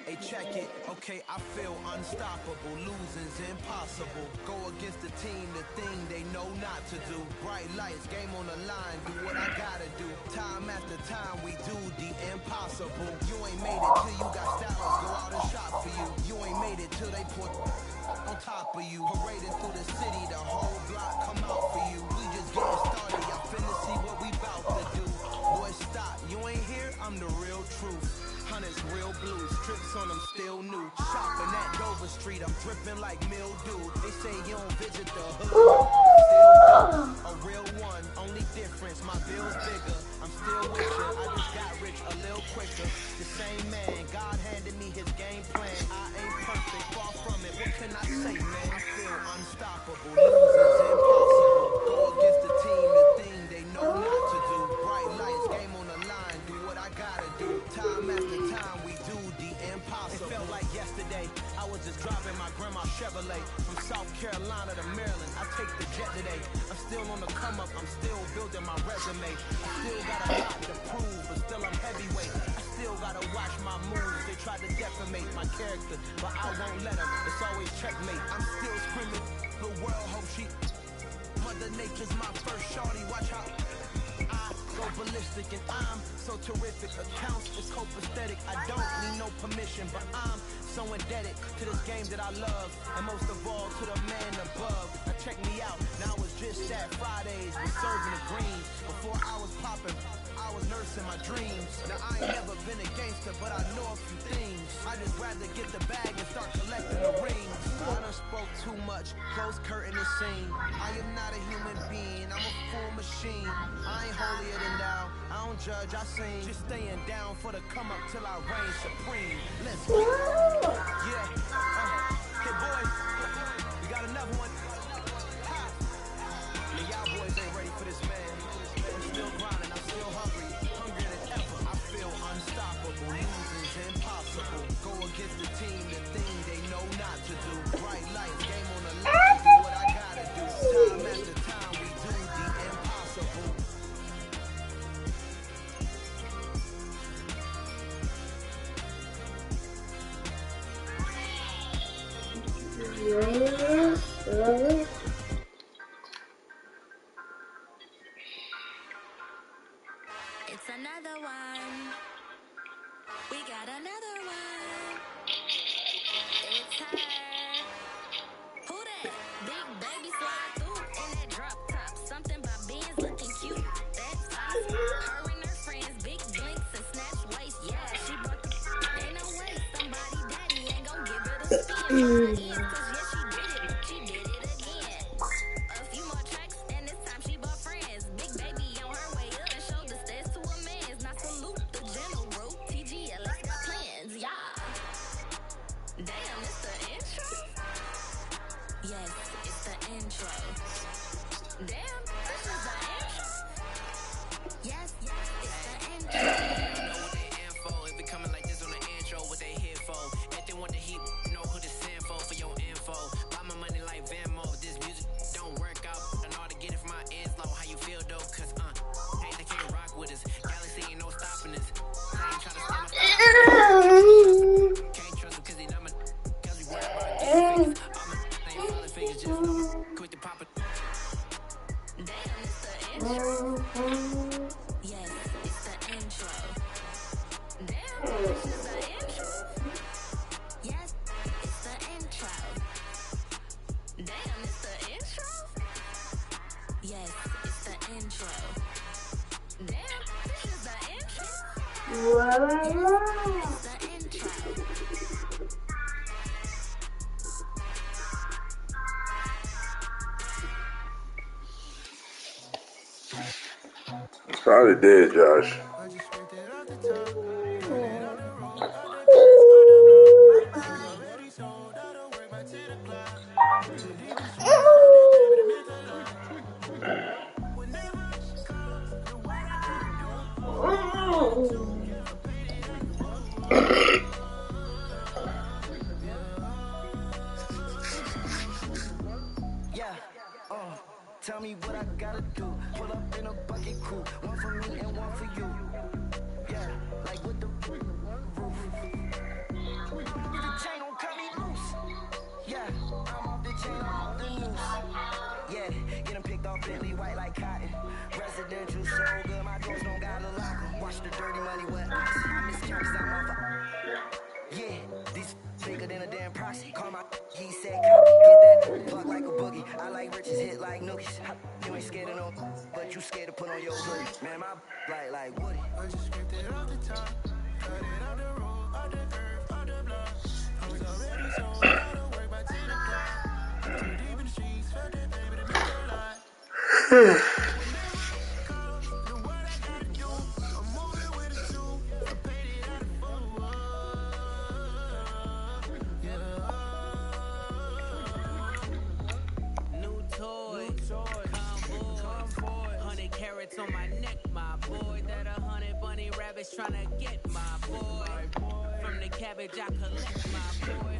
Hey, check it. Okay, I feel unstoppable. Losing's impossible. Go against the team, the thing they know not to do. Bright lights, game on the line. Do what I gotta do. Time after time, we do the impossible. You ain't made it till you got stylers. Go out and shop for you. You ain't made it till they put on top of you. Parading through the city, the whole block come out for you. We just getting started. Y'all finna see what we bout to do. Boy, stop. You ain't here, I'm the real truth. Hunters, real blues, strips on them still new. Shopping at Dover Street, I'm dripping like mildew. They say you don't visit the hood. Still a real one, only difference, my bill's bigger. I'm still with you, I just got rich a little quicker. The same man, God handed me his game plan. I ain't perfect, far from it, what can I say, man? I feel unstoppable, losing's impossible. Go against the team, the thing they know not to do. Bright lights, game on the line, do what I gotta do. Time after time, we do the impossible. It felt like yesterday, I was just driving my grandma's Chevrolet from South Carolina to Maryland. I take the jet today. I'm still on the come up, I'm still building my resume. I still got a lot to prove, but still I'm heavyweight. I still gotta watch my moves. They try to defamate my character, but I won't let them. It's always checkmate. I'm still screaming, the world hope she. Mother Nature's my first shorty, watch how I go ballistic, and I'm so terrific. Accounts is copacetic. I don't need no permission, but I'm so indebted to this game that I love, and most of all to the man above. Now check me out. Now it's just that Fridays was serving the greens. Before I was popping, I was nursing my dreams. Now I ain't never been a gangster, but I know a few things. I just rather get the bag and start collecting the rings. I done spoke too much. Close curtain the scene. I am not a human being. I'm a full machine. I ain't holier than thou. I don't judge, I sing. Just staying down for the come up till I reign supreme. Let's go. Yeah. Hey boys, we got another one. Ha. Yeah, y'all boys ain't ready for this, man. I'm still grinding, I'm still hungry. Hungrier than ever. I feel unstoppable. Losing's impossible. Go against the team, the thing they know not to do. Bright lights, game on the line. Do what I gotta do. Time after time, we do the impossible. It's another one. We got another one. It's her. Who that? Big baby slide through in that drop top. Something by Benz looking cute. That's us. Her and her friends, big blinks and snatch waist. Yeah, she brought the. Ain't no way somebody daddy ain't gon' give it a spin. Cause yeah, she did it. She did it again. A few more tracks and this time she bought friends. Big baby on her way up and showed the stairs to a man's. Not salute the general. TGLX got plans, yeah. Damn, it's the intro. Yes, it's the intro. Damn, this is the intro. Yes, it's the intro. Damn, it's the intro. Yes, it's the intro. Damn, this is the intro. Yes, it's the intro. It's probably dead, Josh. Yeah, tell me what I gotta do. Pull up in a bucket crew, one for me and one for you. Yeah, like with the roof. The chain gon' cut me loose. Yeah, I'm off the chain, I'm off the noose. Yeah, get them picked off Bentley white like cotton. Residential so good, my doors don't gotta lock 'em. Watch the dirty money wet. I miss count 'cause I'm off. Yeah, these bigger than a damn proxy. Call my he said copy. Get that fuck like a boogie. I like riches hit like nookies. You ain't scared of no, but you scared to put on your hoodie. Man, my like Woody. I just scraped it off the top, cut it out the road, out the curve, out the block. I was already sold, out of work by 10 o'clock. Too deep in the streets, felt that baby to make a lot. Convoy, 100 carats on my neck, my boy. That 100 bunny rabbits tryna get my boy. From the cabbage I collect, my boy.